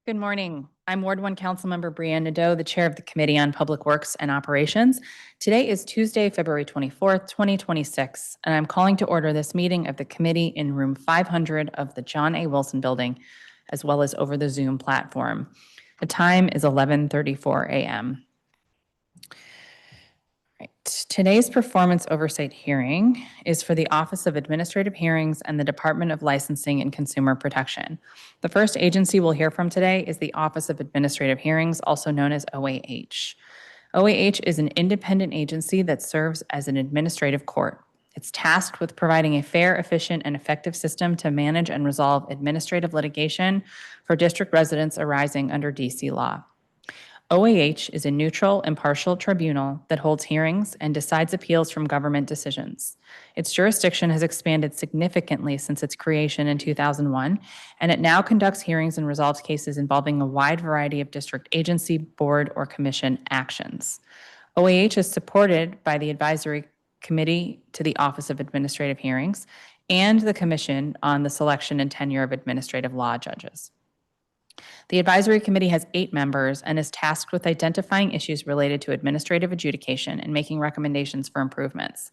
Good morning. I'm Ward 1 Councilmember Brianne Nadeau, the Chair of the Committee on Public Works and Operations. Today is Tuesday, February 24th, 2026, and I'm calling to order this meeting of the committee in room 500 of the John A. Wilson Building, as well as over the Zoom platform. The time is 11:34 a.m. Right. Today's performance oversight hearing is for the Office of Administrative Hearings and the Department of Licensing and Consumer Protection. The first agency we'll hear from today is the Office of Administrative Hearings, also known as OAH. OAH is an independent agency that serves as an administrative court. It's tasked with providing a fair, efficient, and effective system to manage and resolve administrative litigation for district residents arising under DC law. OAH is a neutral, impartial tribunal that holds hearings and decides appeals from government decisions. Its jurisdiction has expanded significantly since its creation in 2001, and it now conducts hearings and resolves cases involving a wide variety of district agency, board, or commission actions. OAH is supported by the Advisory Committee to the Office of Administrative Hearings and the Commission on the Selection and Tenure of Administrative Law Judges. The advisory committee has 8 members and is tasked with identifying issues related to administrative adjudication and making recommendations for improvements.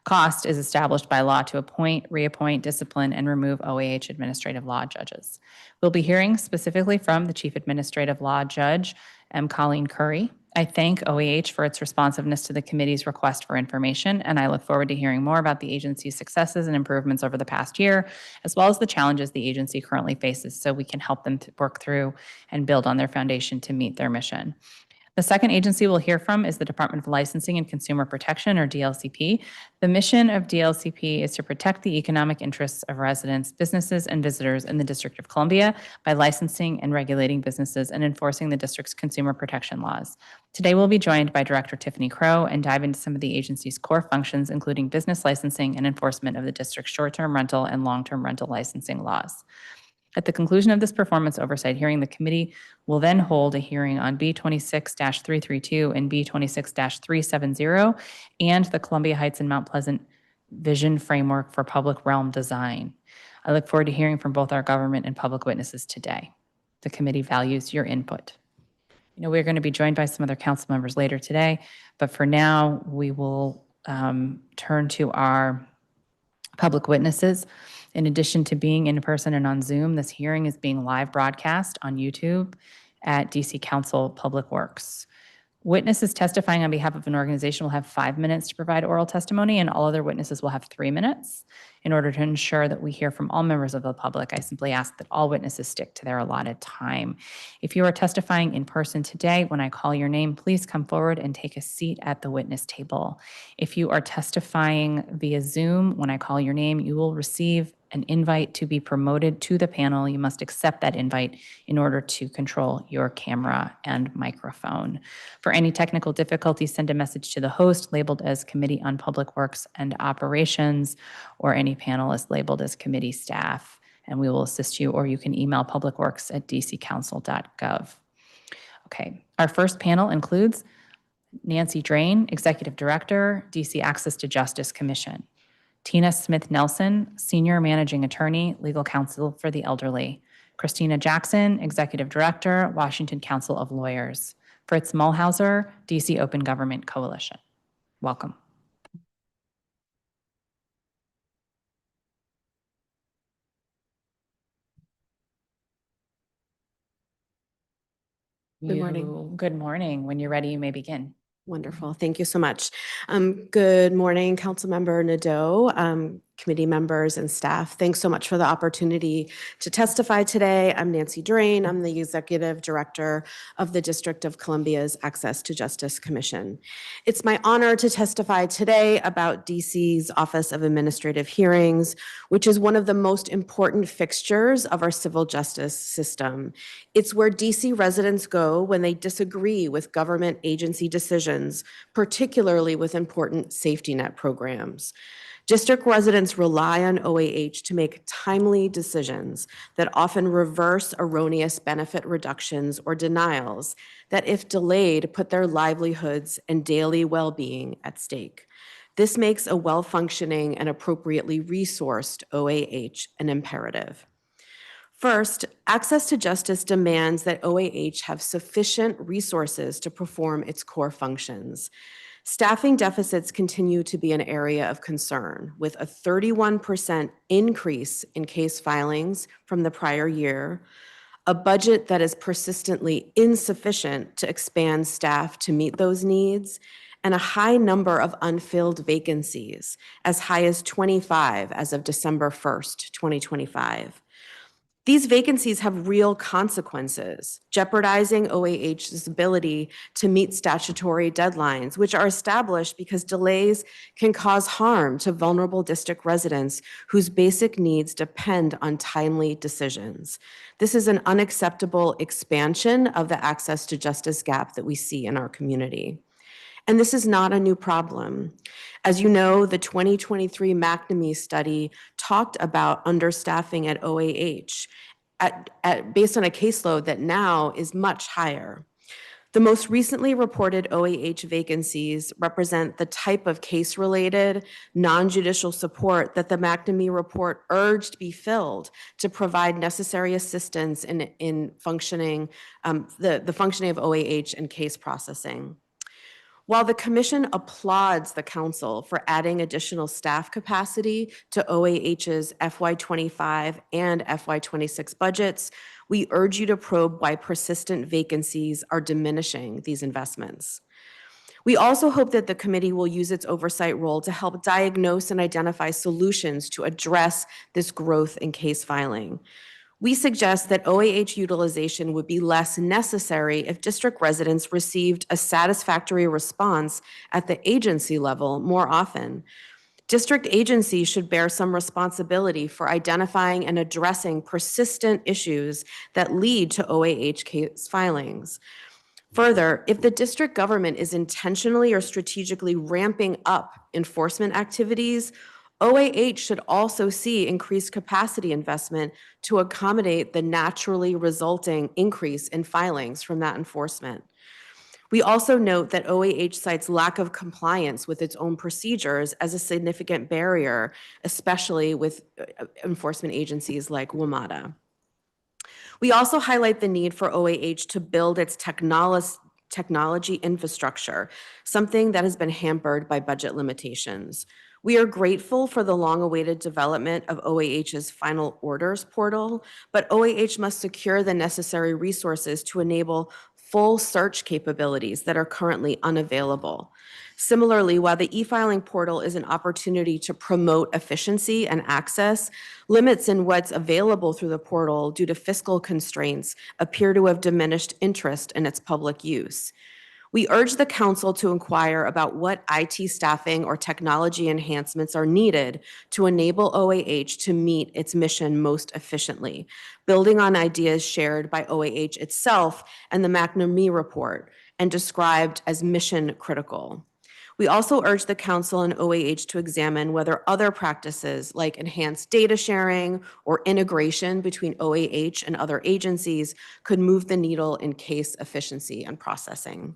Cost is established by law to appoint, reappoint, discipline, and remove OAH administrative law judges. We'll be hearing specifically from the Chief Administrative Law Judge, M. Colleen Curry. I thank OAH for its responsiveness to the committee's request for information, and I look forward to hearing more about the agency's successes and improvements over the past year, as well as the challenges the agency currently faces, so we can help them to work through and build on their foundation to meet their mission. The second agency we'll hear from is the Department of Licensing and Consumer Protection, or DLCP. The mission of DLCP is to protect the economic interests of residents, businesses, and visitors in the District of Columbia by licensing and regulating businesses and enforcing the district's consumer protection laws. Today, we'll be joined by Director Tiffany Crow and dive into some of the agency's core functions, including business licensing and enforcement of the district's short-term rental and long-term rental licensing laws. At the conclusion of this performance oversight hearing, the committee will then hold a hearing on B26-332 and B26-370 and the Columbia Heights and Mount Pleasant Vision Framework for Public Realm Design. I look forward to hearing from both our government and public witnesses today. The committee values your input. We're going to be joined by some other council members later today, but for now, we will turn to our public witnesses. In addition to being in person and on Zoom, this hearing is being live broadcast on YouTube at DC Council Public Works. Witnesses testifying on behalf of an organization will have 5 minutes to provide oral testimony, and all other witnesses will have 3 minutes. In order to ensure that we hear from all members of the public, I simply ask that all witnesses stick to their allotted time. If you are testifying in person today, when I call your name, please come forward and take a seat at the witness table. If you are testifying via Zoom, when I call your name, you will receive an invite to be promoted to the panel. You must accept that invite in order to control your camera and microphone. For any technical difficulties, send a message to the host labeled as Committee on Public Works and Operations, or any panelist labeled as committee staff, and we will assist you, or you can email publicworks@dccouncil.gov. Okay, our first panel includes Nancy Drain, Executive Director, DC Access to Justice Commission. Tina Smith-Nelson, Senior Managing Attorney, Legal Counsel for the Elderly. Christina Jackson, Executive Director, Washington Council of Lawyers. Fritz Mulhauser, DC Open Government Coalition. Welcome. Good morning. Good morning. When you're ready, you may begin. Wonderful. Thank you so much. Good morning, Councilmember Nadeau, committee members and staff. Thanks so much for the opportunity to testify today. I'm Nancy Drain. I'm the Executive Director of the District of Columbia's Access to Justice Commission. It's my honor to testify today about DC's Office of Administrative Hearings, which is one of the most important fixtures of our civil justice system. It's where DC residents go when they disagree with government agency decisions, particularly with important safety net programs. District residents rely on OAH to make timely decisions that often reverse erroneous benefit reductions or denials that, if delayed, put their livelihoods and daily well-being at stake. This makes a well-functioning and appropriately resourced OAH an imperative. First, access to justice demands that OAH have sufficient resources to perform its core functions. Staffing deficits continue to be an area of concern, with a 31% increase in case filings from the prior year, a budget that is persistently insufficient to expand staff to meet those needs, and a high number of unfilled vacancies, as high as 25 as of December 1st, 2025. These vacancies have real consequences, jeopardizing OAH's ability to meet statutory deadlines, which are established because delays can cause harm to vulnerable district residents whose basic needs depend on timely decisions. This is an unacceptable expansion of the access to justice gap that we see in our community. And this is not a new problem. As you know, the 2023 McNamee study talked about understaffing at OAH based on a caseload that now is much higher. The most recently reported OAH vacancies represent the type of case-related, non-judicial support that the McNamee report urged be filled to provide necessary assistance in functioning, the functioning of OAH and case processing. While the Commission applauds the Council for adding additional staff capacity to OAH's FY25 and FY26 budgets, we urge you to probe why persistent vacancies are diminishing these investments. We also hope that the committee will use its oversight role to help diagnose and identify solutions to address this growth in case filing. We suggest that OAH utilization would be less necessary if district residents received a satisfactory response at the agency level more often. District agencies should bear some responsibility for identifying and addressing persistent issues that lead to OAH case filings. Further, if the district government is intentionally or strategically ramping up enforcement activities, OAH should also see increased capacity investment to accommodate the naturally resulting increase in filings from that enforcement. We also note that OAH cites lack of compliance with its own procedures as a significant barrier, especially with enforcement agencies like WMATA. We also highlight the need for OAH to build its technology infrastructure, something that has been hampered by budget limitations. We are grateful for the long-awaited development of OAH's final orders portal, but OAH must secure the necessary resources to enable full search capabilities that are currently unavailable. Similarly, while the e-filing portal is an opportunity to promote efficiency and access, limits in what's available through the portal due to fiscal constraints appear to have diminished interest in its public use. We urge the Council to inquire about what IT staffing or technology enhancements are needed to enable OAH to meet its mission most efficiently, building on ideas shared by OAH itself and the McNamee report and described as mission critical. We also urge the Council and OAH to examine whether other practices like enhanced data sharing or integration between OAH and other agencies could move the needle in case efficiency and processing.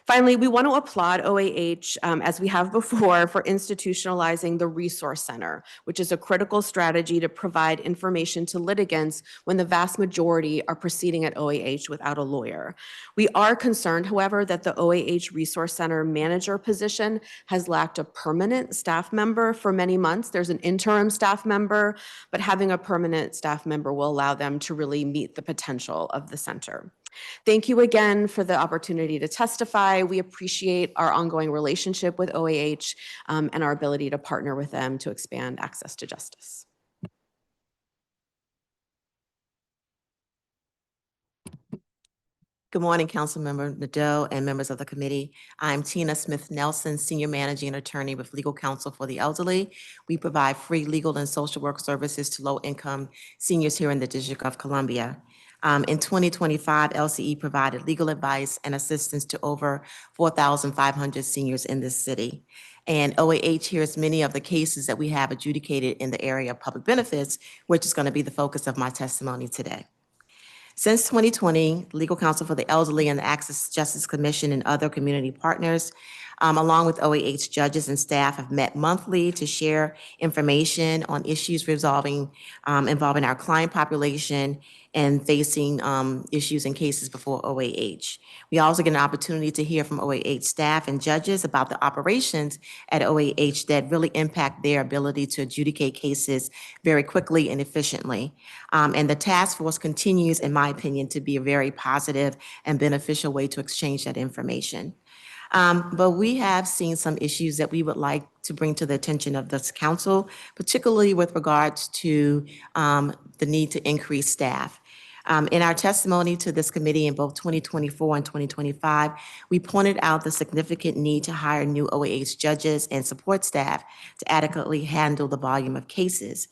Finally, we want to applaud OAH, as we have before, for institutionalizing the Resource Center, which is a critical strategy to provide information to litigants when the vast majority are proceeding at OAH without a lawyer. We are concerned, however, that the OAH Resource Center manager position has lacked a permanent staff member for many months. There's an interim staff member, but having a permanent staff member will allow them to really meet the potential of the center. Thank you again for the opportunity to testify. We appreciate our ongoing relationship with OAH and our ability to partner with them to expand access to justice. Good morning, Councilmember Nadeau and members of the committee. I'm Tina Smith-Nelson, Senior Managing Attorney with Legal Counsel for the Elderly. We provide free legal and social work services to low-income seniors here in the District of Columbia. In 2025, LCE provided legal advice and assistance to over 4,500 seniors in this city. And OAH hears many of the cases that we have adjudicated in the area of public benefits, which is going to be the focus of my testimony today. Since 2020, Legal Counsel for the Elderly and the Access Justice Commission and other community partners along with OAH judges and staff, have met monthly to share information on issues involving our client population and facing issues and cases before OAH. We also get an opportunity to hear from OAH staff and judges about the operations at OAH that really impact their ability to adjudicate cases very quickly and efficiently. And the task force continues, in my opinion, to be a very positive and beneficial way to exchange that information. But we have seen some issues that we would like to bring to the attention of this council, particularly with regards to the need to increase staff. In our testimony to this committee in both 2024 and 2025, we pointed out the significant need to hire new OAH judges and support staff to adequately handle the volume of cases.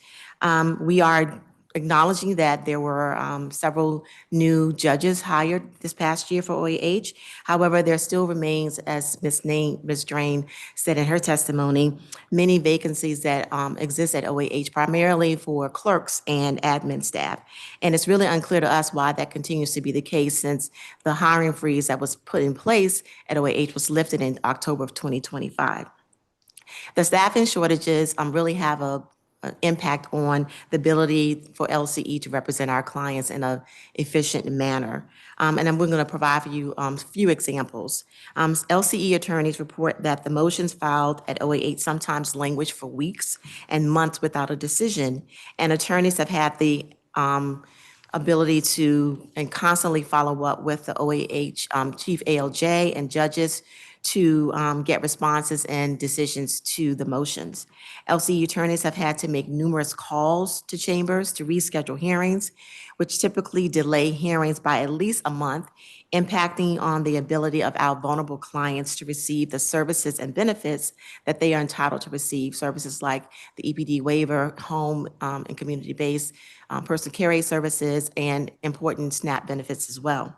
We are acknowledging that there were several new judges hired this past year for OAH. However, there still remains, as Ms. Drain said in her testimony, many vacancies that exist at OAH, primarily for clerks and admin staff. And it's really unclear to us why that continues to be the case, since the hiring freeze that was put in place at OAH was lifted in October of 2025. The staffing shortages really have an impact on the ability for LCE to represent our clients in an efficient manner. And we're going to provide for you a few examples. LCE attorneys report that the motions filed at OAH sometimes languish for weeks and months without a decision, and attorneys have had the ability to and constantly follow up with the OAH chief ALJ and judges to get responses and decisions to the motions. LCE attorneys have had to make numerous calls to chambers to reschedule hearings, which typically delay hearings by at least a month, impacting on the ability of our vulnerable clients to receive the services and benefits that they are entitled to receive, services like the EPD waiver, home and community-based personal care aid services, and important SNAP benefits as well.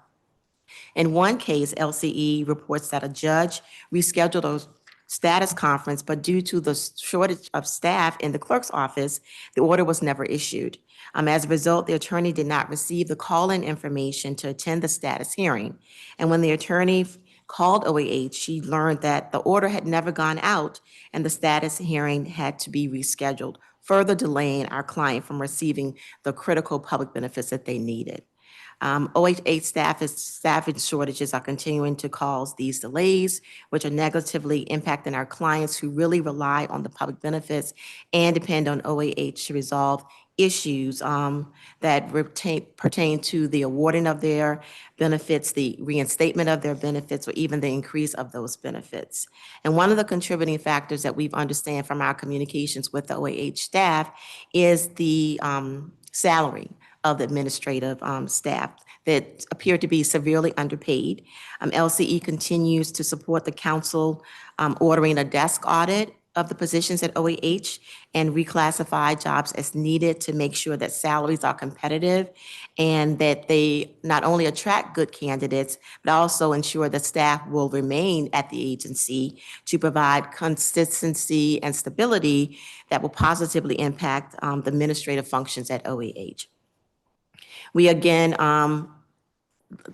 In one case, LCE reports that a judge rescheduled a status conference, but due to the shortage of staff in the clerk's office, the order was never issued. As a result, the attorney did not receive the call-in information to attend the status hearing. And when the attorney called OAH, she learned that the order had never gone out and the status hearing had to be rescheduled, further delaying our client from receiving the critical public benefits that they needed. OAH staffing shortages are continuing to cause these delays, which are negatively impacting our clients who really rely on the public benefits and depend on OAH to resolve issues that pertain to the awarding of their benefits, the reinstatement of their benefits, or even the increase of those benefits. And one of the contributing factors that we've understand from our communications with the OAH staff is the salary of the administrative staff that appear to be severely underpaid. LCE continues to support the council ordering a desk audit of the positions at OAH and reclassify jobs as needed to make sure that salaries are competitive and that they not only attract good candidates, but also ensure that staff will remain at the agency to provide consistency and stability that will positively impact the administrative functions at OAH. We again,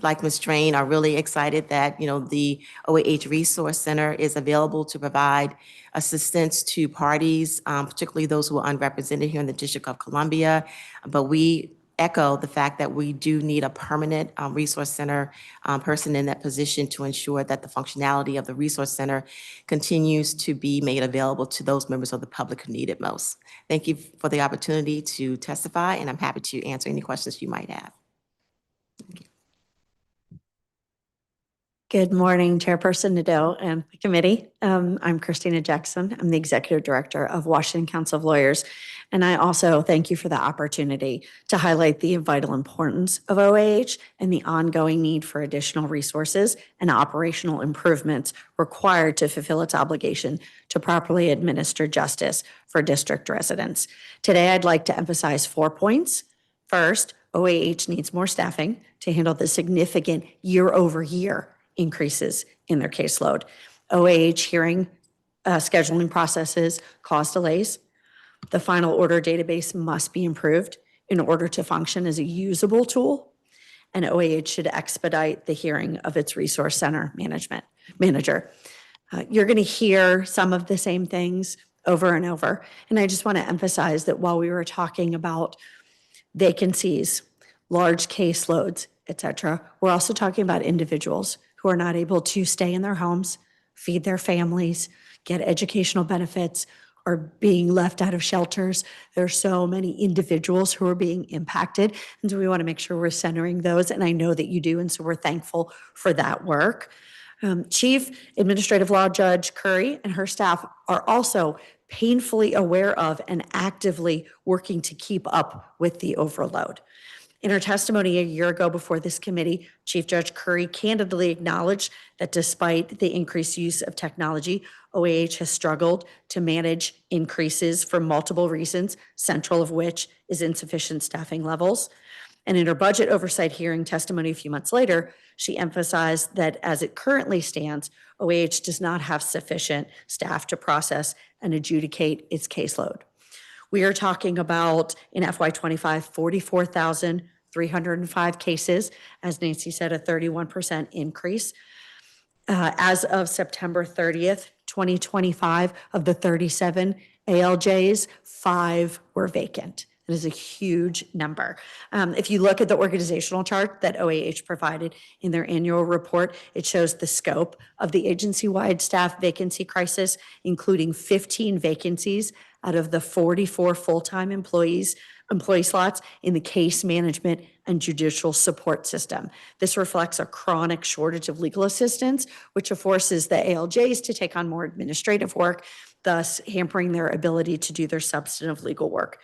like Ms. Drain, are really excited that the OAH Resource Center is available to provide assistance to parties, particularly those who are unrepresented here in the District of Columbia. But we echo the fact that we do need a permanent resource center person in that position to ensure that the functionality of the resource center continues to be made available to those members of the public who need it most. Thank you for the opportunity to testify, and I'm happy to answer any questions you might have. Good morning, Chairperson Nadeau and the committee. I'm Christina Jackson. I'm the Executive Director of Washington Council of Lawyers. And I also thank you for the opportunity to highlight the vital importance of OAH and the ongoing need for additional resources and operational improvements required to fulfill its obligation to properly administer justice for district residents. Today, I'd like to emphasize 4 points. First, OAH needs more staffing to handle the significant year-over-year increases in their caseload. OAH hearing scheduling processes cause delays. The final order database must be improved in order to function as a usable tool, and OAH should expedite the hearing of its resource center manager. You're going to hear some of the same things over and over. And I just want to emphasize that while we were talking about vacancies, large caseloads, et cetera, we're also talking about individuals who are not able to stay in their homes, feed their families, get educational benefits, or being left out of shelters. There are so many individuals who are being impacted. And so we want to make sure we're centering those. And I know that you do. And so we're thankful for that work. Chief Administrative Law Judge Curry and her staff are also painfully aware of and actively working to keep up with the overload. In her testimony a year ago before this committee, Chief Judge Curry candidly acknowledged that despite the increased use of technology, OAH has struggled to manage increases for multiple reasons, central of which is insufficient staffing levels. And in her budget oversight hearing testimony a few months later, she emphasized that as it currently stands, OAH does not have sufficient staff to process and adjudicate its caseload. We are talking about, in FY25, 44,305 cases, as Nancy said, a 31% increase. As of September 30th, 2025, of the 37 ALJs, 5 were vacant. It is a huge number. If you look at the organizational chart that OAH provided in their annual report, it shows the scope of the agency-wide staff vacancy crisis, including 15 vacancies out of the 44 full-time employee slots in the case management and judicial support system. This reflects a chronic shortage of legal assistants, which forces the ALJs to take on more administrative work, thus hampering their ability to do their substantive legal work.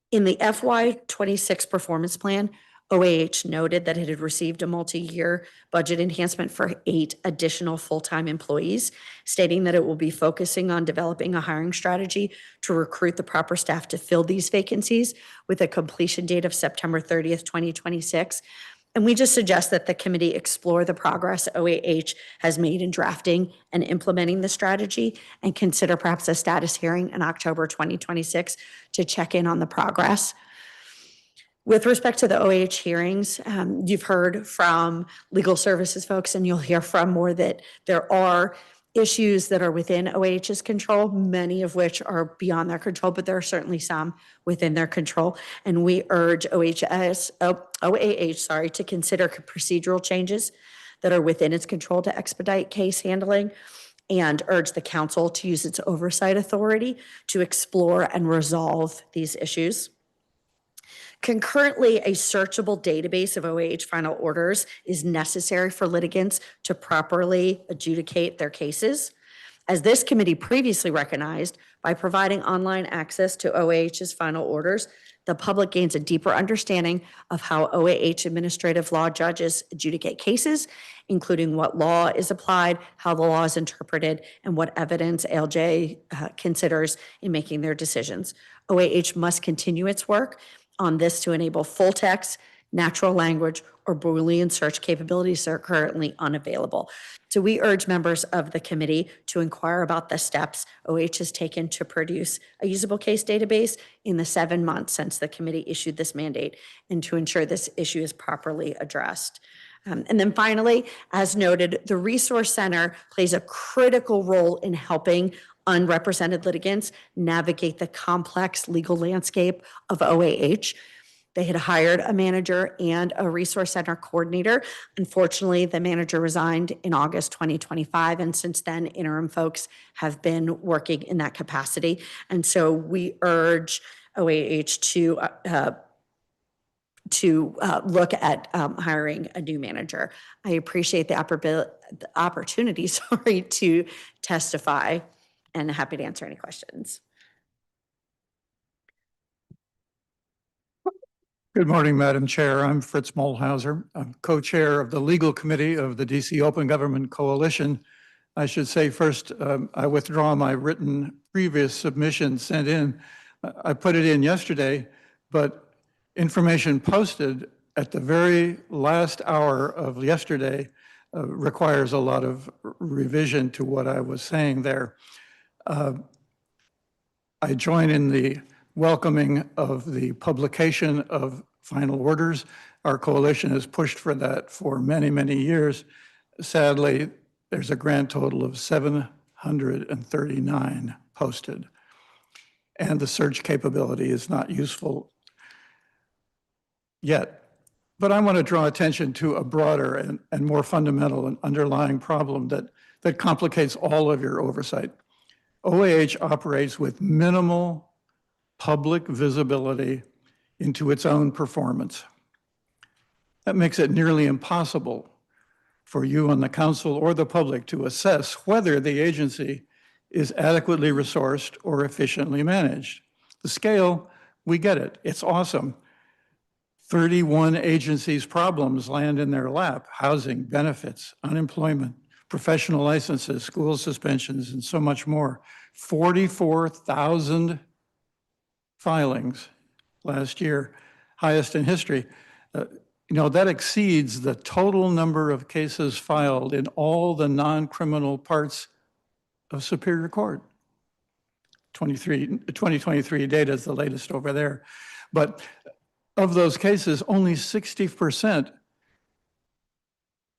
In the FY26 performance plan, OAH noted that it had received a multi-year budget enhancement for 8 additional full-time employees, stating that it will be focusing on developing a hiring strategy to recruit the proper staff to fill these vacancies with a completion date of September 30th, 2026. And we just suggest that the committee explore the progress OAH has made in drafting and implementing the strategy and consider perhaps a status hearing in October 2026 to check in on the progress. With respect to the OAH hearings, you've heard from legal services folks, and you'll hear from more that there are issues that are within OAH's control, many of which are beyond their control, but there are certainly some within their control. And we urge OAH, to consider procedural changes that are within its control to expedite case handling, and urge the council to use its oversight authority to explore and resolve these issues. Concurrently, a searchable database of OAH final orders is necessary for litigants to properly adjudicate their cases. As this committee previously recognized, by providing online access to OAH's final orders, the public gains a deeper understanding of how OAH administrative law judges adjudicate cases, including what law is applied, how the law is interpreted, and what evidence ALJ considers in making their decisions. OAH must continue its work on this to enable full text, natural language, or Boolean search capabilities that are currently unavailable. So we urge members of the committee to inquire about the steps OAH has taken to produce a usable case database in the 7 months since the committee issued this mandate, and to ensure this issue is properly addressed. And then finally, as noted, the Resource Center plays a critical role in helping unrepresented litigants navigate the complex legal landscape of OAH. They had hired a manager and a Resource Center coordinator. Unfortunately, the manager resigned in August 2025, and since then, interim folks have been working in that capacity. And so we urge OAH to look at hiring a new manager. I appreciate the opportunity to testify, and happy to answer any questions. Good morning, Madam Chair. I'm Fritz Mollhauser. I'm co-chair of the Legal Committee of the DC Open Government Coalition. I should say first, I withdraw my written previous submission sent in. I put it in yesterday, but information posted at the very last hour of yesterday requires a lot of revision to what I was saying there. I join in the welcoming of the publication of final orders. Our coalition has pushed for that for many, many years. Sadly, there's a grand total of 7 639 posted. And the search capability is not useful yet. But I want to draw attention to a broader and more fundamental and underlying problem that complicates all of your oversight. OAH operates with minimal public visibility into its own performance. That makes it nearly impossible for you on the council or the public to assess whether the agency is adequately resourced or efficiently managed. The scale, we get it. It's awesome. 31 agencies' problems land in their lap: housing, benefits, unemployment, professional licenses, school suspensions, and so much more. 44,000 filings last year, highest in history. That exceeds the total number of cases filed in all the non-criminal parts of Superior Court. 2023 data is the latest over there. But of those cases, only 60%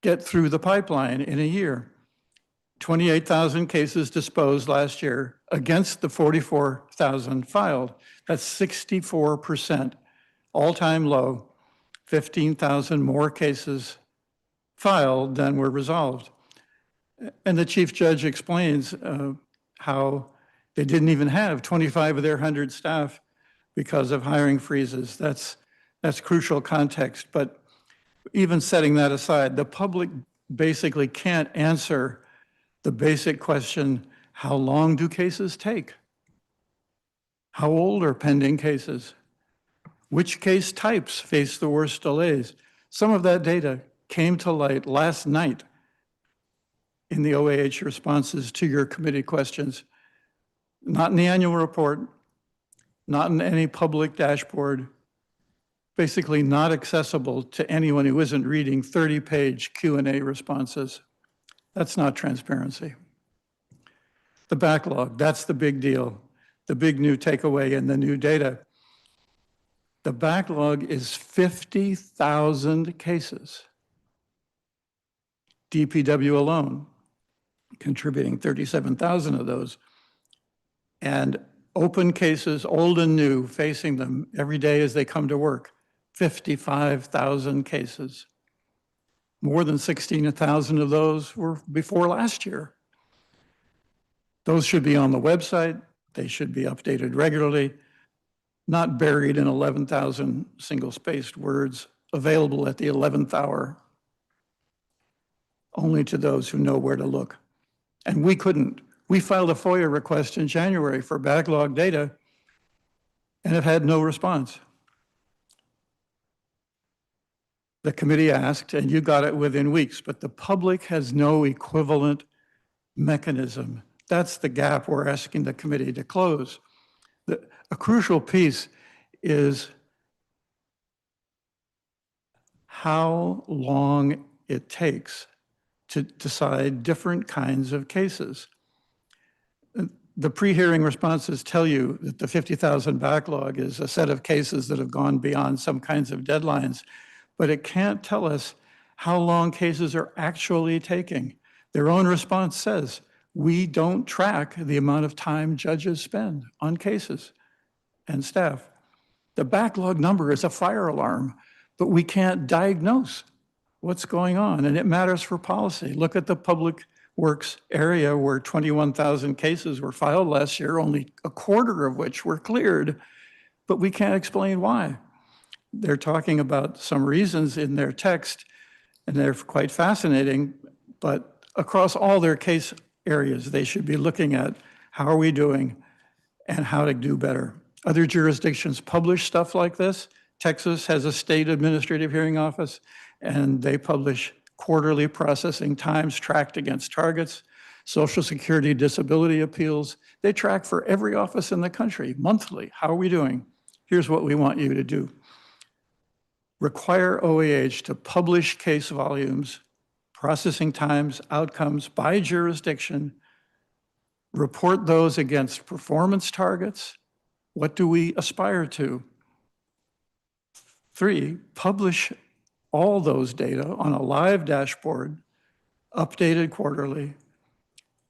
get through the pipeline in a year. 28,000 cases disposed last year against the 44,000 filed. That's 64%, all-time low. 15,000 more cases filed than were resolved. And the chief judge explains how they didn't even have 25 of their 100 staff because of hiring freezes. That's crucial context. But even setting that aside, the public basically can't answer the basic question: how long do cases take? How old are pending cases? Which case types face the worst delays? Some of that data came to light last night in the OAH responses to your committee questions. Not in the annual report, not in any public dashboard, basically not accessible to anyone who isn't reading 30-page Q&A responses. That's not transparency. The backlog, that's the big deal, the big new takeaway in the new data. The backlog is 50,000 cases. DPW alone, contributing 37,000 of those. And open cases, old and new, facing them every day as they come to work, 55,000 cases. More than 16,000 of those were before last year. Those should be on the website. They should be updated regularly, not buried in 11,000 single-spaced words, available at the 11th hour, only to those who know where to look. And we couldn't. We filed a FOIA request in January for backlog data and have had no response. The committee asked, and you got it within weeks, but the public has no equivalent mechanism. That's the gap we're asking the committee to close. A crucial piece is how long it takes to decide different kinds of cases. The pre-hearing responses tell you that the 50,000 backlog is a set of cases that have gone beyond some kinds of deadlines, but it can't tell us how long cases are actually taking. Their own response says, we don't track the amount of time judges spend on cases and staff. The backlog number is a fire alarm, but we can't diagnose what's going on, and it matters for policy. Look at the public works area where 21,000 cases were filed last year, only a quarter of which were cleared, but we can't explain why. They're talking about some reasons in their text, and they're quite fascinating, but across all their case areas, they should be looking at how are we doing and how to do better. Other jurisdictions publish stuff like this. Texas has a state administrative hearing office, and they publish quarterly processing times tracked against targets. Social Security disability appeals, they track for every office in the country monthly. How are we doing? Here's what we want you to do. Require OAH to publish case volumes, processing times, outcomes by jurisdiction, report those against performance targets. What do we aspire to? 3, publish all those data on a live dashboard, updated quarterly.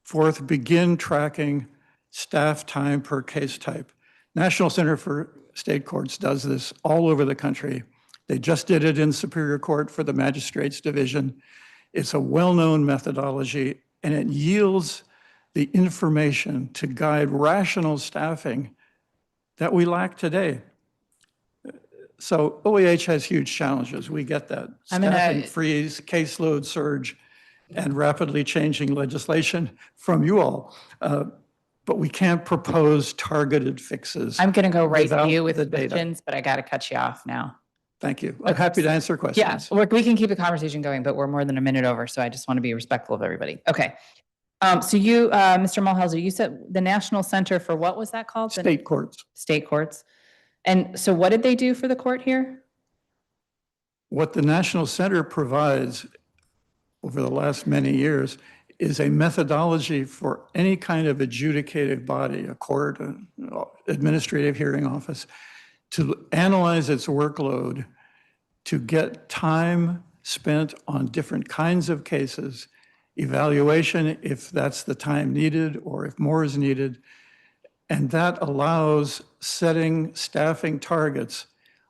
Fourth, begin tracking staff time per case type. National Center for State Courts does this all over the country. They just did it in Superior Court for the Magistrates Division. It's a well-known methodology, and it yields the information to guide rational staffing that we lack today. So OAH has huge challenges. We get that. I'm gonna- Staffing freeze, caseload surge, and rapidly changing legislation from you all. But we can't propose targeted fixes. I'm going to go right to without you with the the data. questions, but I got to cut you off now. Thank you. I'm happy to answer questions. Yeah, we can keep the conversation going, but we're more than a minute over, so I just want to be respectful of everybody. Okay. So you, Mr. Mulhauser, you said the National Center for what was that called? The State courts. State courts. And so what did they do for the court here? What the National Center provides over the last many years is a methodology for any kind of adjudicative body, a court, an administrative hearing office, to analyze its workload, to get time spent on different kinds of cases, evaluation if that's the time needed or if more is needed. And that allows setting staffing targets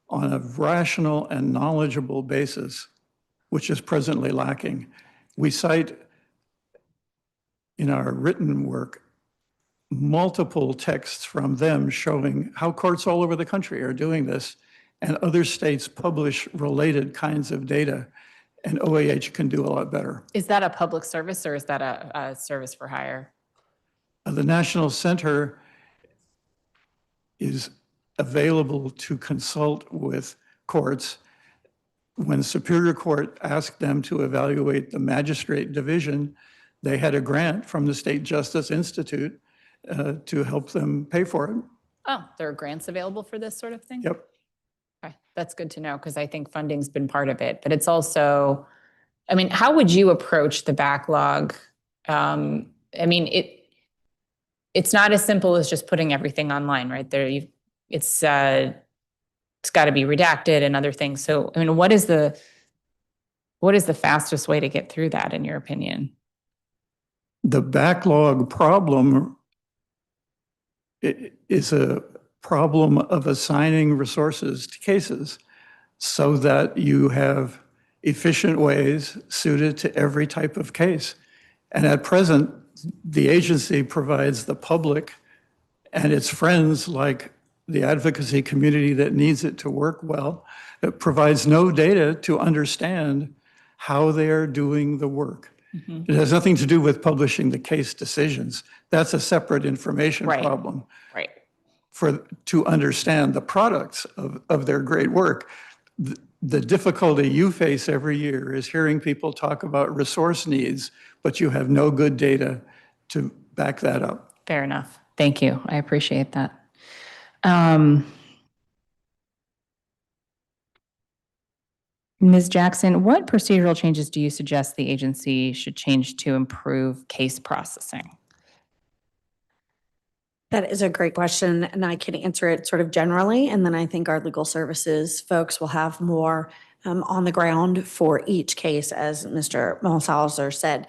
on a rational and knowledgeable basis, which is presently lacking. We cite in our written work multiple texts from them showing how courts all over the country are doing this, and other states publish related kinds of data, and OAH can do a lot better. Is that a public service or is that a service for hire? The National Center is available to consult with courts. When Superior Court asked them to evaluate the magistrate division, they had a grant from the State Justice Institute to help them pay for it. Oh, there are grants available for this sort of thing? Yep. Okay, that's good to know because I think funding's been part of it, but it's also, I mean, how would you approach the backlog? I mean, it's not as simple as just putting everything online, right? It's got to be redacted and other things. So, I mean, what is the fastest way to get through that, in your opinion? The backlog problem is a problem of assigning resources to cases so that you have efficient ways suited to every type of case. And at present, the agency provides the public and its friends, like the advocacy community that needs it to work well, it provides no data to understand how they are doing the work. Mm-hmm. It has nothing to do with publishing the case decisions. That's a separate information Right. problem. Right. To understand the products of their great work. The difficulty you face every year is hearing people talk about resource needs, but you have no good data to back that up. Fair enough. Thank you. I appreciate that. Ms. Jackson, what procedural changes do you suggest the agency should change to improve case processing? That is a great question, and I can answer it sort of generally, and then I think our legal services folks will have more on the ground for each case, as Mr. Mulhauser said.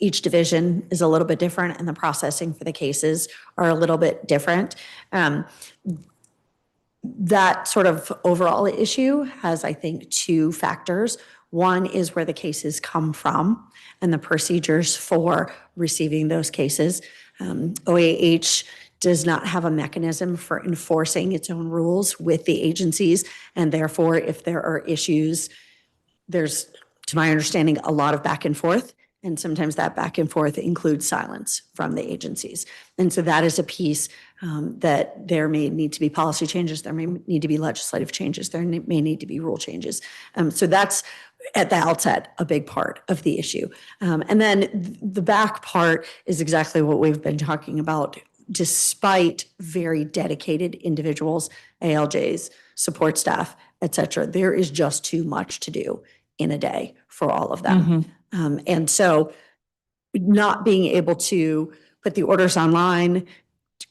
Each division is a little bit different, and the processing for the cases are a little bit different. That sort of overall issue has, I think, two factors. One is where the cases come from and the procedures for receiving those cases. OAH does not have a mechanism for enforcing its own rules with the agencies, and therefore, if there are issues, there's, to my understanding, a lot of back and forth, and sometimes that back and forth includes silence from the agencies. And so that is a piece that there may need to be policy changes, there may need to be legislative changes, there may need to be rule changes. So that's, at the outset, a big part of the issue. And then the back part is exactly what we've been talking about. Despite very dedicated individuals, ALJs, support staff, et cetera, there is just too much to do in a day for all of them. And so not being able to put the orders online,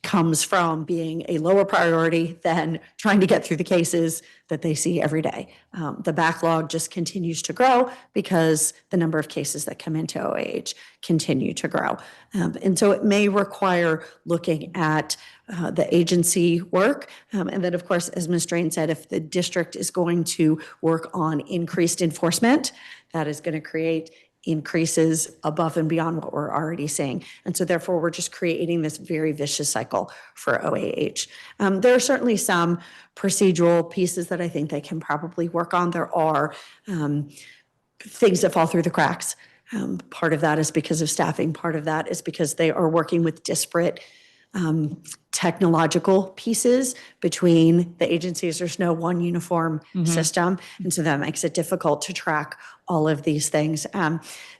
comes from being a lower priority than trying to get through the cases that they see every day. The backlog just continues to grow because the number of cases that come into OAH continue to grow. And so it may require looking at the agency work. And then, of course, as Ms. Drain said, if the district is going to work on increased enforcement, that is going to create increases above and beyond what we're already seeing. And so therefore, we're just creating this very vicious cycle for OAH. There are certainly some procedural pieces that I think they can probably work on. There are things that fall through the cracks. Part of that is because of staffing. Part of that is because they are working with disparate technological pieces between the agencies. There's no one uniform system. And so that makes it difficult to track all of these things.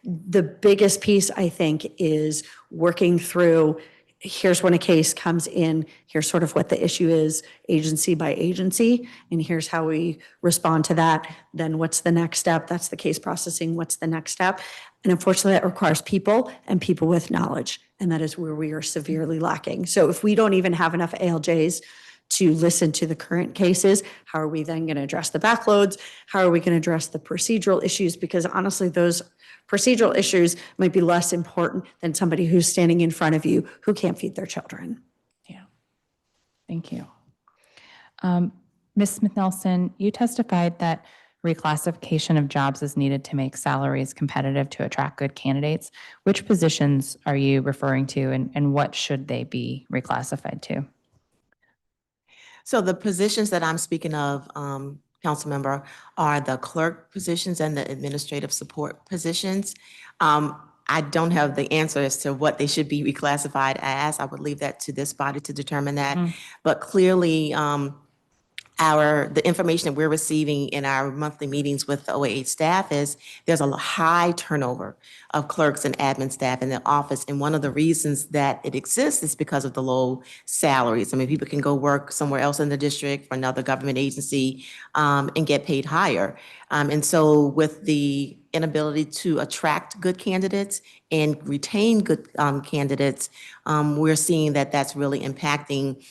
The biggest piece, I think, is working through, here's when a case comes in, here's sort of what the issue is agency by agency, and here's how we respond to that. Then what's the next step? That's the case processing. What's the next step? And unfortunately, that requires people and people with knowledge. And that is where we are severely lacking. So if we don't even have enough ALJs to listen to the current cases, how are we then going to address the backloads? How are we going to address the procedural issues? Because honestly, those procedural issues might be less important than somebody who's standing in front of you who can't feed their children. Yeah. Thank you. Ms. Smith-Nelson, you testified that reclassification of jobs is needed to make salaries competitive to attract good candidates. Which positions are you referring to, and what should they be reclassified to? So the positions that I'm speaking of, council member, are the clerk positions and the administrative support positions. I don't have the answer as to what they should be reclassified as. I would leave that to this body to determine that. But clearly, the information that we're receiving in our monthly meetings with the OAH staff is there's a high turnover of clerks and admin staff in the office. And one of the reasons that it exists is because of the low salaries. I mean, people can go work somewhere else in the district for another government agency and get paid higher. And so with the inability to attract good candidates and retain good candidates, we're seeing that that's really impacting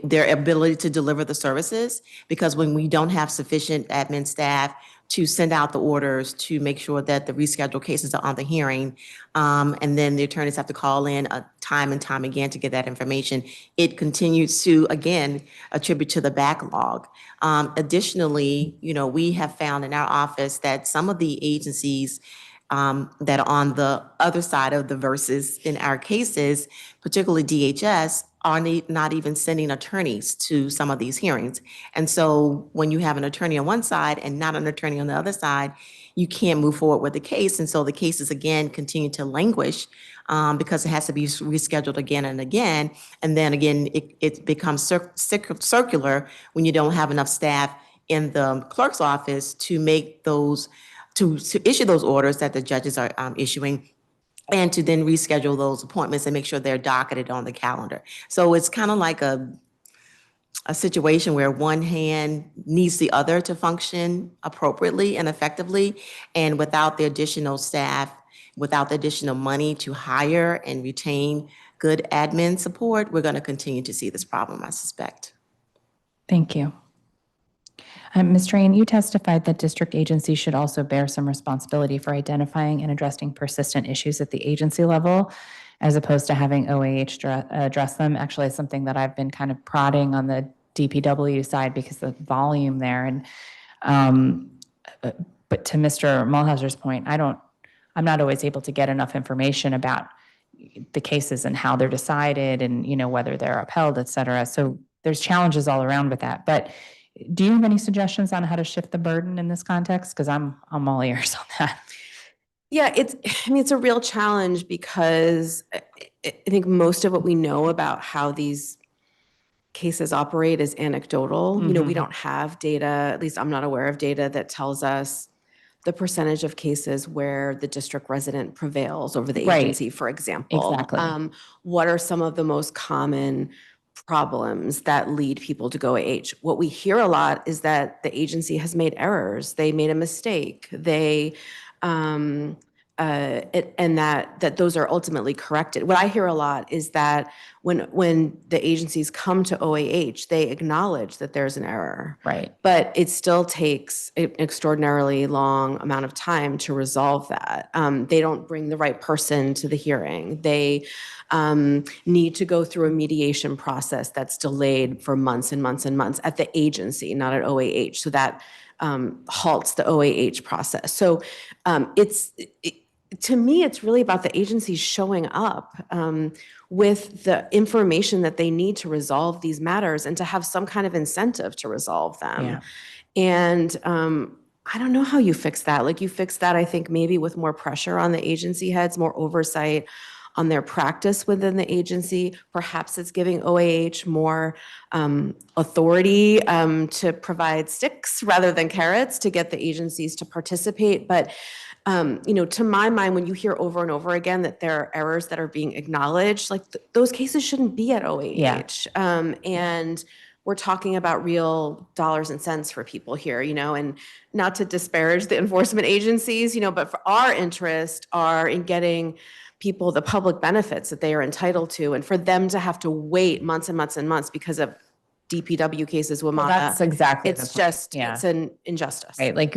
their ability to deliver the services, because when we don't have sufficient admin staff to send out the orders to make sure that the rescheduled cases are on the hearing, and then the attorneys have to call in time and time again to get that information, it continues to, again, attribute to the backlog. Additionally, we have found in our office that some of the agencies that are on the other side of the verses in our cases, particularly DHS, are not even sending attorneys to some of these hearings. And so when you have an attorney on one side and not an attorney on the other side, you can't move forward with the case. And so the cases, again, continue to languish because it has to be rescheduled again and again. And then again, it becomes circular when you don't have enough staff in the clerk's office to make those, to issue those orders that the judges are issuing, and to then reschedule those appointments and make sure they're docketed on the calendar. So it's kind of like a situation where one hand needs the other to function appropriately and effectively. And without the additional staff, without the additional money to hire and retain good admin support, we're going to continue to see this problem, I suspect. Thank you. Ms. Drain, you testified that district agencies should also bear some responsibility for identifying and addressing persistent issues at the agency level, as opposed to having OAH address them. Actually, it's something that I've been kind of prodding on the DPW side because the volume there. And but to Mr. Mulhauser's point, I'm not always able to get enough information about the cases and how they're decided, and whether they're upheld, et cetera. So there's challenges all around with that. But do you have any suggestions on how to shift the burden in this context? Because I'm all ears on that. Yeah, it's a real challenge because I think most of what we know about how these cases operate is anecdotal. We don't have data, at least I'm not aware of data that tells us the percentage of cases where the district resident prevails over the agency, for example. Exactly. What are some of the most common problems that lead people to go OAH? What we hear a lot is that the agency has made errors. They made a mistake. They and that those are ultimately corrected. What I hear a lot is that when the agencies come to OAH, they acknowledge that there's an error. Right. But it still takes an extraordinarily long amount of time to resolve that. They don't bring the right person to the hearing. They need to go through a mediation process that's delayed for months and months and months at the agency, not at OAH. So that halts the OAH process. So to me, it's really about the agencies showing up with the information that they need to resolve these matters and to have some kind of incentive to resolve them. Yeah. And I don't know how you fix that. Like you fix that, I think, maybe with more pressure on the agency heads, more oversight on their practice within the agency. Perhaps it's giving OAH more authority to provide sticks rather than carrots to get the agencies to participate. But to my mind, when you hear over and over again that there are errors that are being acknowledged, like those cases shouldn't be at OAH. Yeah. And we're talking about real dollars and cents for people here, and not to disparage the enforcement agencies, but for our interest are in getting people the public benefits that they are entitled to, and for them to have to wait months and months and months because of DPW cases, WMATA. Well, that's exactly the It's point. just, Yeah. it's an injustice. Right. Like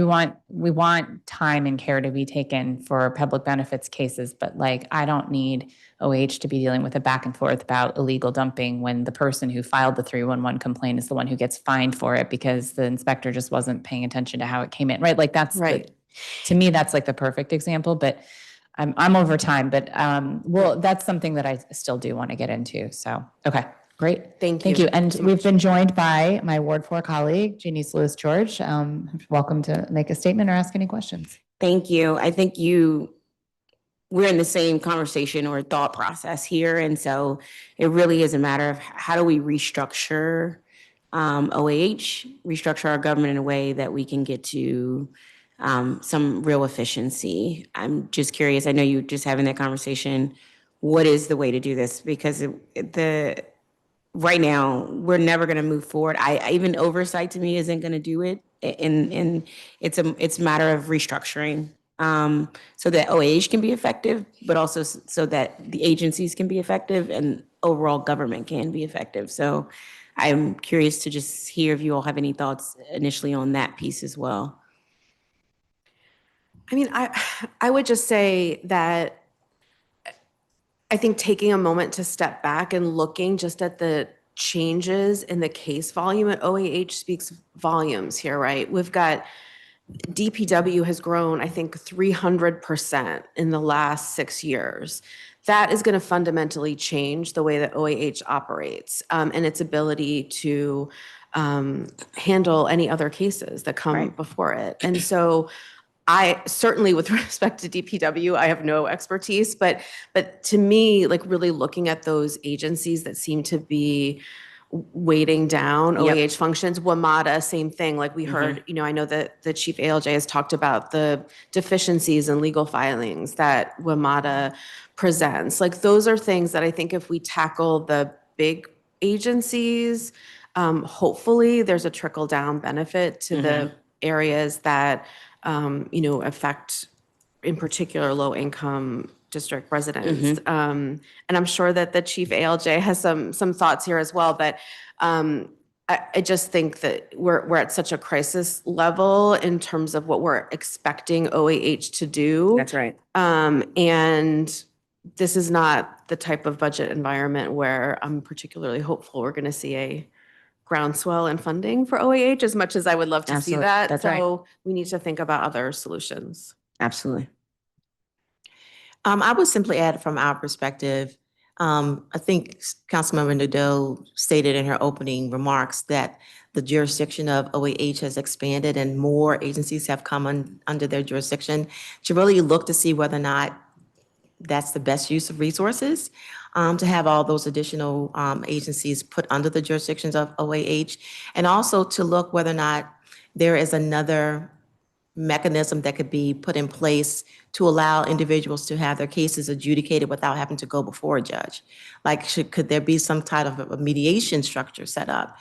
we want time and care to be taken for public benefits cases, but like I don't need OH to be dealing with a back and forth about illegal dumping when the person who filed the 311 complaint is the one who gets fined for it because the inspector just wasn't paying attention to how it came in. Right. Like that's Right. to me, that's like the perfect example, but I'm over time, but well, that's something that I still do want to get into. So, okay. Great. Thank Thank you. you. And so we've much. been joined by my Ward 4 colleague, Janice Lewis-George. Welcome to make a statement or ask any questions. Thank you. I think we're in the same conversation or thought process here. And so it really is a matter of how do we restructure OAH, restructure our government in a way that we can get to some real efficiency. I'm just curious, I know you're just having that conversation. What is the way to do this? Because right now, we're never going to move forward. I even oversight to me isn't going to do it. And it's a matter of restructuring so that OAH can be effective, but also so that the agencies can be effective and overall government can be effective. So I'm curious to just hear if you all have any thoughts initially on that piece as well. I mean, I would just say that I think taking a moment to step back and looking just at the changes in the case volume at OAH speaks volumes here, right? We've got DPW has grown, I think, 300% in the last 6 years. That is going to fundamentally change the way that OAH operates and its ability to handle any other cases that come before it. And so I certainly, with respect to DPW, I have no expertise, but to me, like really looking at those agencies that seem to be weighting down OAH functions, WMATA, same thing. Like we heard, I know that the chief ALJ has talked about the deficiencies in legal filings that WMATA presents. Like those are things that I think if we tackle the big agencies, hopefully there's a trickle down benefit to the areas that affect, in particular, low-income district residents. And I'm sure that the chief ALJ has some thoughts here as well. But I just think that we're at such a crisis level in terms of what we're expecting OAH to do. That's right. And this is not the type of budget environment where I'm particularly hopeful we're going to see a groundswell in funding for OAH as much as I would love to see Absolutely. that. That's so we need to think about other solutions. Absolutely. I would simply add from our perspective, I think Councilmember Nadeau stated in her opening remarks that the jurisdiction of OAH has expanded and more agencies have come under their jurisdiction to really look to see whether or not that's the best use of resources, to have all those additional agencies put under the jurisdictions of OAH, and also to look whether or not there is another mechanism that could be put in place to allow individuals to have their cases adjudicated without having to go before a judge? Like, could there be some type of a mediation structure set up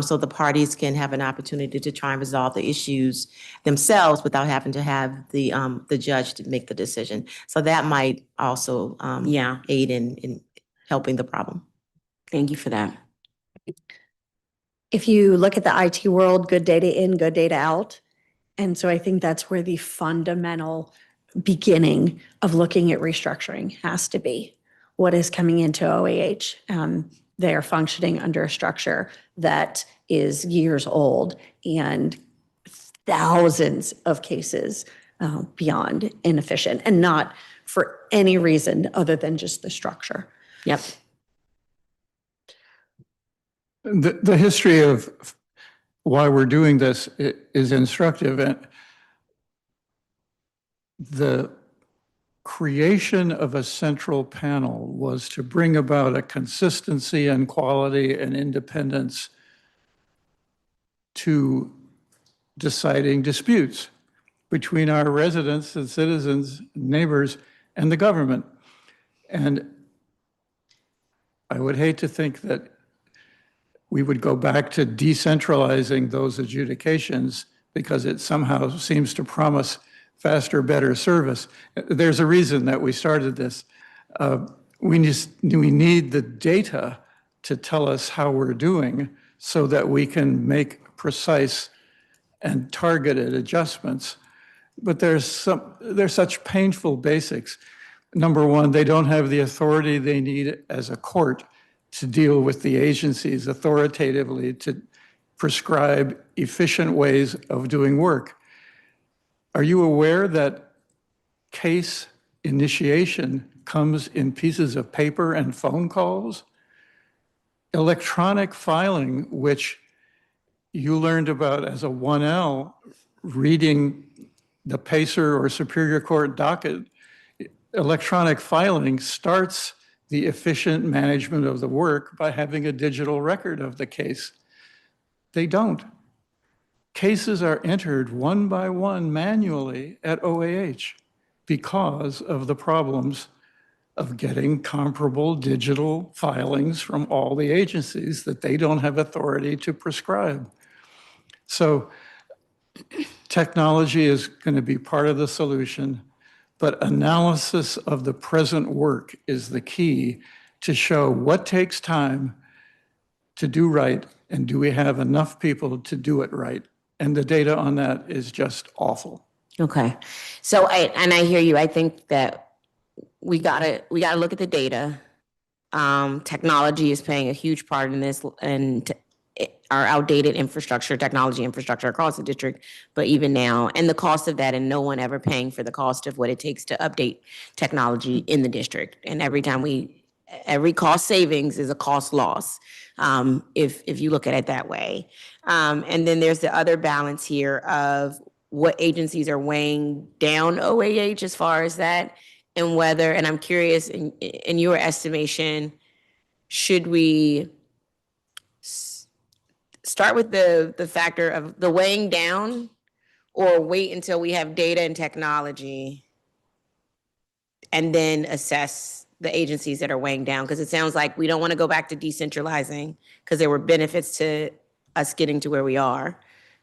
so the parties can have an opportunity to try and resolve the issues themselves without having to have the judge to make the decision? So that might also Yeah, aid in helping the problem. thank you for that. If you look at the IT world, good data in, good data out. And so I think that's where the fundamental beginning of looking at restructuring has to be. What is coming into OAH? They are functioning under a structure that is years old and thousands of cases beyond inefficient, and not for any reason other than just the structure. Yep. The history of why we're doing this is instructive. And the creation of a central panel was to bring about a consistency and quality and independence to deciding disputes between our residents and citizens, neighbors, and the government. And I would hate to think that we would go back to decentralizing those adjudications because it somehow seems to promise faster, better service. There's a reason that we started this. We need the data to tell us how we're doing so that we can make precise and targeted adjustments. But there's such painful basics. Number one, they don't have the authority they need as a court to deal with the agencies authoritatively to prescribe efficient ways of doing work. Are you aware that case initiation comes in pieces of paper and phone calls? Electronic filing, which you learned about as a 1L, reading the PACER or Superior Court docket, electronic filing starts the efficient management of the work by having a digital record of the case. They don't. Cases are entered one by one manually at OAH because of the problems of getting comparable digital filings from all the agencies that they don't have authority to prescribe. So technology is going to be part of the solution, but analysis of the present work is the key to show what takes time to do right, and do we have enough people to do it right? And the data on that is just awful. Okay. So I hear you. I think that we gotta look at the data. Technology is playing a huge part in this, and our outdated technology infrastructure across the district, but even now, and the cost of that, and no one ever paying for the cost of what it takes to update technology in the district. And every cost savings is a cost loss, if you look at it that way. And then there's the other balance here of what agencies are weighing down OAH as far as that, and whether, and I'm curious, in your estimation, should we start with the factor of the weighing down, or wait until we have data and technology and then assess the agencies that are weighing down? Because it sounds like we don't want to go back to decentralizing because there were benefits to us getting to where we are.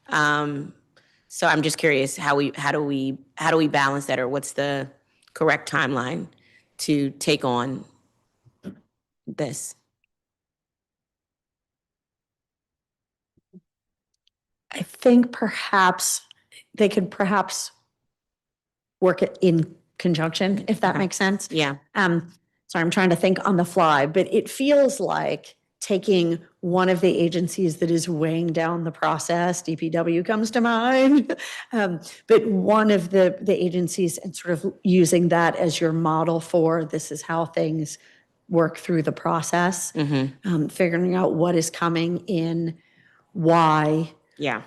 So I'm just curious how do we balance that, or what's the correct timeline to take on this? I think they could work it in conjunction, if that makes sense. Yeah. Sorry, I'm trying to think on the fly, but it feels like taking one of the agencies that is weighing down the process, DPW comes to mind, but one of the agencies, and sort of using that as your model for this is how things work through the process, figuring out what is coming in, why,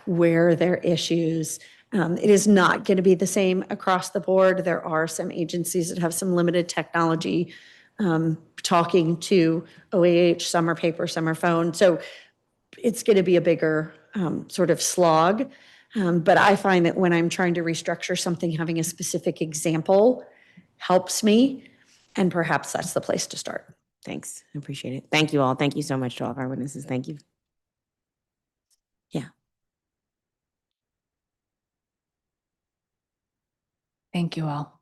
where there are issues. It is not going to be the same across the board. There are some agencies that have some limited technology, talking to OAH, some are paper, some are phone. So it's going to be a bigger sort of slog. But I find that when I'm trying to restructure something, having a specific example helps me, and perhaps that's the place to start. Thanks. I appreciate it. Thank you all. Thank you so much to all of our witnesses. Thank you. Thank you all.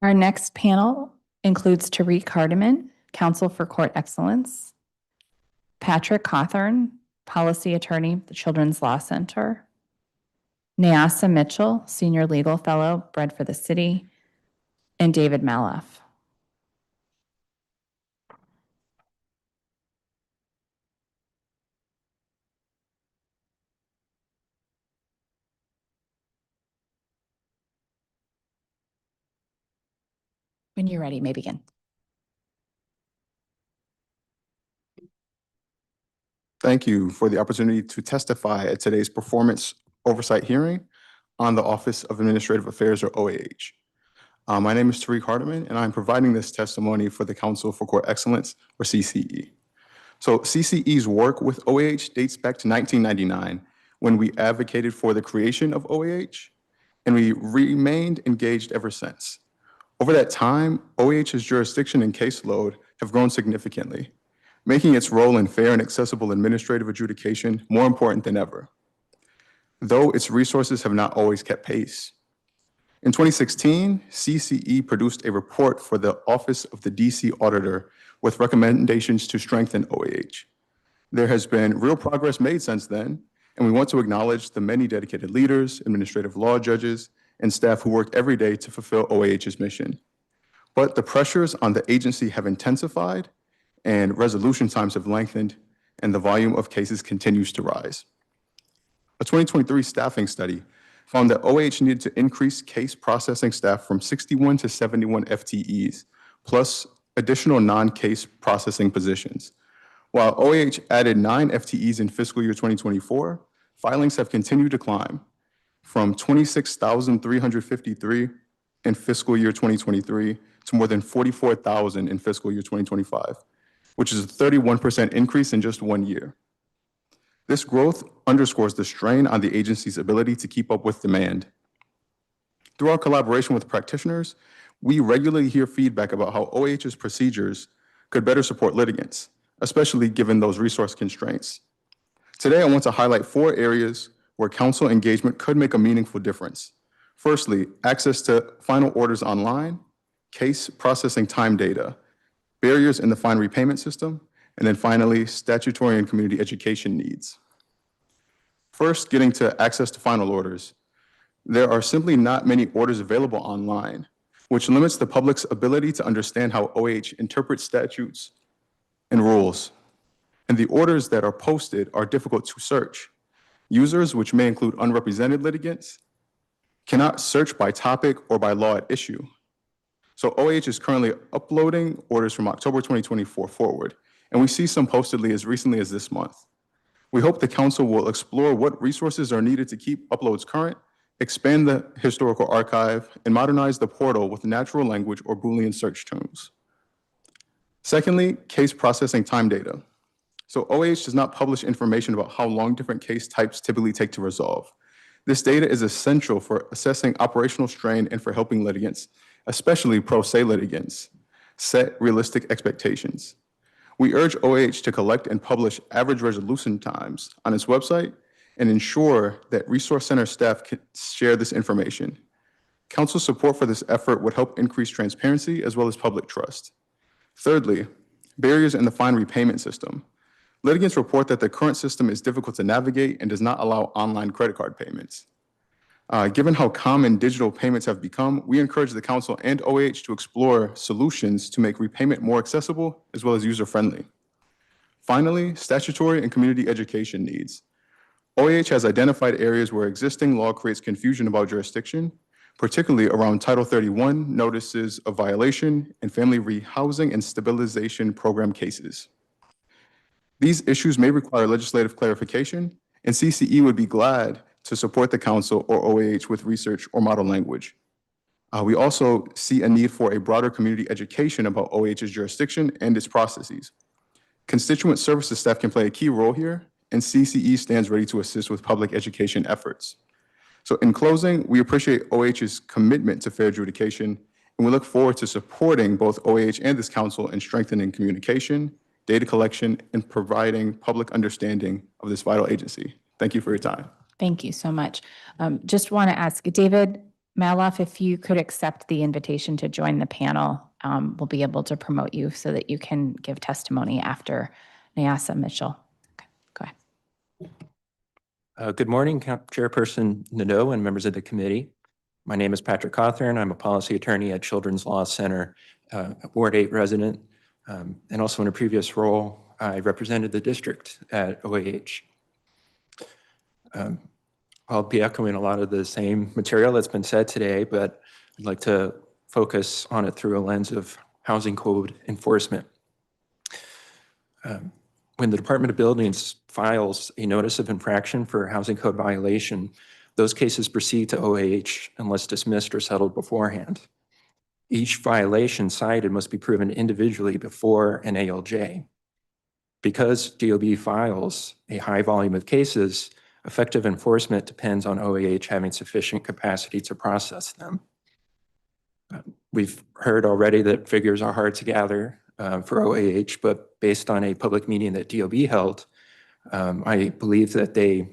Our next panel includes Tariq Hardiman, Counsel for Court Excellence, Patrick Cawthorn, Policy Attorney at the Children's Law Center, Nyasa Mitchell, Senior Legal Fellow, Bread for the City, and David Maloff. When you're ready, may begin. Thank you for the opportunity to testify at today's performance oversight hearing on the Office of Administrative Affairs, or OAH. My name is Tariq Hardiman, and I'm providing this testimony for the Council for Court Excellence, or CCE. So CCE's work with OAH dates back to 1999, when we advocated for the creation of OAH, and we remained engaged ever since. Over that time, OAH's jurisdiction and caseload have grown significantly, making its role in fair and accessible administrative adjudication more important than ever, though its resources have not always kept pace. In 2016, CCE produced a report for the Office of the DC Auditor with recommendations to strengthen OAH. There has been real progress made since then, and we want to acknowledge the many dedicated leaders, administrative law judges, and staff who work every day to fulfill OAH's mission. But the pressures on the agency have intensified, and resolution times have lengthened, and the volume of cases continues to rise. A 2023 staffing study found that OAH needed to increase case processing staff from 61 to 71 FTEs, plus additional non-case processing positions. While OAH added 9 FTEs in fiscal year 2024, filings have continued to climb from 26,353 in fiscal year 2023 to more than 44,000 in fiscal year 2025, which is a 31% increase in just 1 year. This growth underscores the strain on the agency's ability to keep up with demand. Through our collaboration with practitioners, we regularly hear feedback about how OAH's procedures could better support litigants, especially given those resource constraints. Today, I want to highlight 4 areas where counsel engagement could make a meaningful difference. Firstly, access to final orders online, case processing time data, barriers in the fine repayment system, and then finally, statutory and community education needs. First, getting to access to final orders. There are simply not many orders available online, which limits the public's ability to understand how OAH interprets statutes and rules. And the orders that are posted are difficult to search. Users, which may include unrepresented litigants, cannot search by topic or by law at issue. So OAH is currently uploading orders from October 2024 forward, and we see some posted as recently as this month. We hope the council will explore what resources are needed to keep uploads current, expand the historical archive, and modernize the portal with natural language or Boolean search terms. Secondly, case processing time data. So OAH does not publish information about how long different case types typically take to resolve. This data is essential for assessing operational strain and for helping litigants, especially pro se litigants, set realistic expectations. We urge OAH to collect and publish average resolution times on its website and ensure that Resource Center staff can share this information. Council support for this effort would help increase transparency as well as public trust. Thirdly, barriers in the fine repayment system. Litigants report that the current system is difficult to navigate and does not allow online credit card payments. Given how common digital payments have become, we encourage the council and OAH to explore solutions to make repayment more accessible as well as user-friendly. Finally, statutory and community education needs. OAH has identified areas where existing law creates confusion about jurisdiction, particularly around Title 31 notices of violation and family rehousing and stabilization program cases. These issues may require legislative clarification, and CCE would be glad to support the council or OAH with research or model language. We also see a need for a broader community education about OAH's jurisdiction and its processes. Constituent services staff can play a key role here, and CCE stands ready to assist with public education efforts. So in closing, we appreciate OAH's commitment to fair adjudication, and we look forward to supporting both OAH and this council in strengthening communication, data collection, and providing public understanding of this vital agency. Thank you for your time. Thank you so much. Just want to ask David Maloff if you could accept the invitation to join the panel. We'll be able to promote you so that you can give testimony after Nyasa Mitchell. Okay, go ahead. Good morning, Chairperson Nadeau and members of the committee. My name is Patrick Cawthorn. I'm a policy attorney at Children's Law Center, Ward 8 resident, and also in a previous role, I represented the district at OAH. I'll be echoing a lot of the same material that's been said today, but I'd like to focus on it through a lens of housing code enforcement. When the Department of Buildings files a notice of infraction for housing code violation, those cases proceed to OAH unless dismissed or settled beforehand. Each violation cited must be proven individually before an ALJ. Because DOB files a high volume of cases, effective enforcement depends on OAH having sufficient capacity to process them. We've heard already that figures are hard to gather for OAH, but based on a public meeting that DOB held, I believe that they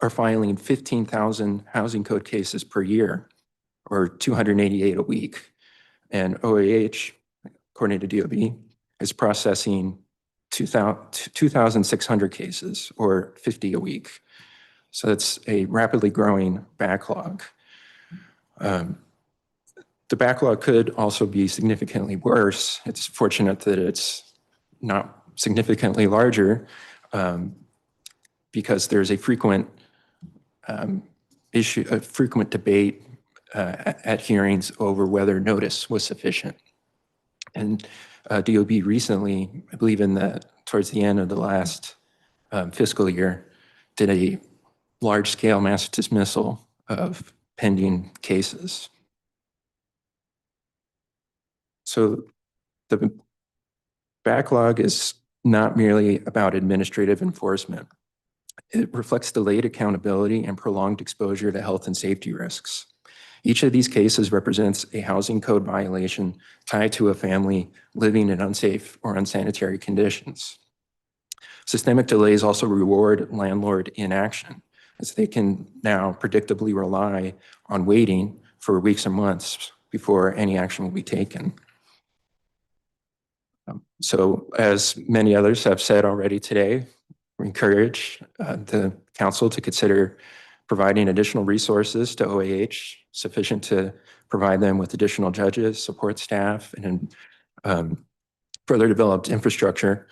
are filing 15,000 housing code cases per year, or 288 a week. And OAH, according to DOB, is processing 2,600 cases, or 50 a week. So it's a rapidly growing backlog. The backlog could also be significantly worse. It's fortunate that it's not significantly larger because there's a frequent frequent debate at hearings over whether notice was sufficient. And DOB recently, I believe towards the end of the last fiscal year, did a large-scale mass dismissal of pending cases. So the backlog is not merely about administrative enforcement. It reflects delayed accountability and prolonged exposure to health and safety risks. Each of these cases represents a housing code violation tied to a family living in unsafe or unsanitary conditions. Systemic delays also reward landlord inaction, as they can now predictably rely on waiting for weeks or months before any action will be taken. So as many others have said already today, we encourage the council to consider providing additional resources to OAH, sufficient to provide them with additional judges, support staff, and further developed infrastructure.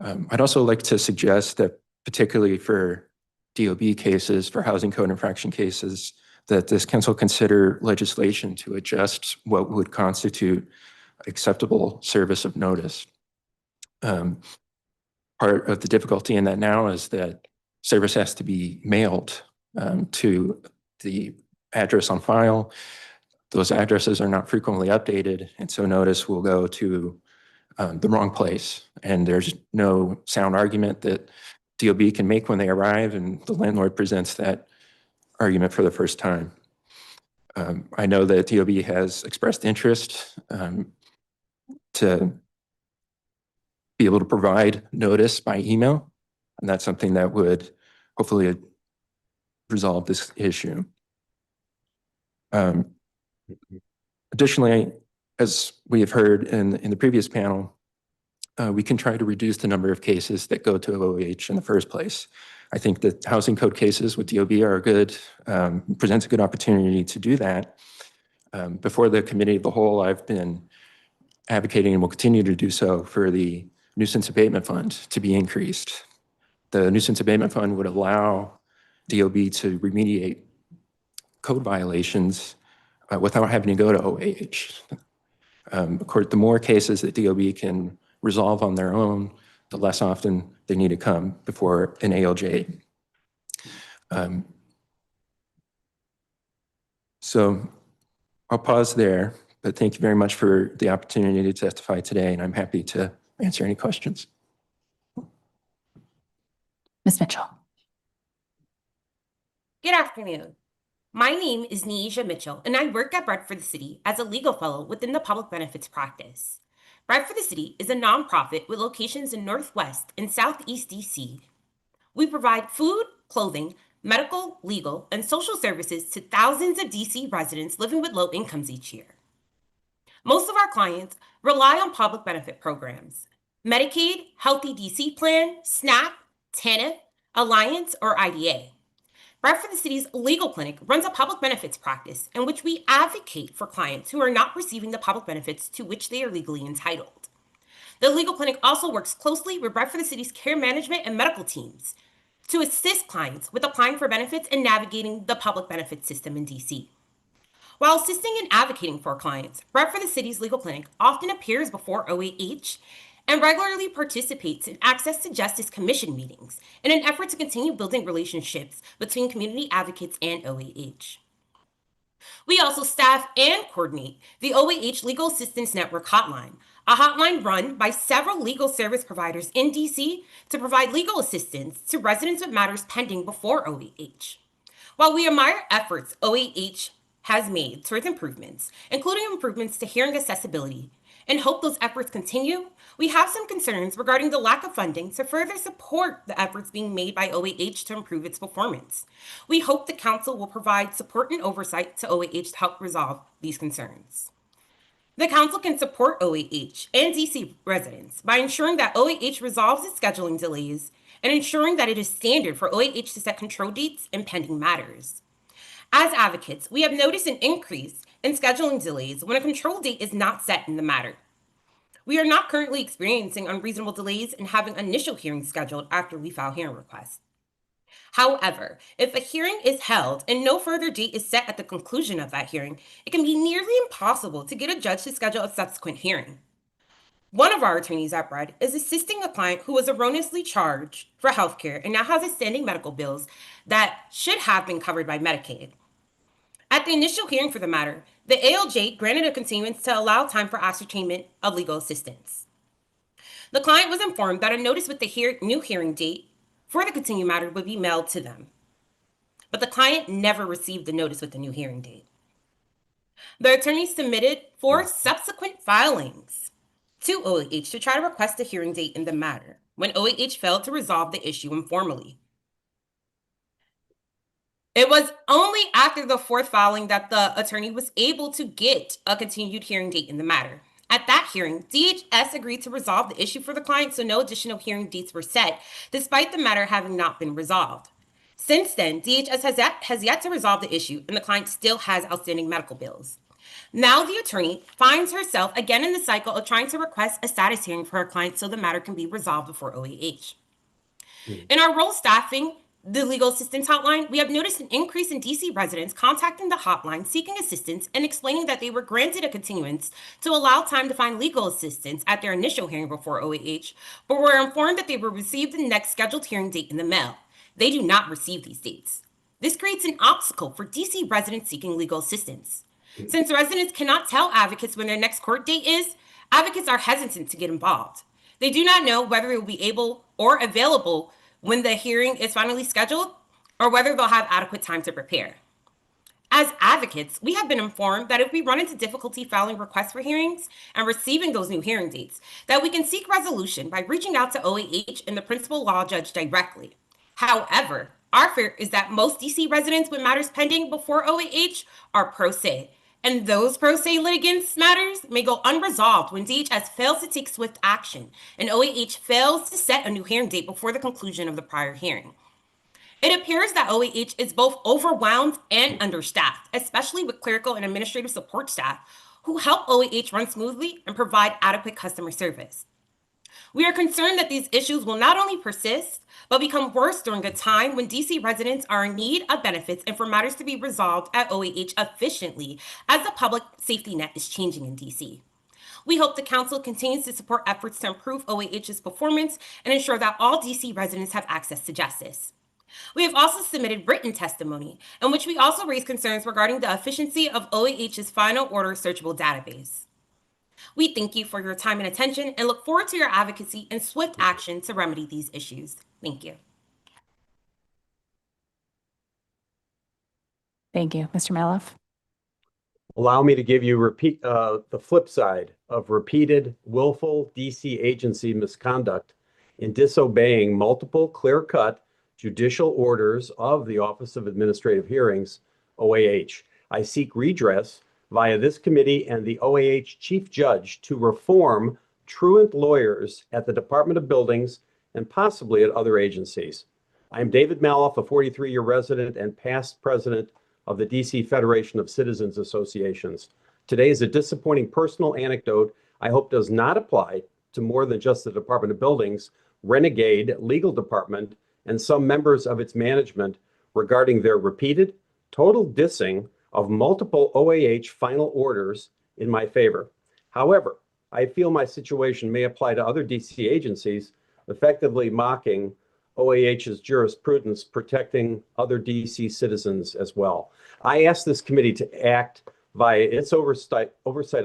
I'd also like to suggest that particularly for DOB cases, for housing code infraction cases, that this council consider legislation to adjust what would constitute acceptable service of notice. Part of the difficulty in that now is that service has to be mailed to the address on file. Those addresses are not frequently updated, and so notice will go to the wrong place. And there's no sound argument that DOB can make when they arrive, and the landlord presents that argument for the first time. I know that DOB has expressed interest to be able to provide notice by email, and that's something that would hopefully resolve this issue. Additionally, as we have heard in the previous panel, we can try to reduce the number of cases that go to OAH in the first place. I think that housing code cases with DOB are presents a good opportunity to do that. Before the committee of the whole, I've been advocating and will continue to do so for the nuisance abatement fund to be increased. The nuisance abatement fund would allow DOB to remediate code violations without having to go to OAH. Of course, the more cases that DOB can resolve on their own, the less often they need to come before an ALJ. So I'll pause there, but thank you very much for the opportunity to testify today, and I'm happy to answer any questions. Ms. Mitchell. Good afternoon. My name is Neisha Mitchell, and I work at Bread for the City as a legal fellow within the public benefits practice. Bread for the City is a nonprofit with locations in Northwest and Southeast DC. We provide food, clothing, medical, legal, and social services to thousands of DC residents living with low incomes each year. Most of our clients rely on public benefit programs: Medicaid, Healthy DC Plan, SNAP, TANF, Alliance, or IDA. Bread for the City's legal clinic runs a public benefits practice in which we advocate for clients who are not receiving the public benefits to which they are legally entitled. The legal clinic also works closely with Bread for the City's care management and medical teams to assist clients with applying for benefits and navigating the public benefits system in DC. While assisting and advocating for clients, Bread for the City's legal clinic often appears before OAH and regularly participates in Access to Justice Commission meetings in an effort to continue building relationships between community advocates and OAH. We also staff and coordinate the OAH Legal Assistance Network hotline, a hotline run by several legal service providers in DC to provide legal assistance to residents with matters pending before OAH. While we admire efforts OAH has made towards improvements, including improvements to hearing accessibility, and hope those efforts continue, we have some concerns regarding the lack of funding to further support the efforts being made by OAH to improve its performance. We hope the Council will provide support and oversight to OAH to help resolve these concerns. The Council can support OAH and DC residents by ensuring that OAH resolves its scheduling delays and ensuring that it is standard for OAH to set control dates in pending matters. As advocates, we have noticed an increase in scheduling delays when a control date is not set in the matter. We are not currently experiencing unreasonable delays in having initial hearings scheduled after we file hearing requests. However, if a hearing is held and no further date is set at the conclusion of that hearing, it can be nearly impossible to get a judge to schedule a subsequent hearing. One of our attorneys at Bread is assisting a client who was erroneously charged for healthcare and now has outstanding medical bills that should have been covered by Medicaid. At the initial hearing for the matter, the ALJ granted a continuance to allow time for ascertainment of legal assistance. The client was informed that a notice with the new hearing date for the continued matter would be mailed to them, but the client never received the notice with the new hearing date. The attorney submitted 4 subsequent filings to OAH to try to request a hearing date in the matter when OAH failed to resolve the issue informally. It was only after the 4th filing that the attorney was able to get a continued hearing date in the matter. At that hearing, DHS agreed to resolve the issue for the client, so no additional hearing dates were set, despite the matter having not been resolved. Since then, DHS has yet to resolve the issue, and the client still has outstanding medical bills. Now the attorney finds herself again in the cycle of trying to request a status hearing for her client so the matter can be resolved before OAH. In our role staffing the legal assistance hotline, we have noticed an increase in DC residents contacting the hotline seeking assistance and explaining that they were granted a continuance to allow time to find legal assistance at their initial hearing before OAH, but were informed that they will receive the next scheduled hearing date in the mail. They do not receive these dates. This creates an obstacle for DC residents seeking legal assistance. Since residents cannot tell advocates when their next court date is, advocates are hesitant to get involved. They do not know whether it will be able or available when the hearing is finally scheduled, or whether they'll have adequate time to prepare. As advocates, we have been informed that if we run into difficulty filing requests for hearings and receiving those new hearing dates, that we can seek resolution by reaching out to OAH and the principal law judge directly. However, our fear is that most DC residents with matters pending before OAH are pro se, and those pro se litigants' matters may go unresolved when DHS fails to take swift action and OAH fails to set a new hearing date before the conclusion of the prior hearing. It appears that OAH is both overwhelmed and understaffed, especially with clerical and administrative support staff who help OAH run smoothly and provide adequate customer service. We are concerned that these issues will not only persist, but become worse during a time when DC residents are in need of benefits and for matters to be resolved at OAH efficiently as the public safety net is changing in DC. We hope the Council continues to support efforts to improve OAH's performance and ensure that all DC residents have access to justice. We have also submitted written testimony in which we also raise concerns regarding the efficiency of OAH's final order searchable database. We thank you for your time and attention and look forward to your advocacy and swift action to remedy these issues. Thank you. Thank you. Mr. Malouf? Allow me to give you the flip side of repeated willful DC agency misconduct in disobeying multiple clear-cut judicial orders of the Office of Administrative Hearings, OAH. I seek redress via this committee and the OAH Chief Judge to reform truant lawyers at the Department of Buildings and possibly at other agencies. I am David Malouf, a 43-year resident and past president of the DC Federation of Citizens Associations. Today is a disappointing personal anecdote I hope does not apply to more than just the Department of Buildings, renegade legal department, and some members of its management regarding their repeated, total dissing of multiple OAH final orders in my favor. However, I feel my situation may apply to other DC agencies, effectively mocking OAH's jurisprudence protecting other DC citizens as well. I ask this committee to act via its oversight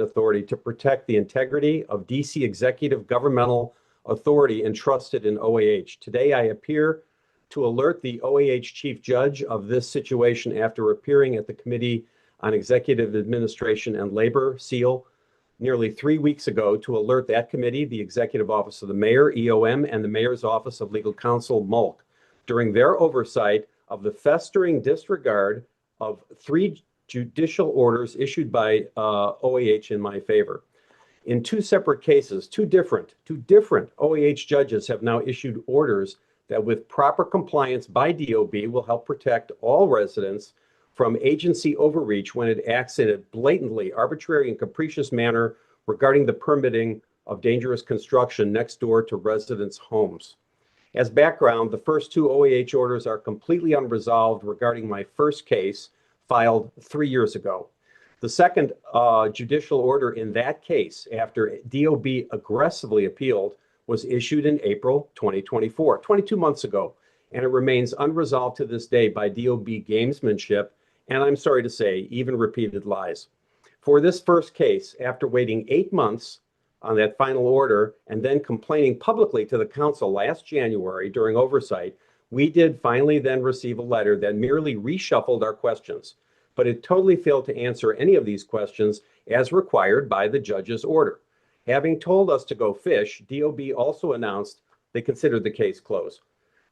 authority to protect the integrity of DC executive governmental authority entrusted in OAH. Today, I appear to alert the OAH Chief Judge of this situation after appearing at the Committee on Executive Administration and Labor, SEAL, nearly 3 weeks ago to alert that committee, the Executive Office of the Mayor, EOM, and the Mayor's Office of Legal Counsel, MOLC, during their oversight of the festering disregard of 3 judicial orders issued by OAH in my favor. In 2 separate cases, two different OAH judges have now issued orders that with proper compliance by DOB will help protect all residents from agency overreach when it acts in a blatantly arbitrary and capricious manner regarding the permitting of dangerous construction next door to residents' homes. As background, the first 2 OAH orders are completely unresolved regarding my first case filed 3 years ago. The second judicial order in that case, after DOB aggressively appealed, was issued in April 2024, 22 months ago, and it remains unresolved to this day by DOB gamesmanship, and I'm sorry to say, even repeated lies. For this first case, after waiting 8 months on that final order and then complaining publicly to the council last January during oversight, we did finally then receive a letter that merely reshuffled our questions, but it totally failed to answer any of these questions as required by the judge's order. Having told us to go fish, DOB also announced they considered the case closed.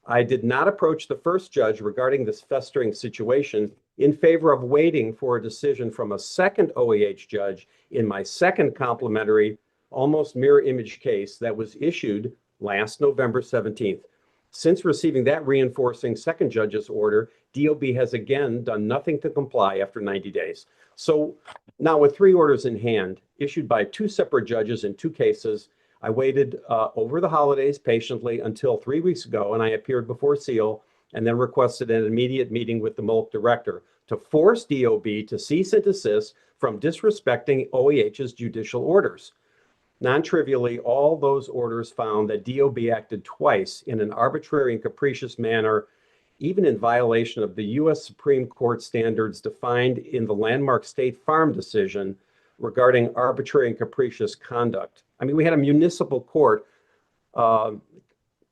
I did not approach the first judge regarding this festering situation in favor of waiting for a decision from a second OAH judge in my second complementary, almost mirror image case that was issued last November 17th. Since receiving that reinforcing second judge's order, DOB has again done nothing to comply after 90 days. So now with 3 orders in hand, issued by 2 separate judges in 2 cases, I waited over the holidays patiently until 3 weeks ago, and I appeared before SEAL and then requested an immediate meeting with the MOLC director to force DOB to cease and desist from disrespecting OAH's judicial orders. Non-trivially, all those orders found that DOB acted twice in an arbitrary and capricious manner, even in violation of the U.S. Supreme Court standards defined in the landmark State Farm decision regarding arbitrary and capricious conduct. I mean, we had a municipal court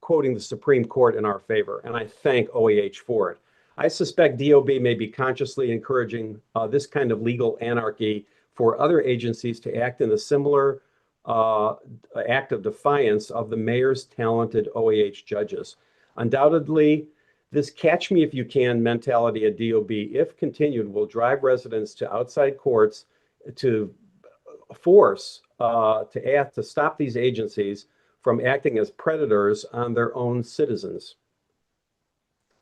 quoting the Supreme Court in our favor, and I thank OAH for it. I suspect DOB may be consciously encouraging this kind of legal anarchy for other agencies to act in a similar act of defiance of the mayor's talented OAH judges. Undoubtedly, this catch me if you can mentality at DOB, if continued, will drive residents to outside courts to force to stop these agencies from acting as predators on their own citizens.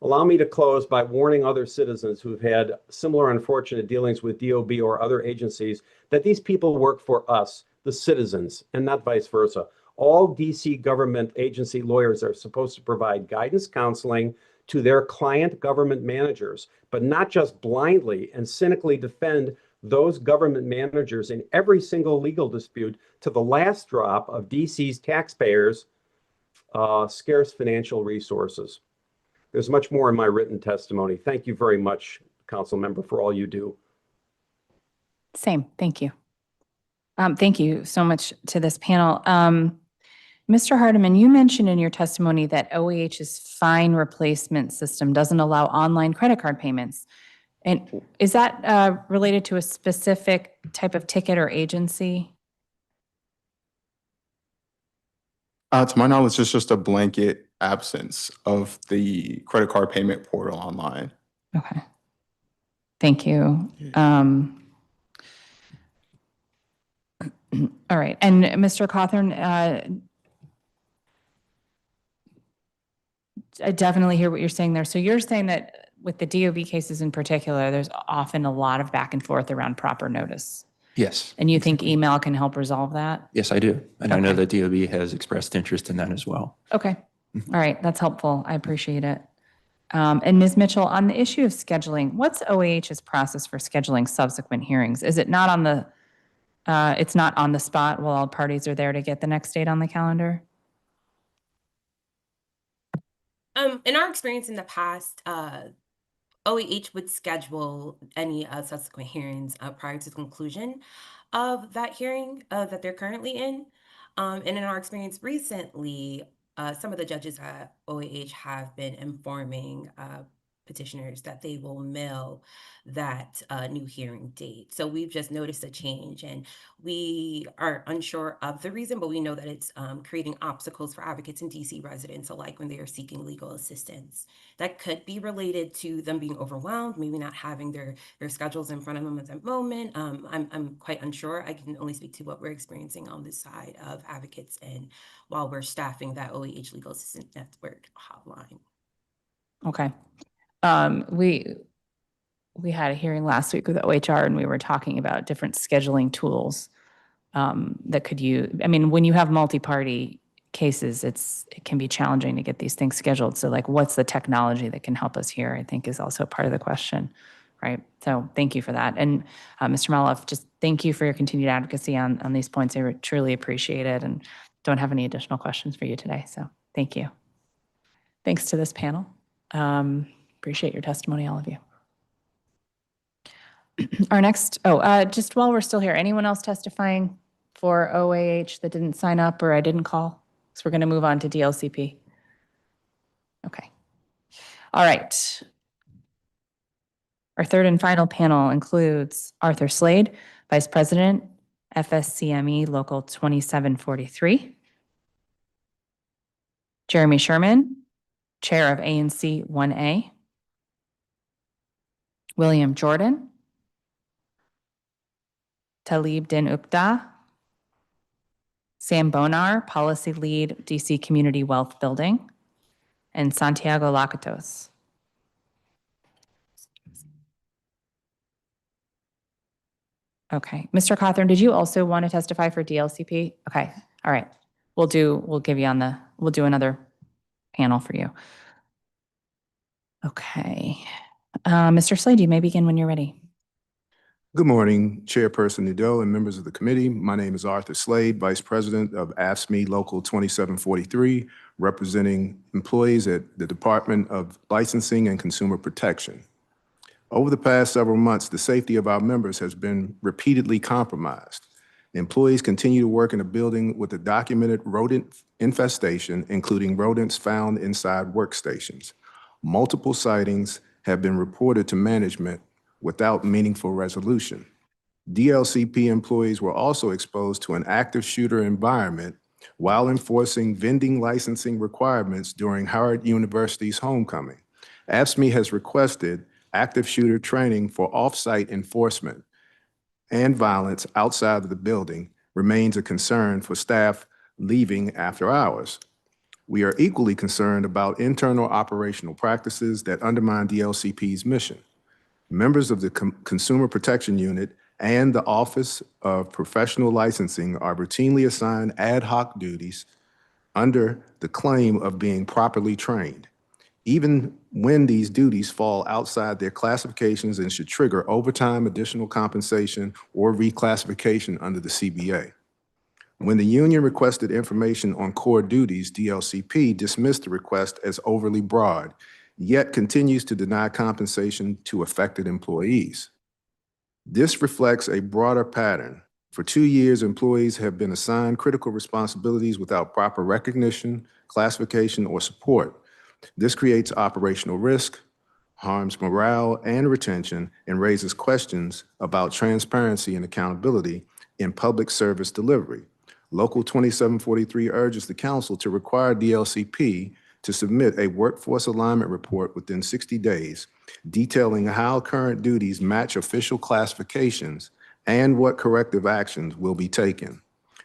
Allow me to close by warning other citizens who've had similar unfortunate dealings with DOB or other agencies that these people work for us, the citizens, and not vice versa. All DC government agency lawyers are supposed to provide guidance counseling to their client government managers, but not just blindly and cynically defend those government managers in every single legal dispute to the last drop of DC's taxpayers' scarce financial resources. There's much more in my written testimony. Thank you very much, Council Member, for all you do. Same. Thank you. Thank you so much to this panel. Mr. Hardiman, you mentioned in your testimony that OAH's fine replacement system doesn't allow online credit card payments. And is that related to a specific type of ticket or agency? To my knowledge, it's just a blanket absence of the credit card payment portal online. Okay. Thank you. All right. And Mr. Cawthorn, I definitely hear what you're saying there. So you're saying that with the DOB cases in particular, there's often a lot of back and forth around proper notice. Yes. And you think email can help resolve that? Yes, I do. And I know Okay. that DOB has expressed interest in that as well. Okay. All right. That's helpful. I appreciate it. And Ms. Mitchell, on the issue of scheduling, what's OAH's process for scheduling subsequent hearings? Is it not on the, it's not on the spot while all parties are there to get the next date on the calendar? In our experience in the past, OAH would schedule any subsequent hearings prior to the conclusion of that hearing that they're currently in. And in our experience recently, some of the judges at OAH have been informing petitioners that they will mail that new hearing date. So we've just noticed a change, and we are unsure of the reason, but we know that it's creating obstacles for advocates and DC residents alike when they are seeking legal assistance. That could be related to them being overwhelmed, maybe not having their schedules in front of them at that moment. I'm quite unsure. I can only speak to what we're experiencing on this side of advocates and while we're staffing that OAH Legal Assistance Network hotline. Okay. We had a hearing last week with OHR and we were talking about different scheduling tools that could use. I mean, when you have multi-party cases, it can be challenging to get these things scheduled. So like, what's the technology that can help us here, I think is also part of the question, right? So thank you for that. And Mr. Maloff, just thank you for your continued advocacy on these points. I truly appreciate it and don't have any additional questions for you today. So thank you. Thanks to this panel. Appreciate your testimony, all of you. Our next, just while we're still here, anyone else testifying for OAH that didn't sign up or I didn't call? So we're going to move on to DLCP. Okay. All right. Our third and final panel includes Arthur Slade, Vice President, FSCME Local 2743. Jeremy Sherman, Chair of ANC 1A. William Jordan. Talib Din Upta. Sam Bonar, Policy Lead, DC Community Wealth Building. And Santiago Lakatos. Okay. Mr. Cawthorn, did you also want to testify for DLCP? Okay. All right. We'll do another panel for you. Okay. Mr. Slade, you may begin when you're ready. Good morning, Chairperson Nadeau and members of the committee. My name is Arthur Slade, Vice President of AFSCME Local 2743, representing employees at the Department of Licensing and Consumer Protection. Over the past several months, the safety of our members has been repeatedly compromised. Employees continue to work in a building with a documented rodent infestation, including rodents found inside workstations. Multiple sightings have been reported to management without meaningful resolution. DLCP employees were also exposed to an active shooter environment while enforcing vending licensing requirements during Howard University's homecoming. AFSCME has requested active shooter training for off-site enforcement, and violence outside of the building remains a concern for staff leaving after hours. We are equally concerned about internal operational practices that undermine DLCP's mission. Members of the Consumer Protection Unit and the Office of Professional Licensing are routinely assigned ad hoc duties under the claim of being properly trained, even when these duties fall outside their classifications and should trigger overtime, additional compensation, or reclassification under the CBA. When the union requested information on core duties, DLCP dismissed the request as overly broad, yet continues to deny compensation to affected employees. This reflects a broader pattern. For 2 years, employees have been assigned critical responsibilities without proper recognition, classification, or support. This creates operational risk, harms morale and retention, and raises questions about transparency and accountability in public service delivery. Local 2743 urges the council to require DLCP to submit a workforce alignment report within 60 days detailing how current duties match official classifications and what corrective actions will be taken.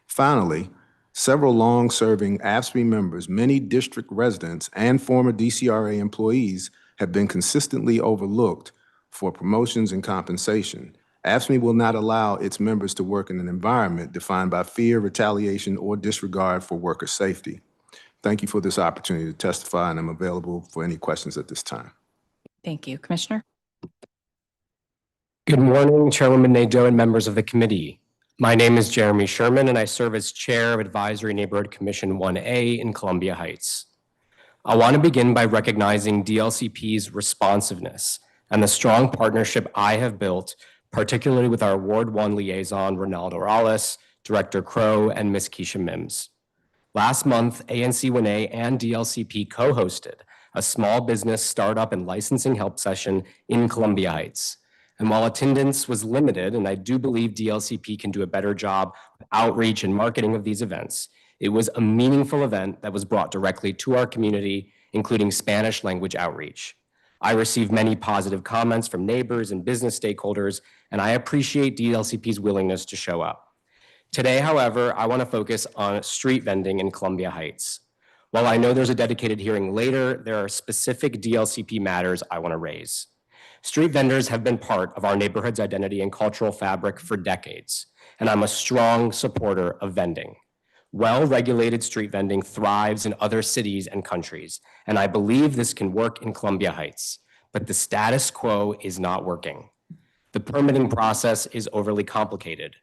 Finally, several long-serving AFSCME members, many district residents, and former DCRA employees have been consistently overlooked for promotions and compensation. AFSCME will not allow its members to work in an environment defined by fear, retaliation, or disregard for worker safety. Thank you for this opportunity to testify, and I'm available for any questions at this time. Thank you. Commissioner? Good morning, Chairwoman Nadeau and members of the committee. My name is Jeremy Sherman, and I serve as Chair of Advisory Neighborhood Commission 1A in Columbia Heights. I want to begin by recognizing DLCP's responsiveness and the strong partnership I have built, particularly with our Ward 1 liaison, Ronaldo Rales, Director Crow, and Ms. Keisha Mims. Last month, ANC1A and DLCP co-hosted a small business startup and licensing help session in Columbia Heights. And while attendance was limited, and I do believe DLCP can do a better job of outreach and marketing of these events, it was a meaningful event that was brought directly to our community, including Spanish language outreach. I received many positive comments from neighbors and business stakeholders, and I appreciate DLCP's willingness to show up. Today, however, I want to focus on street vending in Columbia Heights. While I know there's a dedicated hearing later, there are specific DLCP matters I want to raise. Street vendors have been part of our neighborhood's identity and cultural fabric for decades, and I'm a strong supporter of vending. Well-regulated street vending thrives in other cities and countries, and I believe this can work in Columbia Heights, but the status quo is not working. The permitting process is overly complicated.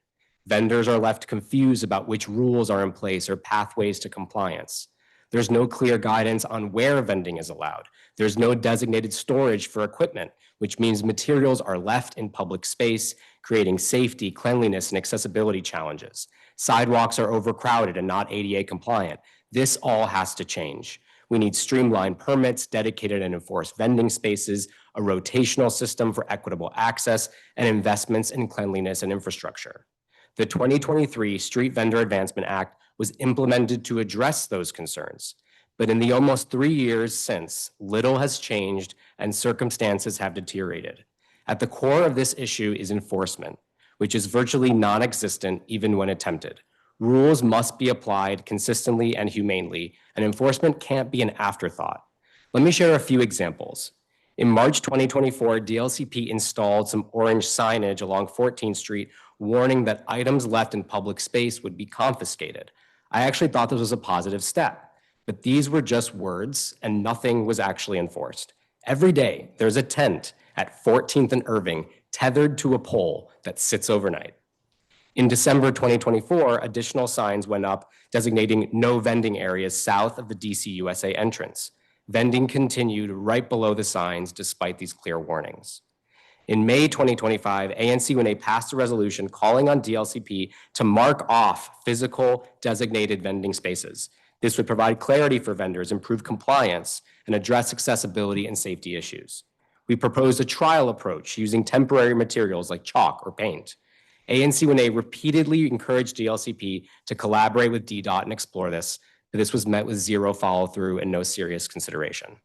Vendors are left confused about which rules are in place or pathways to compliance. There's no clear guidance on where vending is allowed. There's no designated storage for equipment, which means materials are left in public space, creating safety, cleanliness, and accessibility challenges. Sidewalks are overcrowded and not ADA compliant. This all has to change. We need streamlined permits, dedicated and enforced vending spaces, a rotational system for equitable access, and investments in cleanliness and infrastructure. The 2023 Street Vendor Advancement Act was implemented to address those concerns. But in the almost 3 years since, little has changed and circumstances have deteriorated. At the core of this issue is enforcement, which is virtually non-existent even when attempted. Rules must be applied consistently and humanely, and enforcement can't be an afterthought. Let me share a few examples. In March 2024, DLCP installed some orange signage along 14th Street warning that items left in public space would be confiscated. I actually thought this was a positive step, but these were just words and nothing was actually enforced. Every day, there's a tent at 14th and Irving tethered to a pole that sits overnight. In December 2024, additional signs went up designating no vending areas south of the DC USA entrance. Vending continued right below the signs despite these clear warnings. In May 2025, ANC1A passed a resolution calling on DLCP to mark off physical designated vending spaces. This would provide clarity for vendors, improve compliance, and address accessibility and safety issues. We proposed a trial approach using temporary materials like chalk or paint. ANC1A repeatedly encouraged DLCP to collaborate with DDOT and explore this, but this was met with zero follow-through and no serious consideration.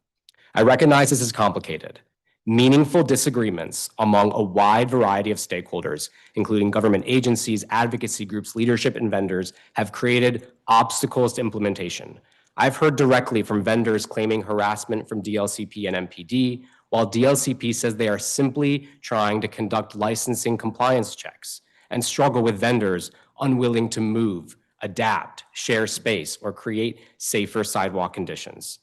I recognize this is complicated. Meaningful disagreements among a wide variety of stakeholders, including government agencies, advocacy groups, leadership, and vendors, have created obstacles to implementation. I've heard directly from vendors claiming harassment from DLCP and MPD, while DLCP says they are simply trying to conduct licensing compliance checks and struggle with vendors unwilling to move, adapt, share space, or create safer sidewalk conditions.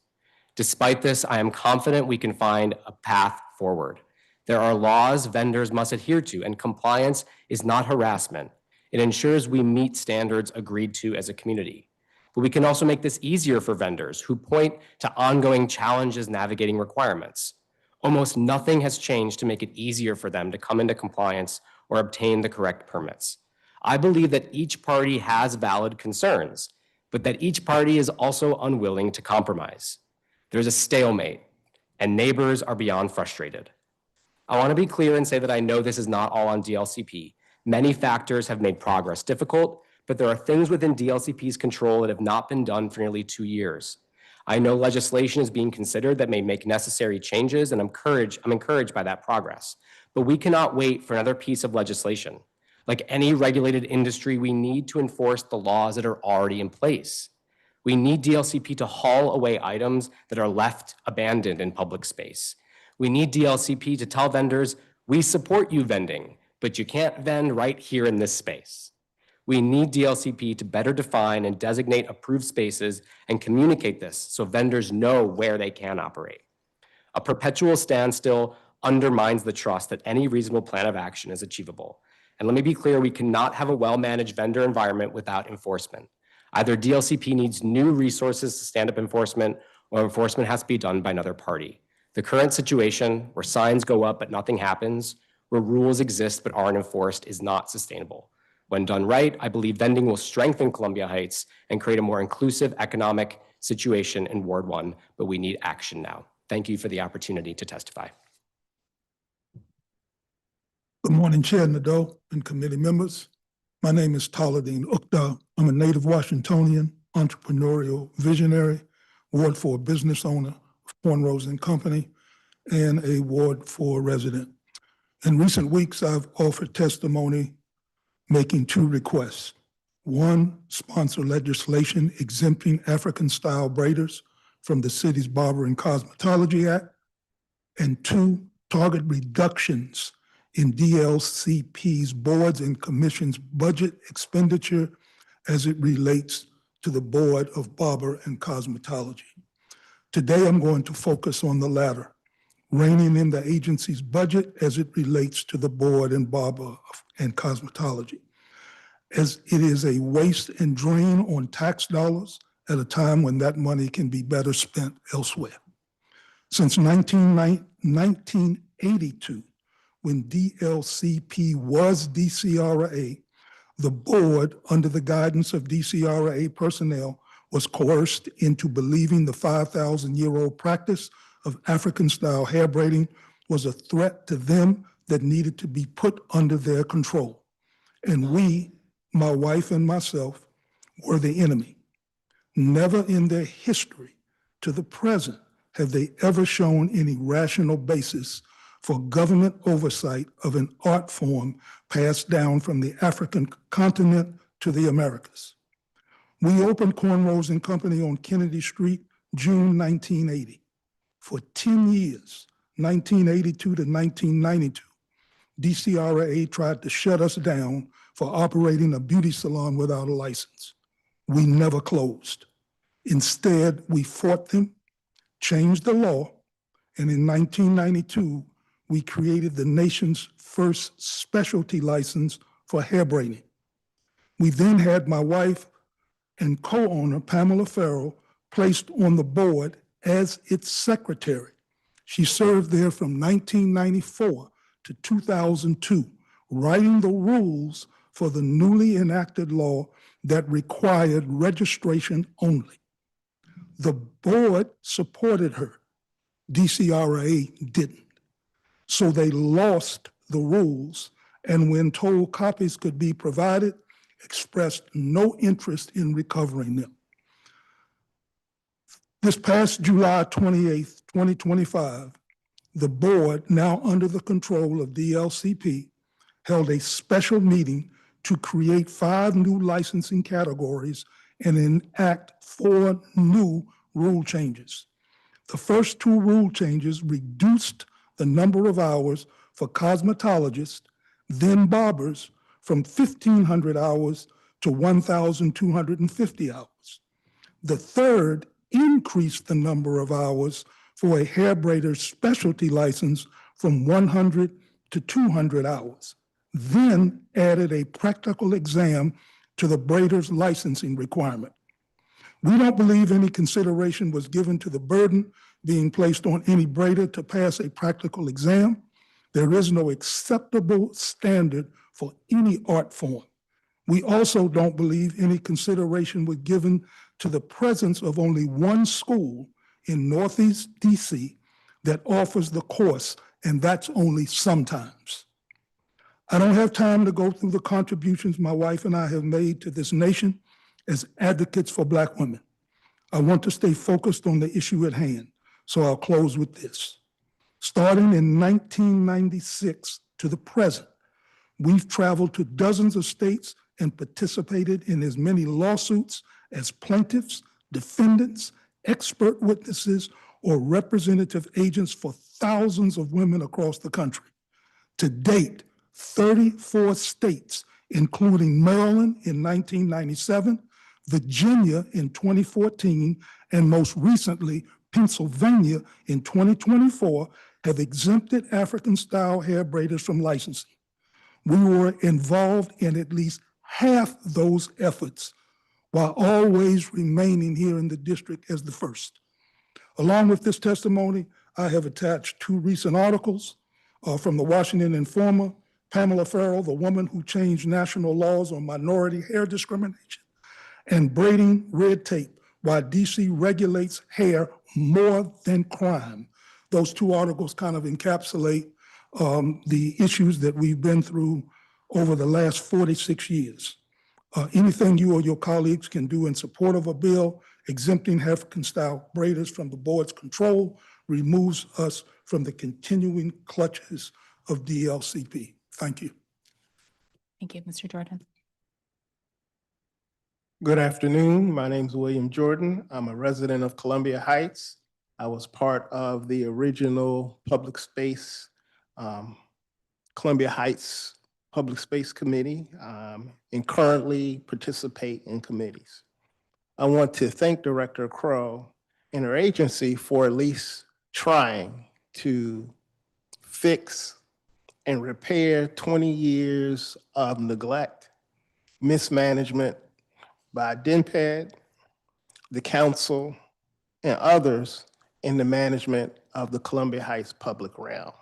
Despite this, I am confident we can find a path forward. There are laws vendors must adhere to, and compliance is not harassment. It ensures we meet standards agreed to as a community. But we can also make this easier for vendors who point to ongoing challenges navigating requirements. Almost nothing has changed to make it easier for them to come into compliance or obtain the correct permits. I believe that each party has valid concerns, but that each party is also unwilling to compromise. There's a stalemate, and neighbors are beyond frustrated. I want to be clear and say that I know this is not all on DLCP. Many factors have made progress difficult, but there are things within DLCP's control that have not been done for nearly 2 years. I know legislation is being considered that may make necessary changes, and I'm encouraged by that progress. But we cannot wait for another piece of legislation. Like any regulated industry, we need to enforce the laws that are already in place. We need DLCP to haul away items that are left abandoned in public space. We need DLCP to tell vendors, we support you vending, but you can't vend right here in this space. We need DLCP to better define and designate approved spaces and communicate this so vendors know where they can operate. A perpetual standstill undermines the trust that any reasonable plan of action is achievable. And let me be clear, we cannot have a well-managed vendor environment without enforcement. Either DLCP needs new resources to stand up enforcement, or enforcement has to be done by another party. The current situation where signs go up but nothing happens, where rules exist but aren't enforced, is not sustainable. When done right, I believe vending will strengthen Columbia Heights and create a more inclusive economic situation in Ward 1, but we need action now. Thank you for the opportunity to testify. Good morning, Chair Nadeau and committee members. My name is Taladin Ukhtar. I'm a native Washingtonian, entrepreneurial visionary, Ward 4 business owner of Cornrows and Company, and a Ward 4 resident. In recent weeks, I've offered testimony making 2 requests. 1, sponsor legislation exempting African-style braiders from the city's Barber and Cosmetology Act. And 2, target reductions in DLCP's boards and commissions budget expenditure as it relates to the Board of Barber and Cosmetology. Today, I'm going to focus on the latter, reining in the agency's budget as it relates to the Board and Barber and Cosmetology, as it is a waste and drain on tax dollars at a time when that money can be better spent elsewhere. Since 1982, when DLCP was DCRA, the board, under the guidance of DCRA personnel, was coerced into believing the 5,000-year-old practice of African-style hair braiding was a threat to them that needed to be put under their control. And we, my wife and myself, were the enemy. Never in their history to the present have they ever shown any rational basis for government oversight of an art form passed down from the African continent to the Americas. We opened Cornrows and Company on Kennedy Street, June 1980. For 10 years, 1982 to 1992, DCRA tried to shut us down for operating a beauty salon without a license. We never closed. Instead, we fought them, changed the law, and in 1992, we created the nation's first specialty license for hair braiding. We then had my wife and co-owner, Pamela Farrell, placed on the board as its secretary. She served there from 1994 to 2002, writing the rules for the newly enacted law that required registration only. The board supported her. DCRA didn't. So they lost the rules, and when told copies could be provided, expressed no interest in recovering them. This past July 28th, 2025, the board, now under the control of DLCP, held a special meeting to create 5 new licensing categories and enact 4 new rule changes. The first 2 rule changes reduced the number of hours for cosmetologists, then barbers, from 1,500 hours to 1,250 hours. The third increased the number of hours for a hair braider's specialty license from 100 to 200 hours, then added a practical exam to the braider's licensing requirement. We don't believe any consideration was given to the burden being placed on any braider to pass a practical exam. There is no acceptable standard for any art form. We also don't believe any consideration was given to the presence of only one school in Northeast DC that offers the course, and that's only sometimes. I don't have time to go through the contributions my wife and I have made to this nation as advocates for Black women. I want to stay focused on the issue at hand, so I'll close with this. Starting in 1996 to the present, we've traveled to dozens of states and participated in as many lawsuits as plaintiffs, defendants, expert witnesses, or representative agents for thousands of women across the country. To date, 34 states, including Maryland in 1997, Virginia in 2014, and most recently, Pennsylvania in 2024, have exempted African-style hair braiders from licensing. We were involved in at least half those efforts, while always remaining here in the district as the first. Along with this testimony, I have attached 2 recent articles from the Washington Informer, Pamela Farrell, the woman who changed national laws on minority hair discrimination, and Braiding Red Tape, Why DC Regulates Hair More Than Crime. Those 2 articles kind of encapsulate the issues that we've been through over the last 46 years. Anything you or your colleagues can do in support of a bill exempting African-style braiders from the board's control removes us from the continuing clutches of DLCP. Thank you. Thank you, Mr. Jordan. Good afternoon. My name is William Jordan. I'm a resident of Columbia Heights. I was part of the original public space, Columbia Heights Public Space Committee, and currently participate in committees. I want to thank Director Crow and her agency for at least trying to fix and repair 20 years of neglect, mismanagement by DNPED, the council, and others in the management of the Columbia Heights public realm.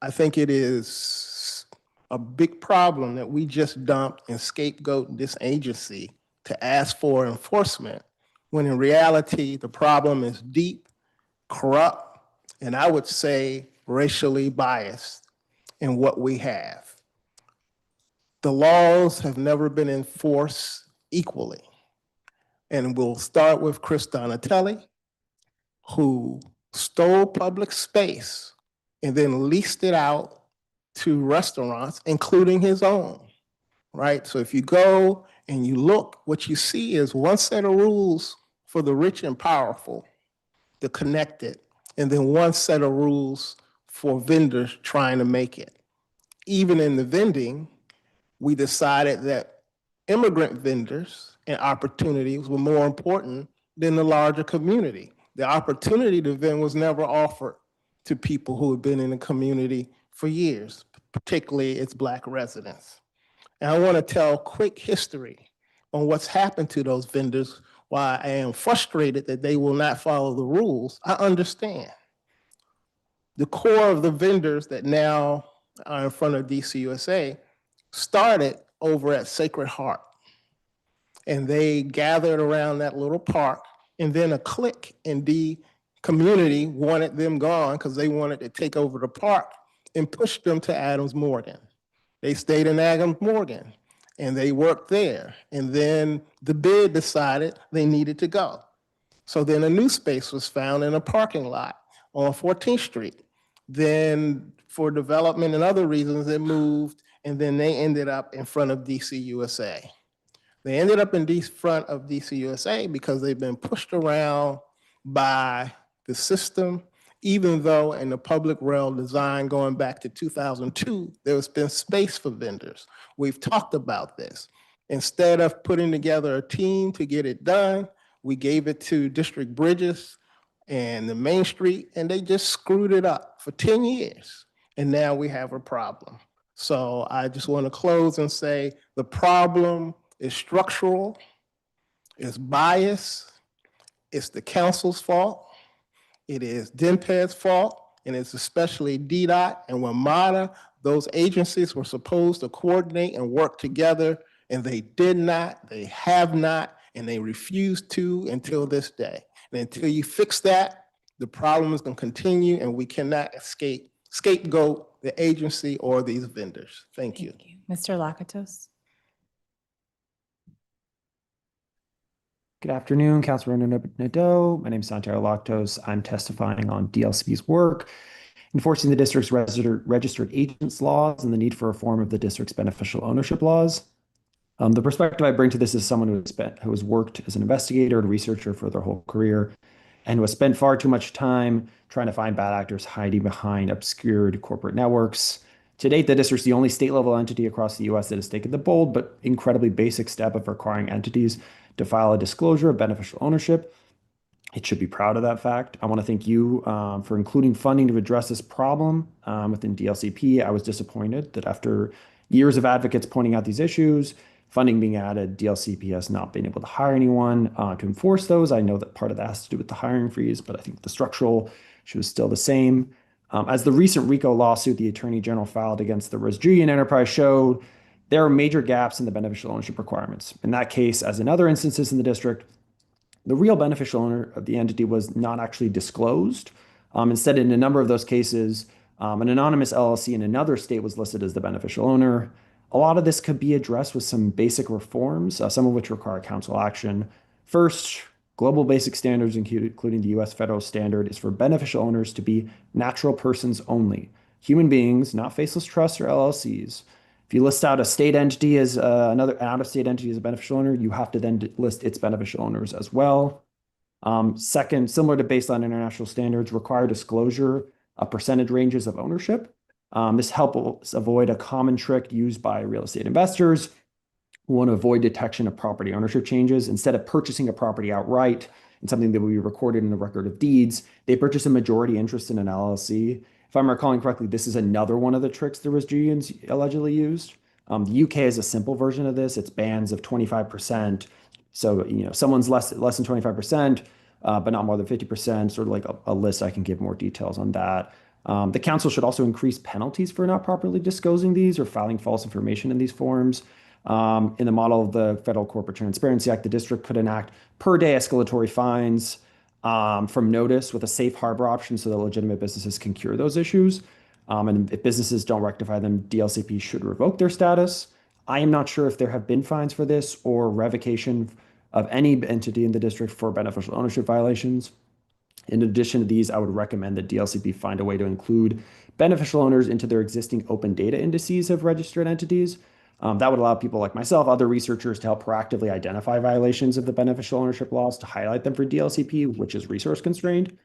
I think it is a big problem that we just dumped and scapegoat this agency to ask for enforcement, when in reality, the problem is deep, corrupt, and I would say racially biased in what we have. The laws have never been enforced equally. And we'll start with Chris Donatelli, who stole public space and then leased it out to restaurants, including his own, right? So if you go and you look, what you see is one set of rules for the rich and powerful, the connected, and then one set of rules for vendors trying to make it. Even in the vending, we decided that immigrant vendors and opportunities were more important than the larger community. The opportunity to vend was never offered to people who have been in the community for years, particularly its Black residents. And I want to tell quick history on what's happened to those vendors. Why I am frustrated that they will not follow the rules, I understand. The core of the vendors that now are in front of DCUSA started over at Sacred Heart. And they gathered around that little park, and then a clique in the community wanted them gone because they wanted to take over the park and pushed them to Adams Morgan. They stayed in Adams Morgan and they worked there. And then the bid decided they needed to go. So then a new space was found in a parking lot on 14th Street. Then for development and other reasons, it moved, and then they ended up in front of DCUSA. They ended up in front of DCUSA because they've been pushed around by the system, even though in the public realm design going back to 2002, there's been space for vendors. We've talked about this. Instead of putting together a team to get it done, we gave it to District Bridges and the Main Street, and they just screwed it up for 10 years. And now we have a problem. So I just want to close and say the problem is structural, it's bias, it's the council's fault, it is DNPED's fault, and it's especially DDOT and WMATA. Those agencies were supposed to coordinate and work together, and they did not, they have not, and they refuse to until this day. And until you fix that, The problem is going to continue, and we cannot scapegoat the agency or these vendors. Thank you. Mr. Lakatos? Good afternoon, Councilmember Nadeau. My name is Santiago Lactos. I'm testifying on DLCP's work, enforcing the district's registered agents laws and the need for reform of the district's beneficial ownership laws. The perspective I bring to this is someone who has worked as an investigator and researcher for their whole career and who has spent far too much time trying to find bad actors hiding behind obscured corporate networks. To date, the district's the only state-level entity across the U.S. that has taken the bold but incredibly basic step of requiring entities to file a disclosure of beneficial ownership. It should be proud of that fact. I want to thank you for including funding to address this problem within DLCP. I was disappointed that after years of advocates pointing out these issues, funding being added, DLCP has not been able to hire anyone to enforce those. I know that part of that has to do with the hiring freeze, but I think the structural issue is still the same. As the recent RICO lawsuit the Attorney General filed against the Resjulian enterprise showed, there are major gaps in the beneficial ownership requirements. In that case, as in other instances in the district, the real beneficial owner of the entity was not actually disclosed. Instead, in a number of those cases, an anonymous LLC in another state was listed as the beneficial owner. A lot of this could be addressed with some basic reforms, some of which require council action. First, global basic standards, including the U.S. federal standard, is for beneficial owners to be natural persons only, human beings, not faceless trusts or LLCs. If you list out a state entity as another out-of-state entity as a beneficial owner, you have to then list its beneficial owners as well. Second, similar to baseline international standards, require disclosure of percentage ranges of ownership. This helps avoid a common trick used by real estate investors who want to avoid detection of property ownership changes. Instead of purchasing a property outright and something that will be recorded in the record of deeds, they purchase a majority interest in an LLC. If I'm recalling correctly, this is another one of the tricks the Resjulians allegedly used. The UK is a simple version of this. It's bands of 25%. So, someone's less than 25%, but not more than 50%, sort of like a list. I can give more details on that. The council should also increase penalties for not properly disclosing these or filing false information in these forms. In the model of the Federal Corporate Transparency Act, the district could enact per day escalatory fines from notice with a safe harbor option so that legitimate businesses can cure those issues. And if businesses don't rectify them, DLCP should revoke their status. I am not sure if there have been fines for this or revocation of any entity in the district for beneficial ownership violations. In addition to these, I would recommend that DLCP find a way to include beneficial owners into their existing open data indices of registered entities. That would allow people like myself, other researchers, to help proactively identify violations of the beneficial ownership laws to highlight them for DLCP, which is resource constrained.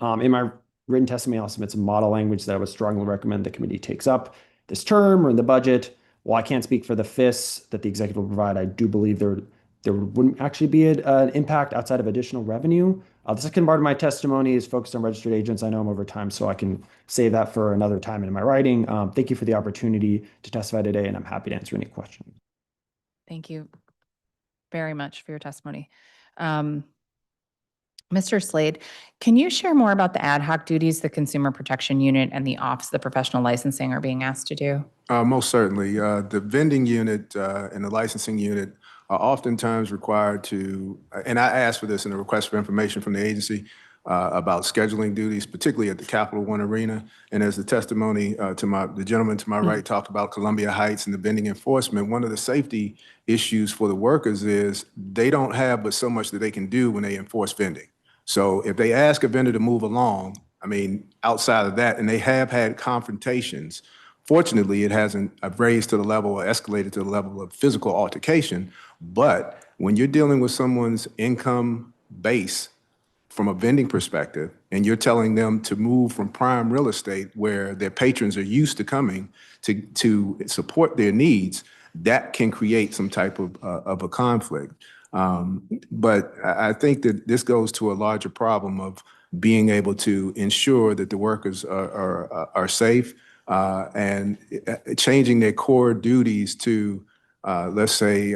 In my written testimony, I'll submit some model language that I would strongly recommend the committee takes up this term or in the budget. While I can't speak for the FIS that the executive will provide, I do believe there wouldn't actually be an impact outside of additional revenue. The second part of my testimony is focused on registered agents. I know I'm over time, so I can save that for another time in my writing. Thank you for the opportunity to testify today, and I'm happy to answer any questions. Thank you very much for your testimony. Mr. Slade, can you share more about the ad hoc duties the Consumer Protection Unit and the Office of the Professional Licensing are being asked to do? Most certainly. The vending unit and the licensing unit are oftentimes required to, and I asked for this in a request for information from the agency about scheduling duties, particularly at the Capital One Arena. And as the testimony the gentleman to my right talked about Columbia Heights and the vending enforcement, one of the safety issues for the workers is they don't have but so much that they can do when they enforce vending. So if they ask a vendor to move along, outside of that, and they have had confrontations, fortunately, it hasn't raised to the level or escalated to the level of physical altercation. But when you're dealing with someone's income base from a vending perspective, and you're telling them to move from prime real estate where their patrons are used to coming to support their needs, that can create some type of a conflict. But I think that this goes to a larger problem of being able to ensure that the workers are safe and changing their core duties to, let's say,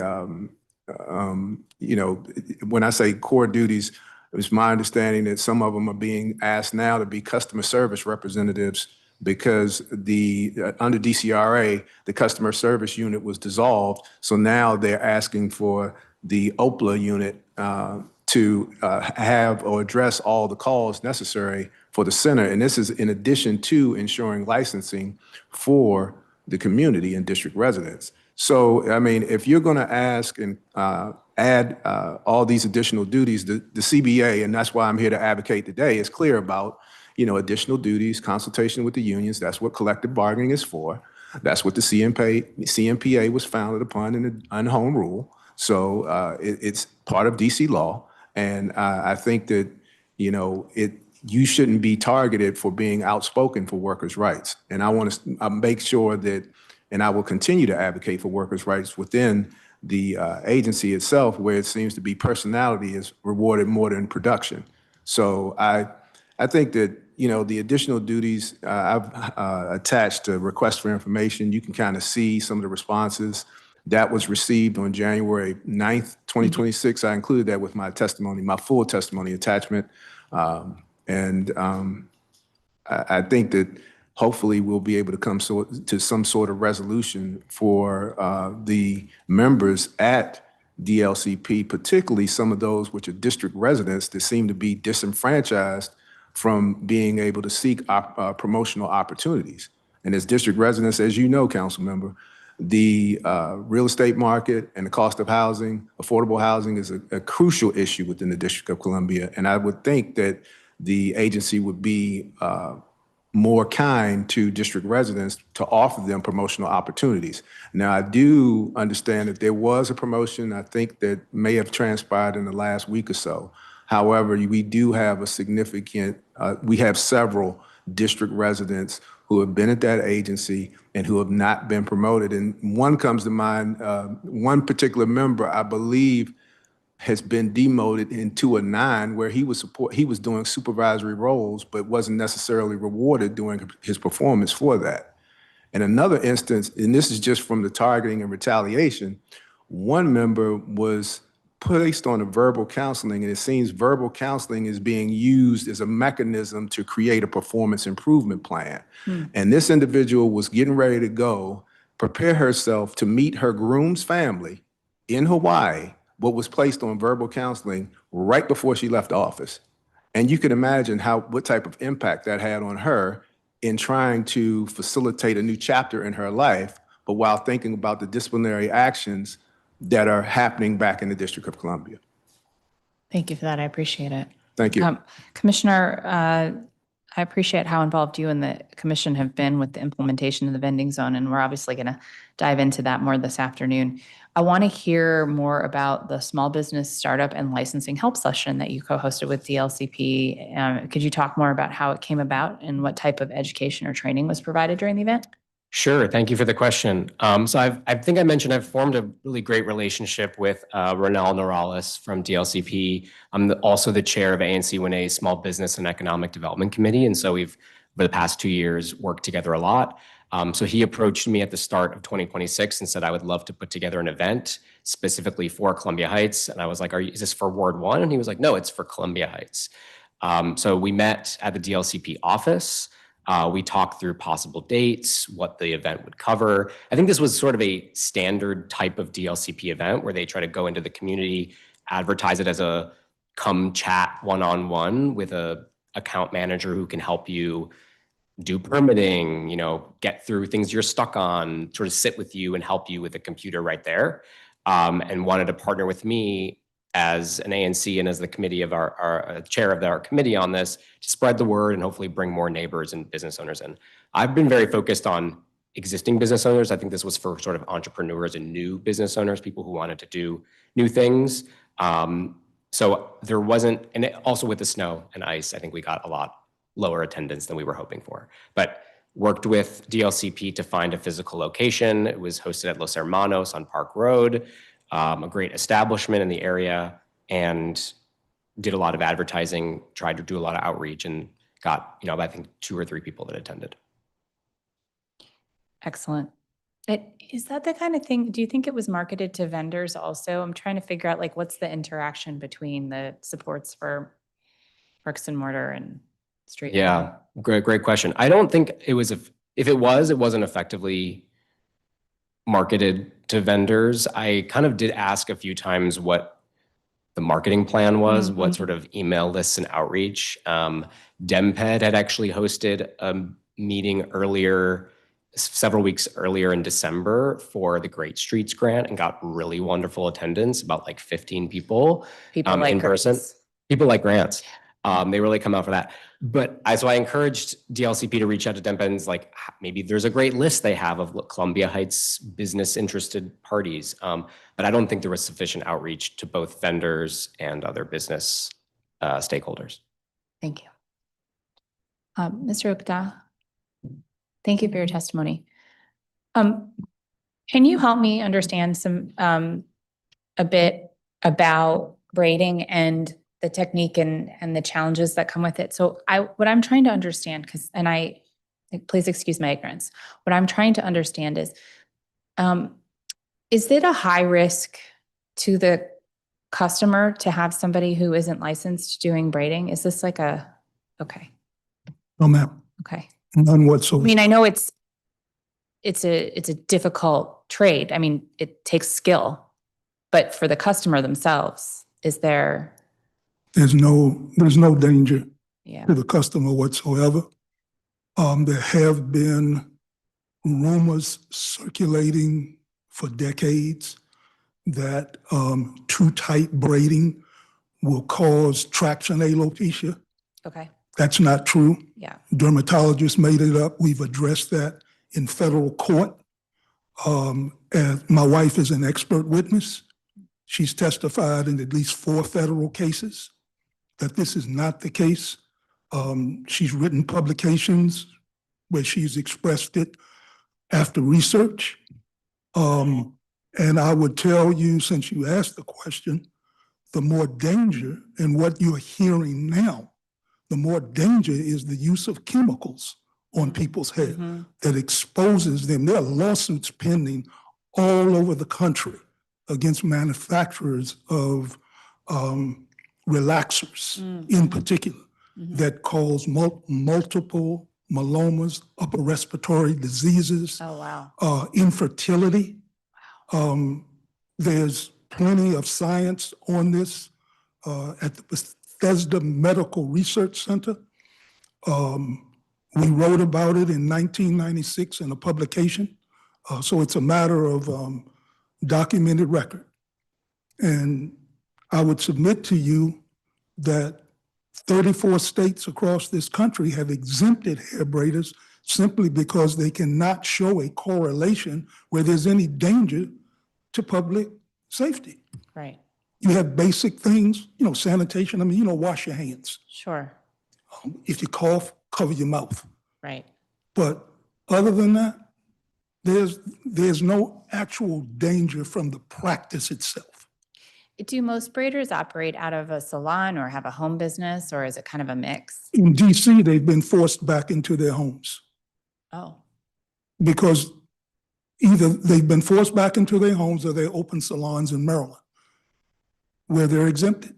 when I say core duties, it's my understanding that some of them are being asked now to be customer service representatives because under DCRA, the customer service unit was dissolved. So now they're asking for the OPLA unit to have or address all the calls necessary for the center. And this is in addition to ensuring licensing for the community and district residents. So, I mean, if you're going to ask and add all these additional duties, the CBA, and that's why I'm here to advocate today, is clear about, you know, additional duties, consultation with the unions. That's what collective bargaining is for. That's what the CMPA was founded upon in the unhome rule. So it's part of DC law. And I think that, you know, you shouldn't be targeted for being outspoken for workers' rights. And I want to make sure that, and I will continue to advocate for workers' rights within the agency itself, where it seems to be personality is rewarded more than production. So I think that, you know, the additional duties I've attached to request for information, you can kind of see some of the responses. That was received on January 9th, 2026. I included that with my testimony, my full testimony attachment. I think that hopefully we'll be able to come to some sort of resolution for the members at DLCP, particularly some of those which are district residents that seem to be disenfranchised from being able to seek promotional opportunities. And as district residents, as you know, council member, the real estate market and the cost of housing, affordable housing, is a crucial issue within the District of Columbia. And I would think that the agency would be more kind to district residents to offer them promotional opportunities. Now, I do understand that there was a promotion, I think, that may have transpired in the last week or so. However, we do have a significant, we have several district residents who have been at that agency and who have not been promoted. And one comes to mind, one particular member, I believe, has been demoted into a 9, where he was doing supervisory roles, but wasn't necessarily rewarded during his performance for that. In another instance, and this is just from the targeting and retaliation, one member was placed on a verbal counseling, and it seems verbal counseling is being used as a mechanism to create a performance improvement plan. And this individual was getting ready to go prepare herself to meet her groom's family in Hawaii, but was placed on verbal counseling right before she left office. And you can imagine what type of impact that had on her in trying to facilitate a new chapter in her life, but while thinking about the disciplinary actions that are happening back in the District of Columbia. Thank you for that. I appreciate it. Thank you. Commissioner, I appreciate how involved you and the commission have been with the implementation of the vending zone, and we're obviously going to dive into that more this afternoon. I want to hear more about the small business startup and licensing help session that you co-hosted with DLCP. Could you talk more about how it came about and what type of education or training was provided during the event? Sure. Thank you for the question. So I think I mentioned I've formed a really great relationship with Ronel Norales from DLCP. I'm also the chair of ANC1A's Small Business and Economic Development Committee. And so we've, for the past 2 years, worked together a lot. So he approached me at the start of 2026 and said, I would love to put together an event specifically for Columbia Heights. And I was like, is this for Ward 1? And he was like, no, it's for Columbia Heights. So we met at the DLCP office. We talked through possible dates, what the event would cover. I think this was sort of a standard type of DLCP event where they try to go into the community, advertise it as a come chat one-on-one with a account manager who can help you do permitting, get through things you're stuck on, sort of sit with you and help you with the computer right there. And wanted to partner with me as an ANC and as the committee of our chair of our committee on this to spread the word and hopefully bring more neighbors and business owners in. I've been very focused on existing business owners. I think this was for sort of entrepreneurs and new business owners, people who wanted to do new things. So there wasn't, and also with the snow and ice, I think we got a lot lower attendance than we were hoping for. But worked with DLCP to find a physical location. It was hosted at Los Hermanos on Park Road. A great establishment in the area, and did a lot of advertising, tried to do a lot of outreach, and got, I think 2 or 3 people that attended. Excellent. Is that the kind of thing, do you think it was marketed to vendors also? I'm trying to figure out what's the interaction between the supports for bricks and mortar and street. Yeah, great question. I don't think it was, if it was, it wasn't effectively marketed to vendors. I kind of did ask a few times what the marketing plan was, what sort of email lists and outreach. DemPed had actually hosted a meeting several weeks earlier in December for the Great Streets Grant and got really wonderful attendance, about like 15 people People like in person. grants. People like grants. They really come out for that. But so I encouraged DLCP to reach out to DemPed and like, maybe there's a great list they have of Columbia Heights business interested parties. But I don't think there was sufficient outreach to both vendors and other business stakeholders. Thank you. Mr. Okta, thank you for your testimony. Can you help me understand a bit about braiding and the technique and the challenges that come with it? So what I'm trying to understand, please excuse my ignorance. What I'm trying to understand is it a high risk to the customer to have somebody who isn't licensed doing braiding? Is this like okay. No, ma'am. Okay. None I whatsoever. mean, I know it's a difficult trade. I mean, it takes skill, but for the customer themselves, there's no danger yeah. to the customer whatsoever. There have been rumors circulating for decades that too tight braiding will cause traction alopecia. Okay. That's not true. Yeah. Dermatologists made it up. We've addressed that in federal court. And my wife is an expert witness. She's testified in at least 4 federal cases that this is not the case. She's written publications where she's expressed it after research. And I would tell you, since you asked the question, the more danger and what you're hearing now, the more danger is the use of chemicals on people's hair that exposes them. There are lawsuits pending all over the country against manufacturers of relaxers in particular that cause multiple mellomas, upper respiratory diseases, infertility. There's plenty of science on this at the Bethesda Medical Research Center. We wrote about it in 1996 in a publication. So it's a matter of documented record. And I would submit to you that 34 states across this country have exempted hair braiders simply because they cannot show a correlation where there's any danger to public safety. Right. You have basic things, sanitation. I mean, wash your hands. Sure. If you cough, cover your mouth. Right. But other than that, there's no actual danger from the practice itself. Do most braiders operate out of a salon or have a home business, or is it kind of a mix? In DC, they've been forced back into their homes. Oh. Because either they've been forced back into their homes or they open salons in Maryland where they're exempted,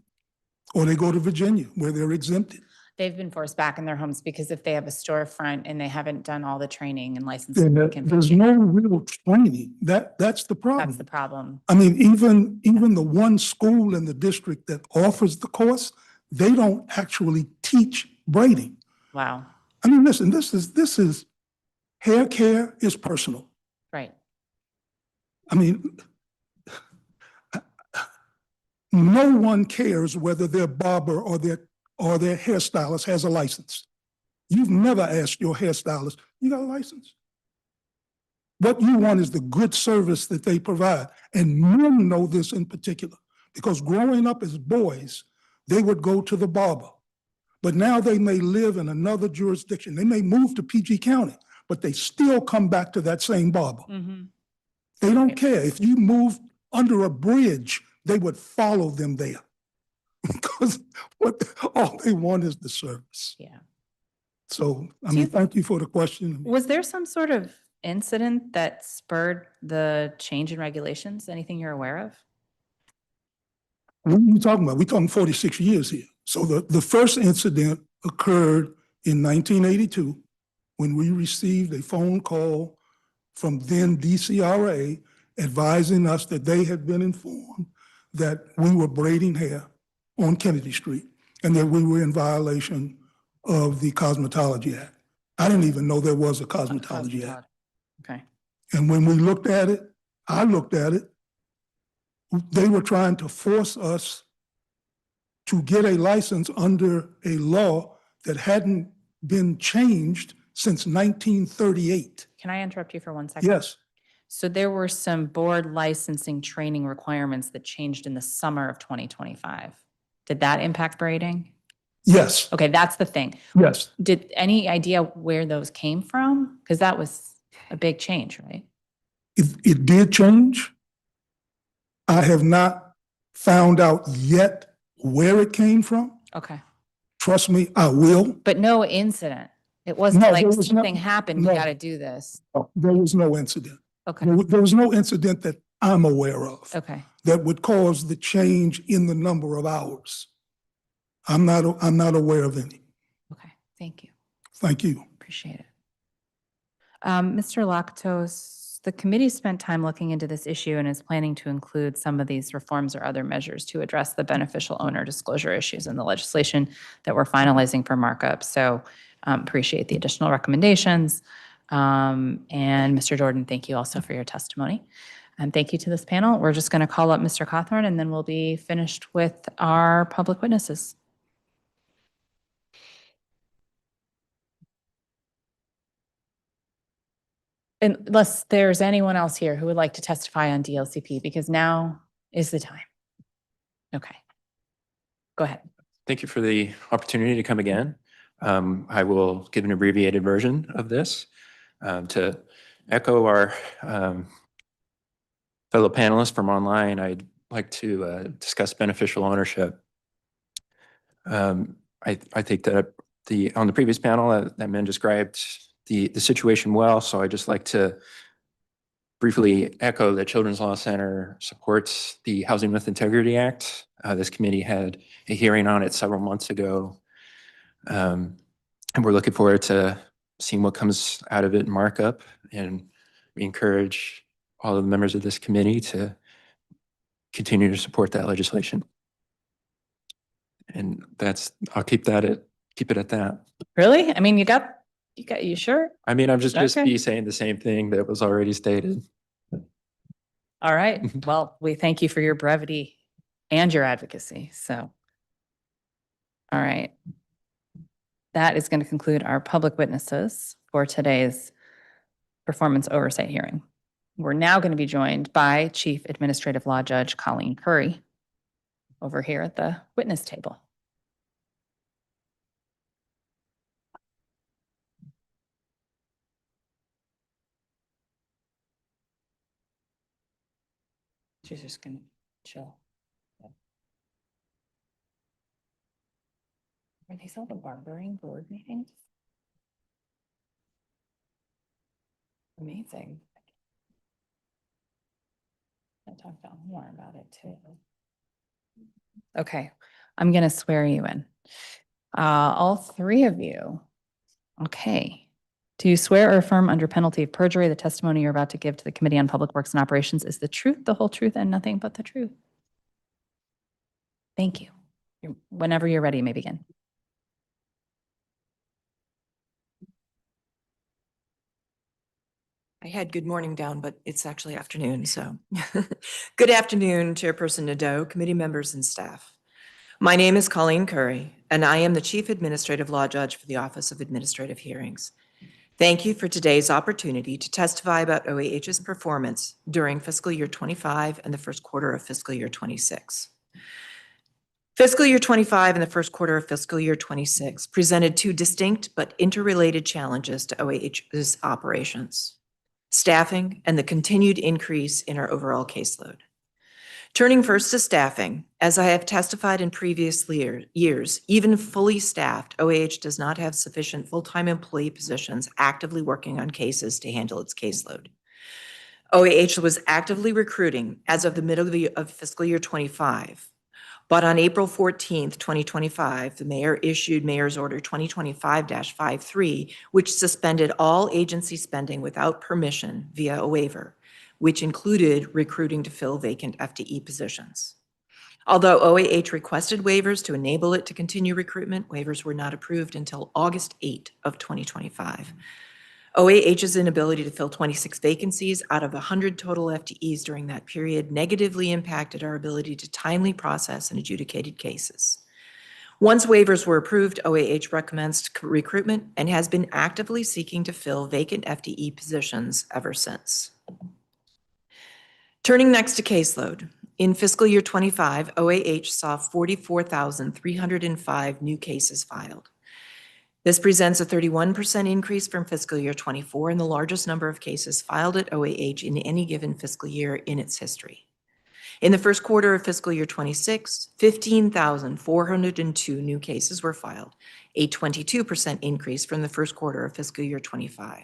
or they go to Virginia where they're exempted. They've been forced back in their homes because if they have a storefront and they haven't done all the training and licensing, There's no real training. That's the problem. That's the problem. I mean, even the one school in the district that offers the course, they don't actually teach braiding. Wow. I mean, listen, this is hair care is personal. Right. I mean, no one cares whether their barber or their hairstylist has a license. You've never asked your hairstylist, you got a license? What you want is the good service that they provide. And men know this in particular, because growing up as boys, they would go to the barber. But now they may live in another jurisdiction. They may move to PG County, but they still come back to that same barber. They don't care. If you moved under a bridge, they would follow them there. Because all they want is the service. Yeah. So, thank you for the question. Was there some sort of incident that spurred the change in regulations? Anything you're aware of? What are you talking about? We're talking 46 years here. So the first incident occurred in 1982 when we received a phone call from then DCRA advising us that they had been informed that we were braiding hair on Kennedy Street and that we were in violation of the Cosmetology Act. I didn't even know there was a Cosmetology Act. Okay. And when we looked at it, I looked at it, they were trying to force us to get a license under a law that hadn't been changed since 1938. Can I interrupt you for 1 second? Yes, So there were some board licensing training requirements that changed in the summer of 2025. Did that impact braiding? yes, Okay, that's the thing. yes. Did any idea where those came from? Because that was a big change, right? It did change. I have not found out yet where it came from. Okay. Trust me, I will. But no incident. It wasn't No, like there was no- something happened, we no. got to do this. There was no incident. Okay, There was no incident that I'm aware of okay. that would cause the change in the number of hours. I'm not aware of any. Okay, thank you. Thank you. Appreciate it. Mr. Lactos, the committee spent time looking into this issue and is planning to include some of these reforms or other measures to address the beneficial owner disclosure issues in the legislation that we're finalizing for markup. So appreciate the additional recommendations. And Mr. Jordan, thank you also for your testimony. And thank you to this panel. We're just going to call up Mr. Cawthorn and then we'll be finished with our public witnesses. Unless there's anyone else here who would like to testify on DLCP, because now is the time. Okay. Go ahead. Thank you for the opportunity to come again. I will give an abbreviated version of this to echo our fellow panelists from online. I'd like to discuss beneficial ownership. I think that on the previous panel that man described the situation well, so I'd just like to briefly echo that Children's Law Center supports the Housing with Integrity Act. This committee had a hearing on it several months ago. And we're looking forward to seeing what comes out of it in markup. And we encourage all of the members of this committee to continue to support that legislation. And I'll keep it at that. Really? I mean, you sure? I mean, I'm just Okay. be saying the same thing that was already stated. All right. Well, we thank you for your brevity and your advocacy. So, all right. That is going to conclude our public witnesses for today's performance oversight hearing. We're now going to be joined by Chief Administrative Law Judge Colleen Curry over here at the witness table. She's just going to chill. Are these all the barbering board meetings? Amazing. I'll talk more about it too. Okay, I'm going to swear you in. All three of you. Okay. Do you swear or affirm under penalty of perjury the testimony you're about to give to the Committee on Public Works and Operations is the truth, the whole truth, and nothing but the truth? Thank you. Whenever you're ready, you may begin. I had good morning down, but it's actually afternoon, so. Good afternoon, Chairperson Nadeau, committee members, and staff. My name is Colleen Curry, and I am the Chief Administrative Law Judge for the Office of Administrative Hearings. Thank you for today's opportunity to testify about OAH's performance during fiscal year 25 and the first quarter of fiscal year 26. Fiscal year 25 and the first quarter of fiscal year 26 presented two distinct but interrelated challenges to OAH's operations: staffing and the continued increase in our overall caseload. Turning first to staffing, as I have testified in previous years, even fully staffed, OAH does not have sufficient full-time employee positions actively working on cases to handle its caseload. OAH was actively recruiting as of the middle of fiscal year 25. But on April 14th, 2025, the mayor issued Mayor's Order 2025-53, which suspended all agency spending without permission via a waiver, which included recruiting to fill vacant FTE positions. Although OAH requested waivers to enable it to continue recruitment, waivers were not approved until August 8 of 2025. OAH's inability to fill 26 vacancies out of 100 total FTEs during that period negatively impacted our ability to timely process and adjudicated cases. Once waivers were approved, OAH recommenced recruitment and has been actively seeking to fill vacant FTE positions ever since. Turning next to caseload. In fiscal year 25, OAH saw 44,305 new cases filed. This presents a 31% increase from fiscal year 24 and the largest number of cases filed at OAH in any given fiscal year in its history. In the first quarter of fiscal year 26, 15,402 new cases were filed, a 22% increase from the first quarter of fiscal year 25.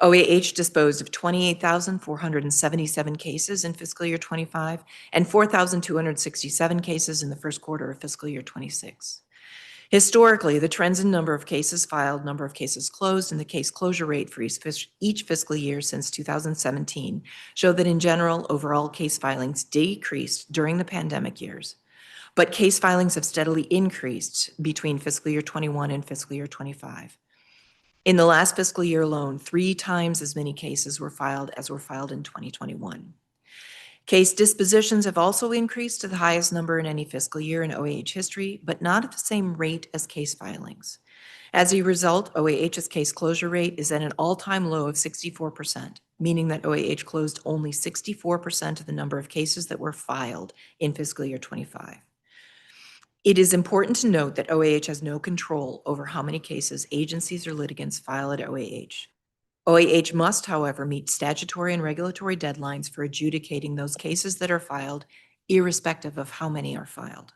OAH disposed of 28,477 cases in fiscal year 25 and 4,267 cases in the first quarter of fiscal year 26. Historically, the trends in number of cases filed, number of cases closed, and the case closure rate for each fiscal year since 2017 show that in general, overall case filings decreased during the pandemic years, but case filings have steadily increased between fiscal year 21 and fiscal year 25. In the last fiscal year alone, 3 times as many cases were filed as were filed in 2021. Case dispositions have also increased to the highest number in any fiscal year in OAH history, but not at the same rate as case filings. As a result, OAH's case closure rate is at an all-time low of 64%, meaning that OAH closed only 64% of the number of cases that were filed in fiscal year 25. It is important to note that OAH has no control over how many cases agencies or litigants file at OAH. OAH must, however, meet statutory and regulatory deadlines for adjudicating those cases that are filed, irrespective of how many are filed.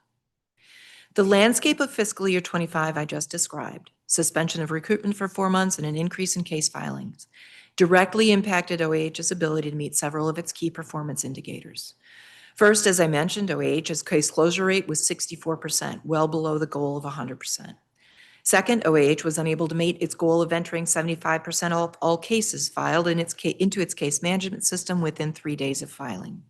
The landscape of fiscal year 25 I just described, suspension of recruitment for 4 months and an increase in case filings, directly impacted OAH's ability to meet several of its key performance indicators. First, as I mentioned, OAH's case closure rate was 64%, well below the goal of 100%. Second, OAH was unable to meet its goal of entering 75% of all cases filed into its case management system within 3 days of filing.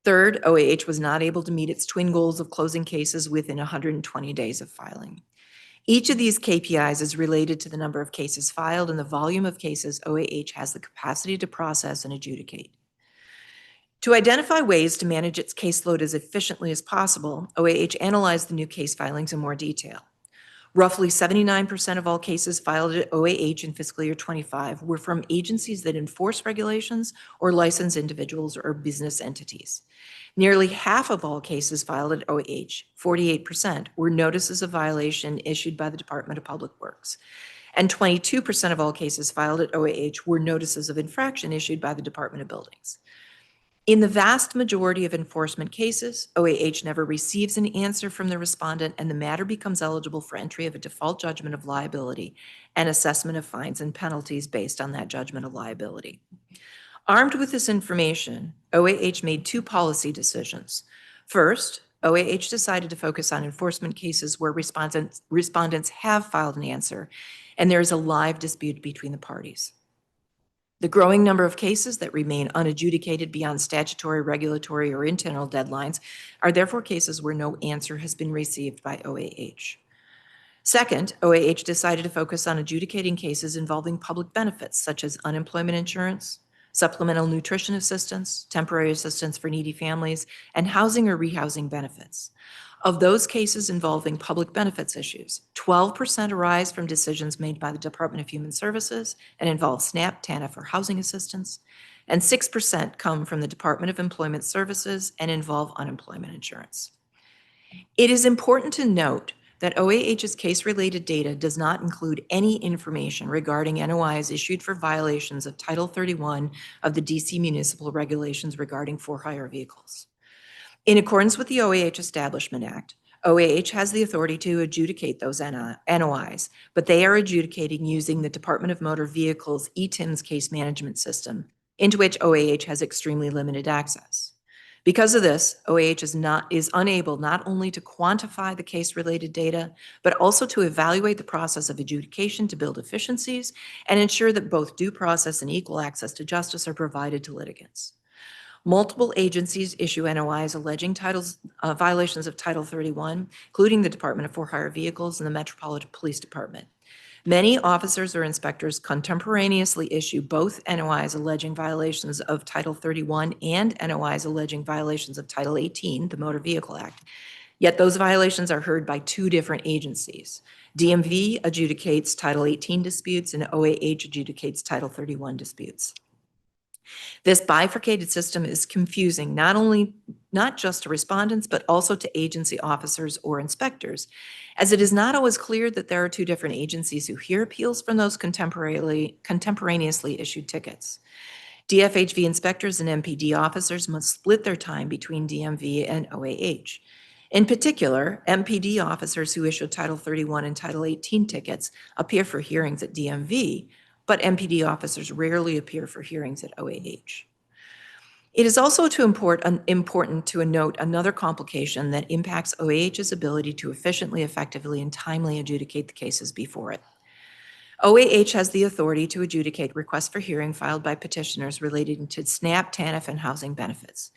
Third, OAH was not able to meet its twin goals of closing cases within 120 days of filing. Each of these KPIs is related to the number of cases filed and the volume of cases OAH has the capacity to process and adjudicate. To identify ways to manage its caseload as efficiently as possible, OAH analyzed the new case filings in more detail. Roughly 79% of all cases filed at OAH in fiscal year 25 were from agencies that enforce regulations or license individuals or business entities. Nearly half of all cases filed at OAH, 48%, were notices of violation issued by the Department of Public Works, and 22% of all cases filed at OAH were notices of infraction issued by the Department of Buildings. In the vast majority of enforcement cases, OAH never receives an answer from the respondent and the matter becomes eligible for entry of a default judgment of liability and assessment of fines and penalties based on that judgment of liability. Armed with this information, OAH made 2 policy decisions. First, OAH decided to focus on enforcement cases where respondents have filed an answer and there is a live dispute between the parties. The growing number of cases that remain unadjudicated beyond statutory, regulatory, or internal deadlines are therefore cases where no answer has been received by OAH. Second, OAH decided to focus on adjudicating cases involving public benefits such as unemployment insurance, supplemental nutrition assistance, temporary assistance for needy families, and housing or rehousing benefits. Of those cases involving public benefits issues, 12% arise from decisions made by the Department of Human Services and involve SNAP, TANF, or housing assistance, and 6% come from the Department of Employment Services and involve unemployment insurance. It is important to note that OAH's case-related data does not include any information regarding NOIs issued for violations of Title 31 of the DC Municipal Regulations regarding for-hire vehicles. In accordance with the OAH Establishment Act, OAH has the authority to adjudicate those NOIs, but they are adjudicating using the Department of Motor Vehicles ETIMS case management system, into which OAH has extremely limited access. Because of this, OAH is unable not only to quantify the case-related data, but also to evaluate the process of adjudication to build efficiencies and ensure that both due process and equal access to justice are provided to litigants. Multiple agencies issue NOIs alleging violations of Title 31, including the Department of For-Hire Vehicles and the Metropolitan Police Department. Many officers or inspectors contemporaneously issue both NOIs alleging violations of Title 31 and NOIs alleging violations of Title 18, the Motor Vehicle Act. Yet those violations are heard by two different agencies. DMV adjudicates Title 18 disputes and OAH adjudicates Title 31 disputes. This bifurcated system is confusing not just to respondents, but also to agency officers or inspectors, as it is not always clear that there are two different agencies who hear appeals from those contemporaneously issued tickets. DFHV inspectors and MPD officers must split their time between DMV and OAH. In particular, MPD officers who issue Title 31 and Title 18 tickets appear for hearings at DMV, but MPD officers rarely appear for hearings at OAH. It is also important to note another complication that impacts OAH's ability to efficiently, effectively, and timely adjudicate the cases before it. OAH has the authority to adjudicate requests for hearing filed by petitioners relating to SNAP, TANF, and housing benefits.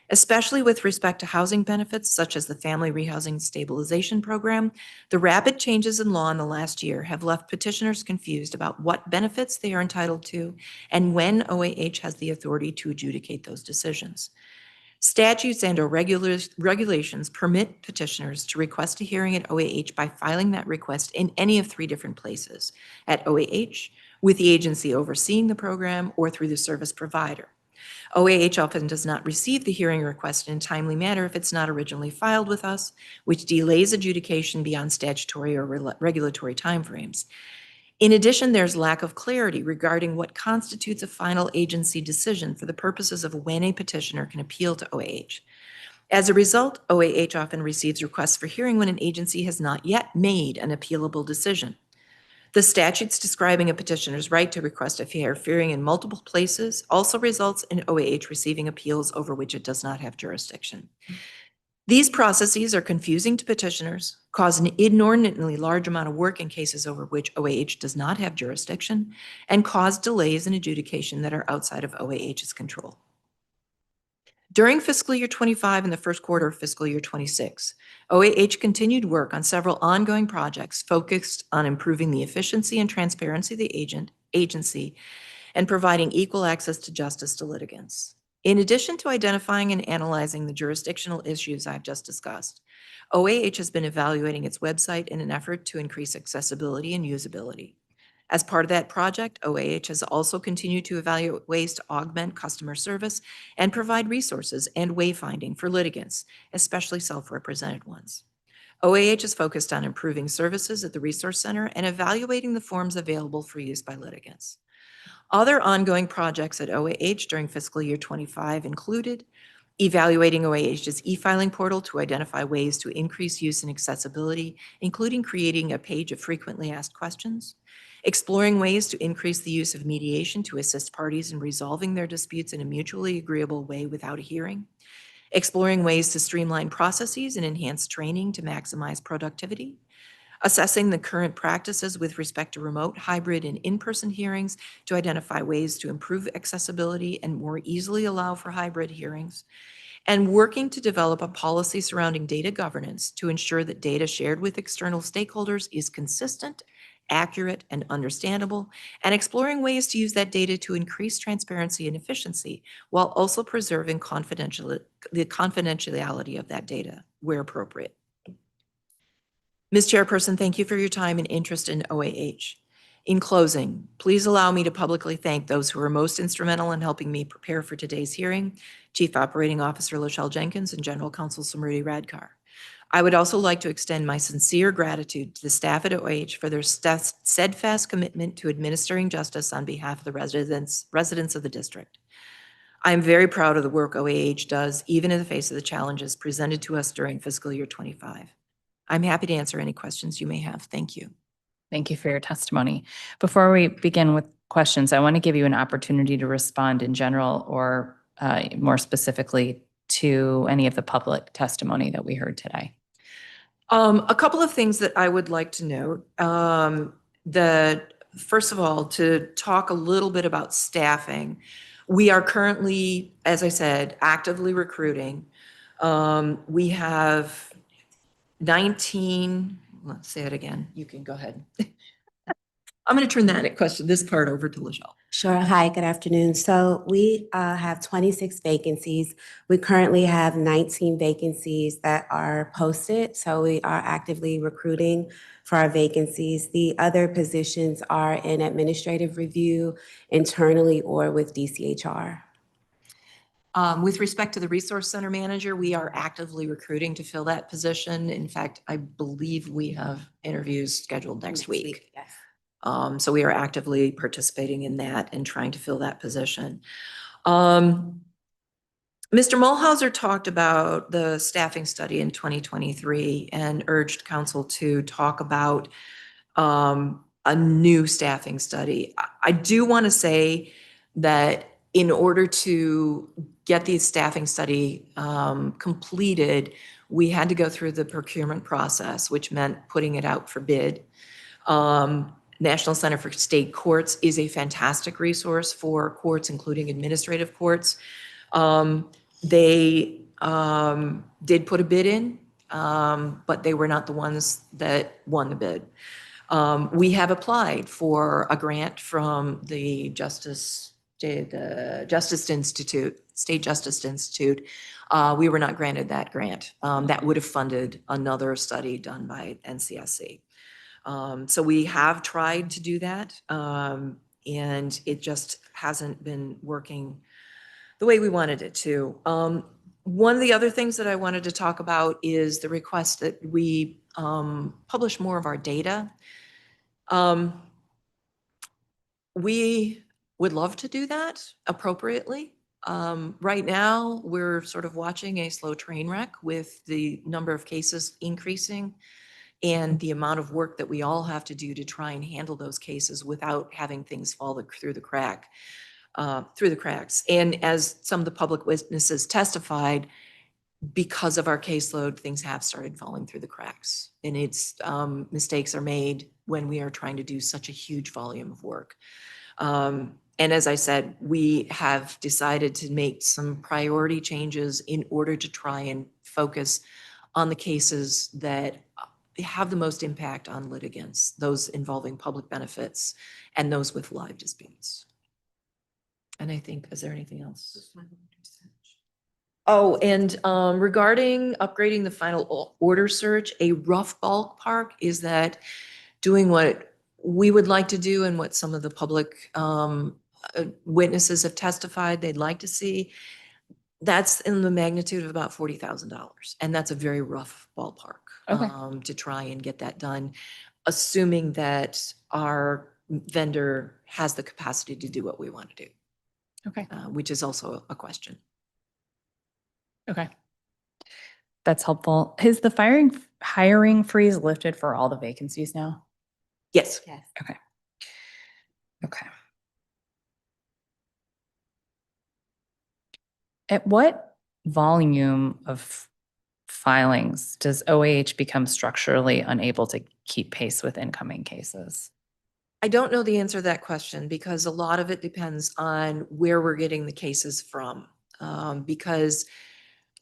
Especially with respect to housing benefits, such as the Family Rehousing Stabilization Program, the rapid changes in law in the last year have left petitioners confused about what benefits they are entitled to and when OAH has the authority to adjudicate those decisions. Statutes and/or regulations permit petitioners to request a hearing at OAH by filing that request in any of three different places: at OAH, with the agency overseeing the program, or through the service provider. OAH often does not receive the hearing request in a timely manner if it's not originally filed with us, which delays adjudication beyond statutory or regulatory timeframes. In addition, there's lack of clarity regarding what constitutes a final agency decision for the purposes of when a petitioner can appeal to OAH. As a result, OAH often receives requests for hearing when an agency has not yet made an appealable decision. The statutes describing a petitioner's right to request a fair hearing in multiple places also results in OAH receiving appeals over which it does not have jurisdiction. These processes are confusing to petitioners, cause an inordinately large amount of work in cases over which OAH does not have jurisdiction, and cause delays in adjudication that are outside of OAH's control. During fiscal year 25 and the first quarter of fiscal year 26, OAH continued work on several ongoing projects focused on improving the efficiency and transparency of the agency and providing equal access to justice to litigants. In addition to identifying and analyzing the jurisdictional issues I've just discussed, OAH has been evaluating its website in an effort to increase accessibility and usability. As part of that project, OAH has also continued to evaluate ways to augment customer service and provide resources and wayfinding for litigants, especially self-represented ones. OAH is focused on improving services at the Resource Center and evaluating the forms available for use by litigants. Other ongoing projects at OAH during fiscal year 25 included evaluating OAH's e-filing portal to identify ways to increase use and accessibility, including creating a page of frequently asked questions, exploring ways to increase the use of mediation to assist parties in resolving their disputes in a mutually agreeable way without a hearing, exploring ways to streamline processes and enhance training to maximize productivity, assessing the current practices with respect to remote, hybrid, and in-person hearings to identify ways to improve accessibility and more easily allow for hybrid hearings, and working to develop a policy surrounding data governance to ensure that data shared with external stakeholders is consistent, accurate, and understandable, and exploring ways to use that data to increase transparency and efficiency while also preserving the confidentiality of that data where appropriate. Ms. Chairperson, thank you for your time and interest in OAH. In closing, please allow me to publicly thank those who were most instrumental in helping me prepare for today's hearing, Chief Operating Officer Lachelle Jenkins and General Counsel Samruti Radkar. I would also like to extend my sincere gratitude to the staff at OAH for their steadfast commitment to administering justice on behalf of the residents of the district. I am very proud of the work OAH does, even in the face of the challenges presented to us during fiscal year 25. I'm happy to answer any questions you may have. Thank you. Thank you for your testimony. Before we begin with questions, I want to give you an opportunity to respond in general or more specifically to any of the public testimony that we heard today. A couple of things that I would like to note. First of all, to talk a little bit about staffing. We are currently, as I said, actively recruiting. We have 19, let's say it again. You can go ahead. I'm going to turn this part over to LaJelle. Sure. Hi, good afternoon. So we have 26 vacancies. We currently have 19 vacancies that are posted. So we are actively recruiting for our vacancies. The other positions are in administrative review internally or with DCHR. With respect to the Resource Center manager, we are actively recruiting to fill that position. In fact, I believe we have interviews scheduled next week. Yes. So we are actively participating in that and trying to fill that position. Mr. Mulhauser talked about the staffing study in 2023 and urged council to talk about a new staffing study. I do want to say that in order to get the staffing study completed, we had to go through the procurement process, which meant putting it out for bid. National Center for State Courts is a fantastic resource for courts, including administrative courts. They did put a bid in, but they were not the ones that won the bid. We have applied for a grant from the Justice Institute, State Justice Institute. We were not granted that grant. That would have funded another study done by NCSC. So we have tried to do that, and it just hasn't been working the way we wanted it to. One of the other things that I wanted to talk about is the request that we publish more of our data. We would love to do that appropriately. Right now, we're sort of watching a slow train wreck with the number of cases increasing and the amount of work that we all have to do to try and handle those cases without having things fall through the cracks. And as some of the public witnesses testified, because of our caseload, things have started falling through the cracks. And it's mistakes are made when we are trying to do such a huge volume of work. And as I said, we have decided to make some priority changes in order to try and focus on the cases that have the most impact on litigants, those involving public benefits and those with live disputes. And I think, is there anything else? Oh, and regarding upgrading the final order search, a rough ballpark is that doing what we would like to do and what some of the public witnesses have testified they'd like to see, that's in the magnitude of about $40,000. And that's a very rough ballpark to try and get that done, assuming that our vendor has the capacity to do what we want to do. Okay. Which is also a question. Okay. That's helpful. Is the hiring freeze lifted for all the vacancies now? Yes. Yes. Okay. Okay. At what volume of filings does OAH become structurally unable to keep pace with incoming cases? I don't know the answer to that question because a lot of it depends on where we're getting the cases from. Because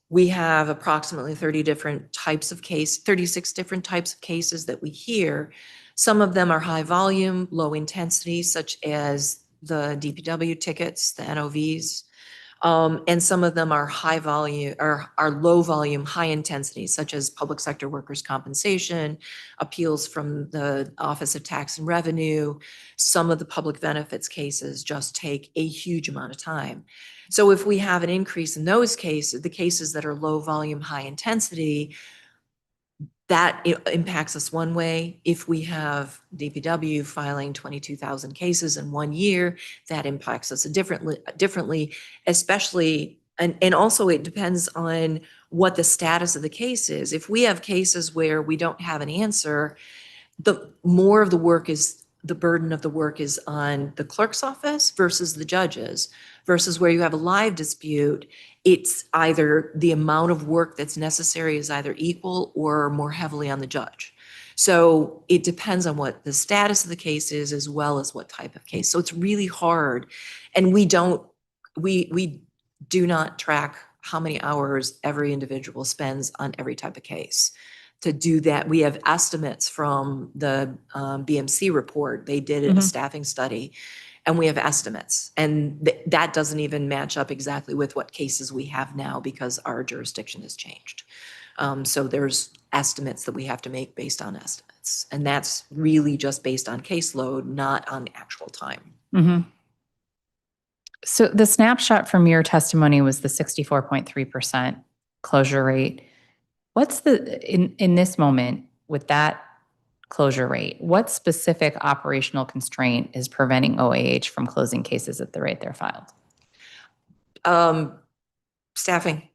we have approximately 36 different types of cases that we hear. Some of them are high volume, low intensity, such as the DPW tickets, the NOVs. And some of them are high volume or are low volume, high intensity, such as public sector workers' compensation, appeals from the Office of Tax and Revenue. Some of the public benefits cases just take a huge amount of time. So if we have an increase in those cases, the cases that are low volume, high intensity, that impacts us one way. If we have DPW filing 22,000 cases in 1 year, that impacts us differently, especially, and also it depends on what the status of the case is. If we have cases where we don't have an answer, the more of the work is, the burden of the work is on the clerk's office versus the judges, versus where you have a live dispute, it's either the amount of work that's necessary is either equal or more heavily on the judge. So it depends on what the status of the case is as well as what type of case. So it's really hard. And we don't we do not track how many hours every individual spends on every type of case. To do that, we have estimates from the BMC report. They did a staffing study, and we have estimates. And that doesn't even match up exactly with what cases we have now because our jurisdiction has changed. So there's estimates that we have to make based on estimates. And that's really just based on caseload, not on actual time. So the snapshot from your testimony was the 64.3% closure rate. What's in this moment with that closure rate, what specific operational constraint is preventing OAH from closing cases at the rate they're filed? Staffing.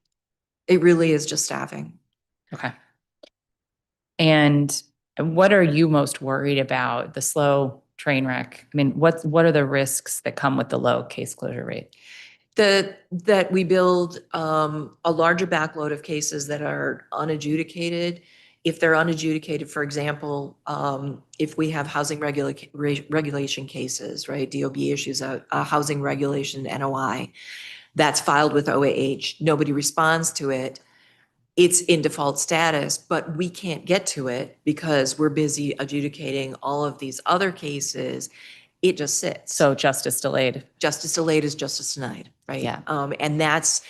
It really is just staffing. Okay. And what are you most worried about? The slow train wreck? I mean, what are the risks that come with the low case closure rate? That we build a larger backload of cases that are unadjudicated. If they're unadjudicated, for example, if we have housing regulation cases, right? DOB issues a housing regulation NOI that's filed with OAH. Nobody responds to it. It's in default status, but we can't get to it because we're busy adjudicating all of these other cases. It just sits. So justice delayed. Justice delayed is justice denied, right? Yeah. And that's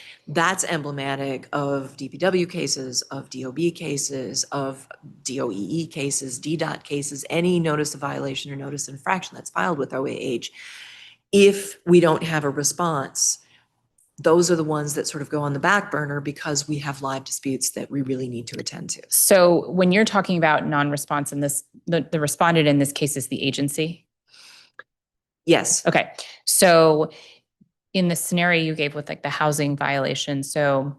emblematic of DPW cases, of DOB cases, of DOEE cases, DDOT cases, any notice of violation or notice of infraction that's filed with OAH. If we don't have a response, those are the ones that sort of go on the back burner because we have live disputes that we really need to attend to. So when you're talking about non-response in this, the respondent in this case is the agency? Yes. Okay. So in the scenario you gave with like the housing violation, so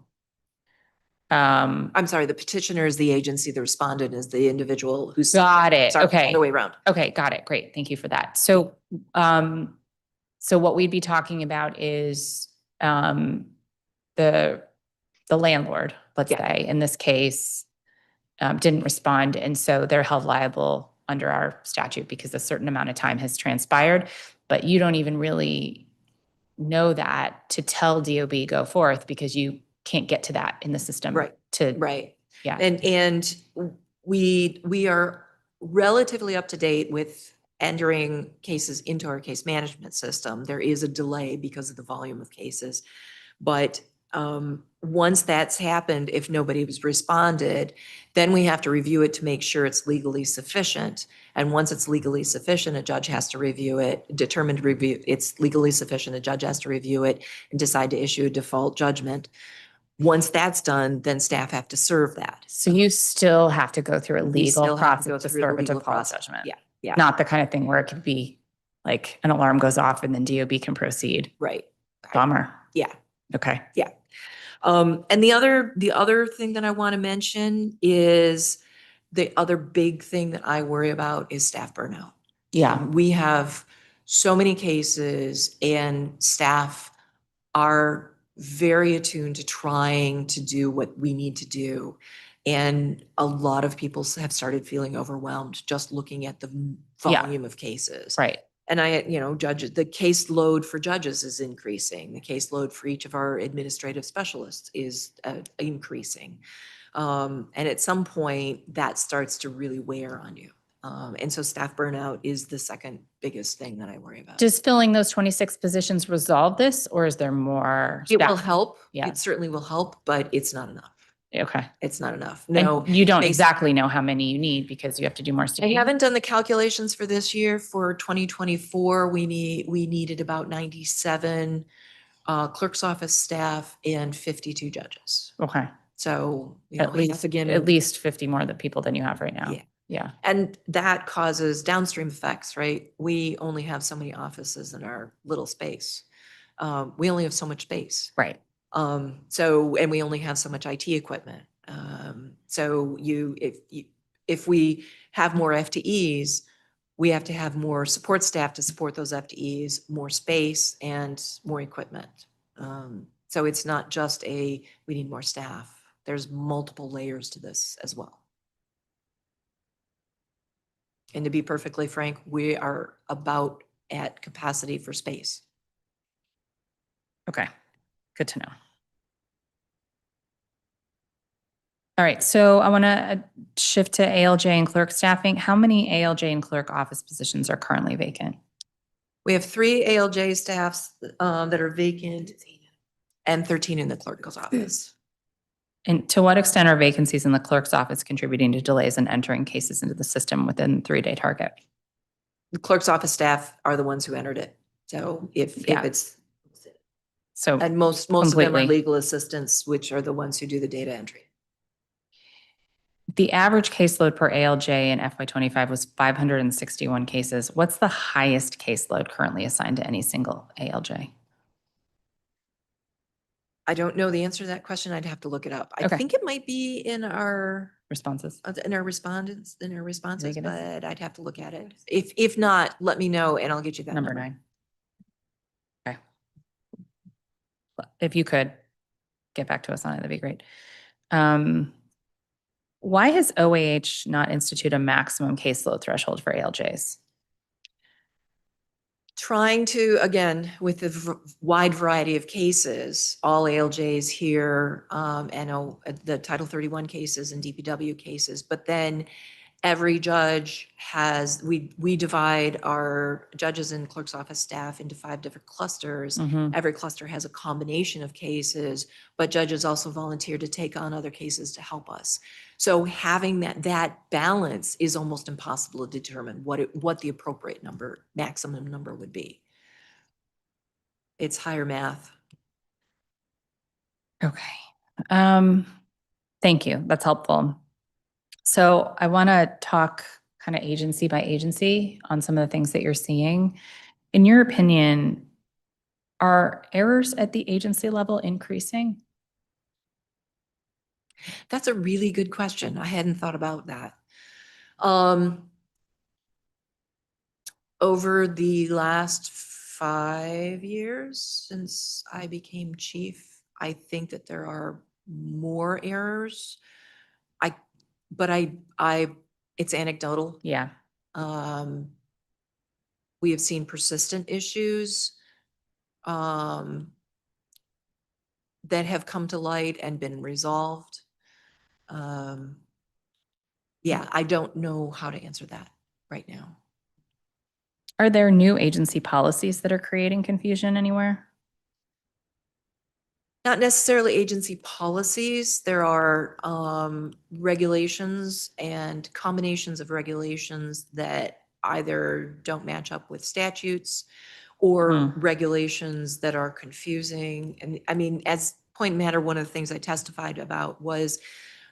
I'm sorry, the petitioner is the agency, the respondent is the individual who's. got it. Sorry, Okay. other way around. Okay, got it. Great. Thank you for that. So so what we'd be talking about is the landlord, let's say, in this case, didn't respond, and so they're held liable under our statute because a certain amount of time has transpired, but you don't even really know that to tell DOB go forth because you can't get to that in the system. Right. Right. Yeah. And we are relatively up to date with entering cases into our case management system. There is a delay because of the volume of cases. But once that's happened, if nobody was responded, then we have to review it to make sure it's legally sufficient. And once it's legally sufficient, a judge has to review it, determine to review it's legally sufficient, a judge has to review it and decide to issue a default judgment. Once that's done, then staff have to serve that. So you still have to go through a We legal still have to go process to through the serve a legal default process. judgment. Yeah, yeah. Not the kind of thing where it could be like an alarm goes off and then DOB can proceed. Right. Bummer. Yeah. Okay. Yeah. And the other thing that I want to mention is the other big thing that I worry about is staff burnout. Yeah. We have so many cases and staff are very attuned to trying to do what we need to do. And a lot of people have started feeling overwhelmed just looking at the volume of cases. Right. And judges, the caseload for judges is increasing. The caseload for each of our administrative specialists is increasing. And at some point that starts to really wear on you. And so staff burnout is the second biggest thing that I worry about. Does filling those 26 positions resolve this, or is there more? It will staff? help. Yeah. It certainly will help, but it's not enough. Okay. It's not enough. And No, you don't exactly know how many you need because you have to do more I study. haven't done the calculations for this year. For 2024, we needed about 97 clerk's office staff and 52 judges. Okay. So At least 50 more than people than you have right now. Yeah. Yeah. And that causes downstream effects, right? We only have so many offices in our little space. We only have so much space. Right. And we only have so much IT equipment. So if we have more FTEs, we have to have more support staff to support those FTEs, more space and more equipment. So it's not just we need more staff. There's multiple layers to this as well. And to be perfectly frank, we are about at capacity for space. Okay, good to know. All right, so I want to shift to ALJ and clerk staffing. How many ALJ and clerk office positions are currently vacant? We have 3 ALJ staffs that are vacant and 13 in the clerk's office. And to what extent are vacancies in the clerk's office contributing to delays in entering cases into the system within the 3-day target? The clerk's office staff are the ones who entered it. So if Yeah. it's, So and most of them are completely. legal assistants, which are the ones who do the data entry. The average caseload per ALJ in FY25 was 561 cases. What's the highest caseload currently assigned to any single ALJ? I don't know the answer to that question. I'd have to look it up. I Okay. think it might be in our Responses. responses, it is? but I'd have to look at it. If not, let me know and I'll get you that Number number. 9. Okay. If you could get back to us on it, that'd be great. Why has OAH not instituted a maximum caseload threshold for ALJs? Trying to, again, with the wide variety of cases, all ALJs here, and the Title 31 cases and DPW cases, but then every judge has, we divide our judges and clerk's office staff into 5 different clusters. Mhm. Every cluster has a combination of cases, but judges also volunteer to take on other cases to help us. So having that balance is almost impossible to determine what the appropriate number, maximum number would be. It's higher math. Okay. Thank you. That's helpful. So I want to talk kind of agency by agency on some of the things that you're seeing. In your opinion, are errors at the agency level increasing? That's a really good question. I hadn't thought about that. Over the last 5 years since I became chief, I think that there are more errors. It's anecdotal. Yeah. We have seen persistent issues that have come to light and been resolved. Yeah, I don't know how to answer that right now. Are there new agency policies that are creating confusion anywhere? Not necessarily agency policies. There are regulations and combinations of regulations that either don't match up with statutes or regulations that are confusing. And I mean, as point matter, one of the things I testified about was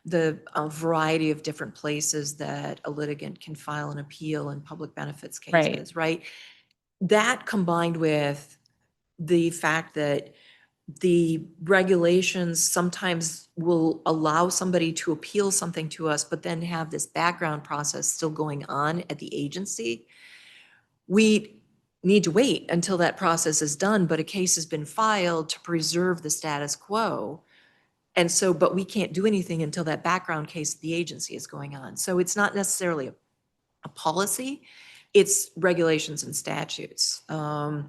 the variety of different places that a litigant can file an appeal in public benefits cases, right? That combined with the fact that the regulations sometimes will allow somebody to appeal something to us, but then have this background process still going on at the agency. We need to wait until that process is done, but a case has been filed to preserve the status quo. And so, but we can't do anything until that background case at the agency is going on. So it's not necessarily a policy, it's regulations and statutes. Some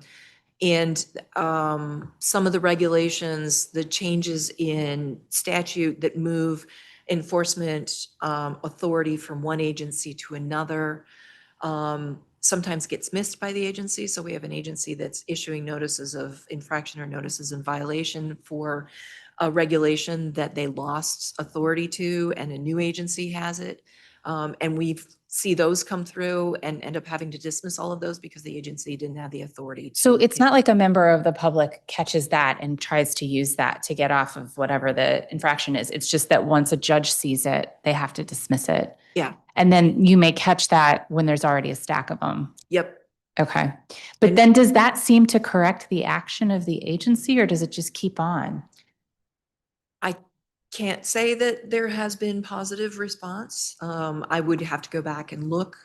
of the regulations, the changes in statute that move enforcement authority from one agency to another sometimes gets missed by the agency. So we have an agency that's issuing notices of infraction or notices in violation for a regulation that they lost authority to, and a new agency has it. And we see those come through and end up having to dismiss all of those because the agency didn't have the authority. So it's not like a member of the public catches that and tries to use that to get off of whatever the infraction is. It's just that once a judge sees it, they have to dismiss it. Yeah. And then you may catch that when there's already a stack of them. Yep. Okay. But then does that seem to correct the action of the agency, or does it just keep on? I can't say that there has been positive response. I would have to go back and look.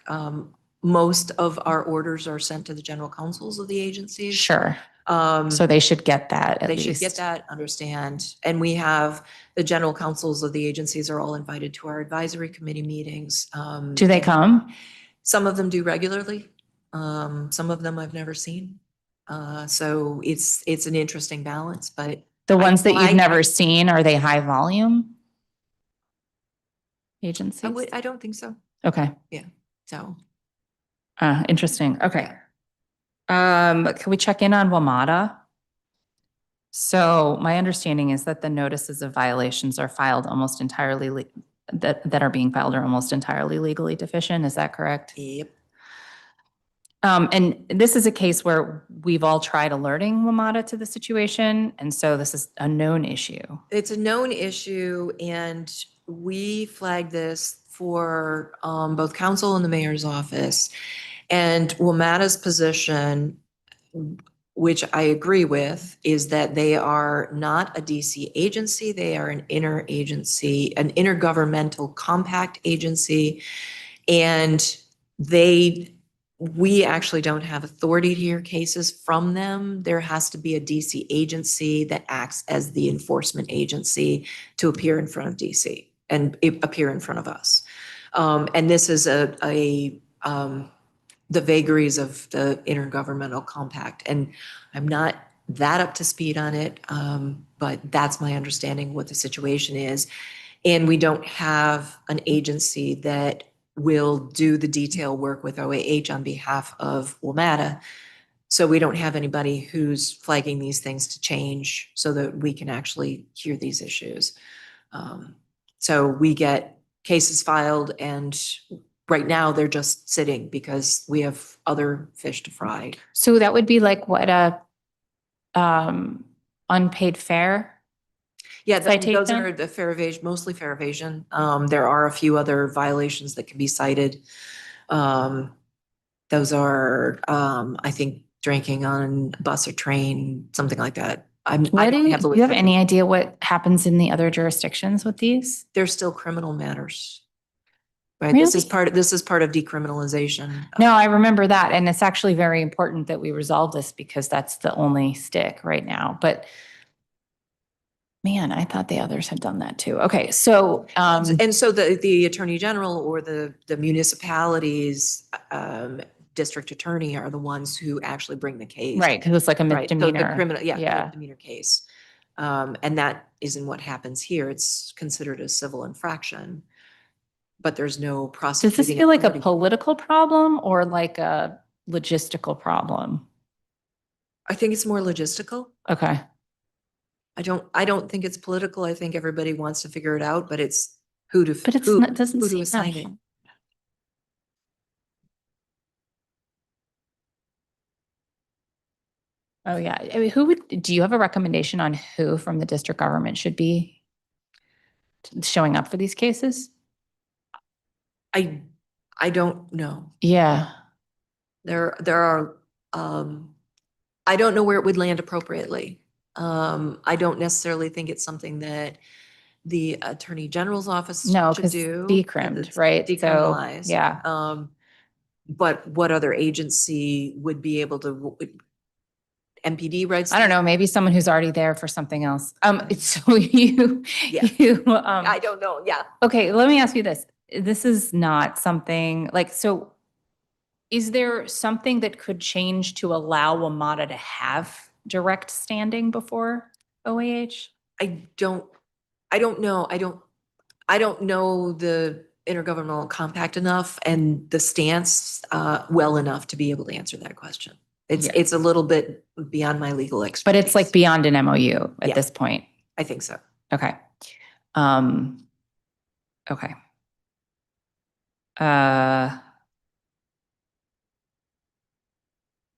Most of our orders are sent to the general counsels of the agencies. Sure. So they should get that at least. They should get that, understand. And we have the general counsels of the agencies are all invited to our advisory committee meetings. Do they come? Some of them do regularly. Some of them I've never seen. So it's an interesting balance, but The ones that you've I- never seen, are they high volume agencies? I don't think so. Okay, So interesting. Okay. Can we check in on WMATA? So my understanding is that the notices of violations are filed almost entirely, that are being filed are almost entirely legally deficient. Is that correct? yep. And this is a case where we've all tried alerting WMATA to the situation, and so this is a known issue. It's a known issue, and we flagged this for both council and the mayor's office. And WMATA's position, which I agree with, is that they are not a DC agency. They are an interagency, an intergovernmental compact agency. And we actually don't have authority to hear cases from them. There has to be a DC agency that acts as the enforcement agency to appear in front of DC and appear in front of us. And this is the vagaries of the intergovernmental compact. And I'm not that up to speed on it, but that's my understanding what the situation is. And we don't have an agency that will do the detail work with OAH on behalf of WMATA. So we don't have anybody who's flagging these things to change so that we can actually hear these issues. So we get cases filed, and right now they're just sitting because we have other fish to fry. So that would be like what a unpaid fare? Yeah, those Citation? are the fair evasion, mostly fair evasion. There are a few other violations that can be cited. Those are, I think, drinking on a bus or train, something like that. I don't have the Do you have list. any idea what happens in the other jurisdictions with these? They're still criminal matters. Right, this is Really? part of decriminalization. No, I remember that. And it's actually very important that we resolve this because that's the only stick right now. But man, I thought the others had done that too. Okay, so And so the attorney general or the municipalities, district attorney are the ones who actually bring the case. right, because it's like a Right, so the misdemeanor. criminal, Yeah. misdemeanor case. And that isn't what happens here. It's considered a civil infraction, but there's no Does prosecuting. this feel like a authority. political problem or like a logistical problem? I think it's more logistical. Okay. I don't think it's political. I think everybody wants to figure it out, but it's But it's not, doesn't who to seem assign that. it. Oh, yeah. I mean, do you have a recommendation on who from the district government should be showing up for these cases? I don't know. Yeah. There are, I don't know where it would land appropriately. I don't necessarily think it's something that the Attorney General's office No, should because do. decrimmed, It's right? So, Decriminalized. yeah. But what other agency would be able to, MPD writes? I don't know, maybe someone who's already there for something else. So Yeah. I don't know, yeah. okay, let me ask you this. This is not something like, so is there something that could change to allow WMATA to have direct standing before OAH? I don't know. I don't know the intergovernmental compact enough and the stance well enough to be able to answer that question. It's a little bit beyond my legal expertise. But it's like beyond an MOU at Yeah. this point. I think so. Okay. Okay.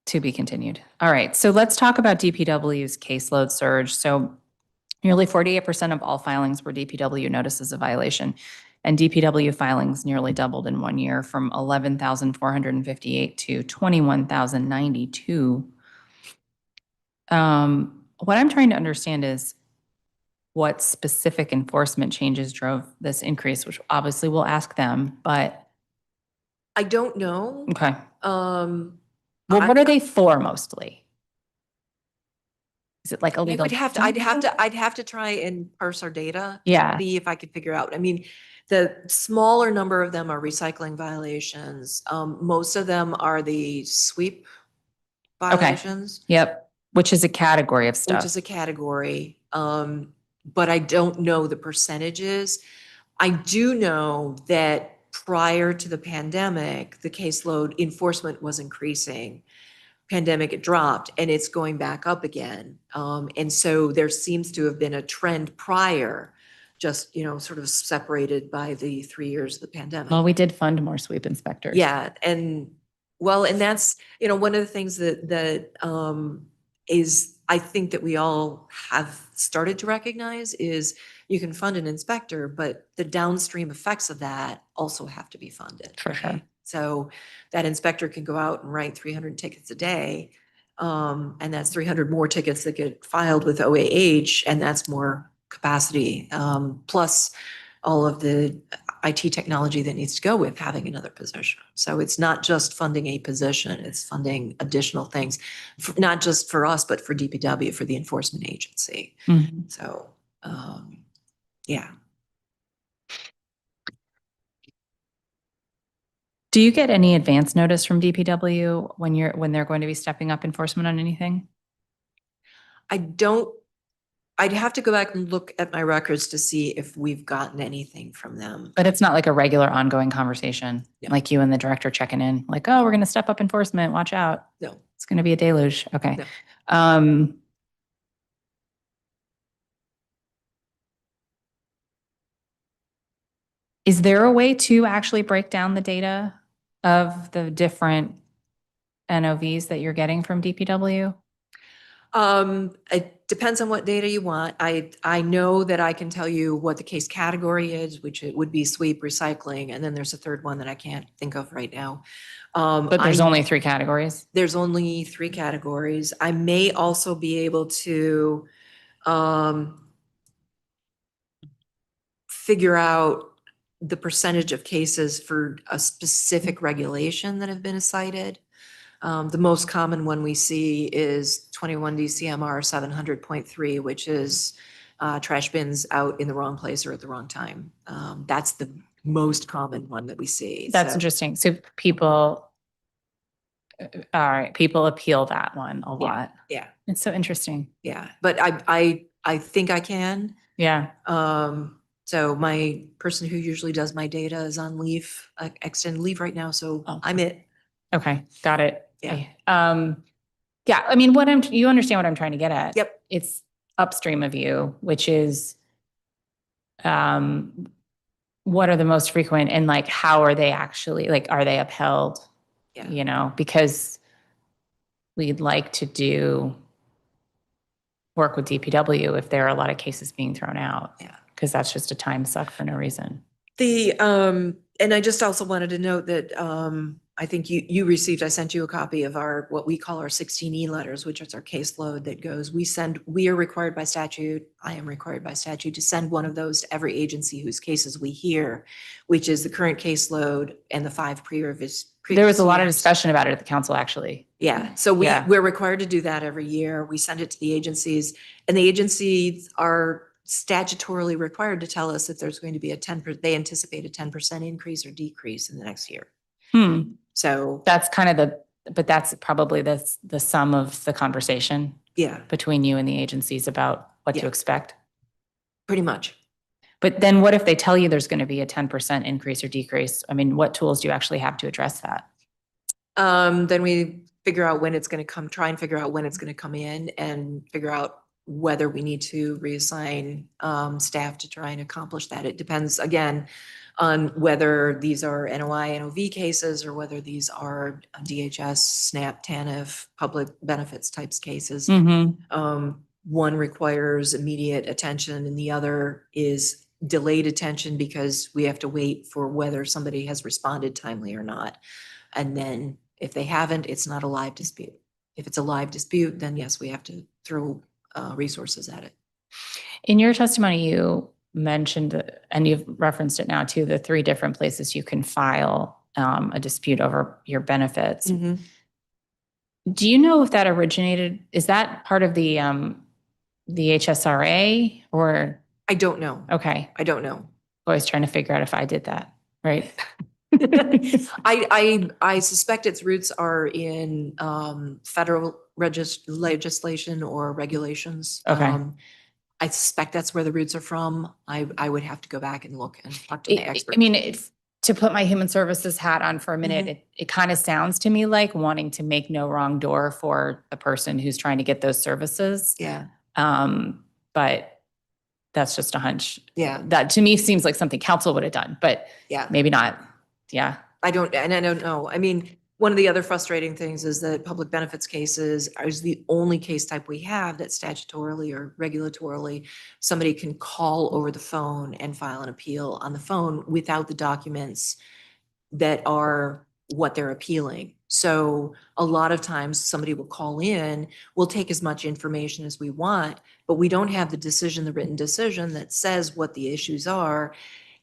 To be continued. All right. So let's talk about DPW's caseload surge. So nearly 48% of all filings were DPW notices of violation, and DPW filings nearly doubled in 1 year from 11,458 to 21,092. What I'm trying to understand is what specific enforcement changes drove this increase, which obviously we'll ask them, but. I don't know. Okay. Well, what are they for mostly? Is it like illegal? I'd have to try and parse our data. Yeah. See if I could figure out. I mean, the smaller number of them are recycling violations. Most of them are the sweep violations, Yep. Which is a category of which stuff. is a category. But I don't know the percentages. I do know that prior to the pandemic, the caseload enforcement was increasing. Pandemic, it dropped, and it's going back up again. And so there seems to have been a trend prior, just, sort of separated by the 3 years of the pandemic. Well, we did fund more sweep inspectors. Yeah, and that's, one of the things that is, I think that we all have started to recognize is you can fund an inspector, but the downstream effects of that also have to be funded. For sure. So that inspector can go out and write 300 tickets a day. And that's 300 more tickets that get filed with OAH, and that's more capacity, plus all of the IT technology that needs to go with having another position. So it's not just funding a position, it's funding additional things, not just for us, but for DPW, for the enforcement agency. Mhm. So, yeah. Do you get any advance notice from DPW when they're going to be stepping up enforcement on anything? I'd have to go back and look at my records to see if we've gotten anything from them. But it's not like a regular ongoing conversation, No. like you and the director checking in, like, oh, we're going to step up enforcement, watch out. No. It's going to be a deluge. Okay. No. Is there a way to actually break down the data of the different NOVs that you're getting from DPW? It depends on what data you want. I know that I can tell you what the case category is, which it would be sweep, recycling, and then there's a third one that I can't think of right now. But there's only 3 categories. There's only 3 categories. I may also be able to figure out the percentage of cases for a specific regulation that have been cited. The most common one we see is 21 DCMR 700.3, which is trash bins out in the wrong place or at the wrong time. That's the most common one that we see. That's So, interesting. So people, all right, people appeal that one a lot. yeah, It's so interesting. yeah. But I think I can. Yeah. So my person who usually does my data is on leave, extended leave right now, so I'm it. Okay, got it. Yeah. Yeah, I mean, you understand what I'm trying to get at. Yep. It's upstream of you, which is, what are the most frequent and like, how are they actually, like, are they upheld? Yeah. Because we'd like to do work with DPW if there are a lot of cases being thrown out. Yeah. Because that's just a time suck for no reason. And I just also wanted to note that I think you received, I sent you a copy of what we call our 16E letters, which is our caseload that goes, we are required by statute, I am required by statute to send one of those to every agency whose cases we hear, which is the current caseload and the 5 previous. There was a lot of discussion about it at the council, actually. Yeah, so we're required to do that every year. We send it to the agencies, and the agencies are statutorily required to tell us if there's going to be they anticipate a 10% increase or decrease in the next year. So that's kind of but that's probably the sum of the conversation. Yeah. Between you and the agencies about what to expect. Pretty much. But then what if they tell you there's going to be a 10% increase or decrease? I mean, what tools do you actually have to address that? Then we figure out when it's going to come, try and figure out when it's going to come in and figure out whether we need to reassign staff to try and accomplish that. It depends, again, on whether these are NOI, NOV cases or whether these are DHS, SNAP, TANF, public benefits types cases. One requires immediate attention and the other is delayed attention because we have to wait for whether somebody has responded timely or not. And then if they haven't, it's not a live dispute. If it's a live dispute, then yes, we have to throw resources at it. In your testimony, you mentioned, and you've referenced it now too, the 3 different places you can file a dispute over your benefits. Do you know if that is that part of the HSRA or? I don't know. Okay. I don't know. I was trying to figure out if I did that, right? I suspect its roots are in federal legislation or regulations. Okay. I suspect that's where the roots are from. I would have to go back and look and talk to my expert. I mean, to put my human services hat on for a minute, Mhm. it kind of sounds to me like wanting to make no wrong door for the person who's trying to get those services. Yeah, But that's just a hunch. yeah, That to me seems like something council would have done, but yeah. maybe not. Yeah. I don't know. I mean, one of the other frustrating things is that public benefits cases is the only case type we have that statutorily or regulatorily, somebody can call over the phone and file an appeal on the phone without the documents that are what they're appealing. So a lot of times somebody will call in, we'll take as much information as we want, but we don't have the written decision that says what the issues are.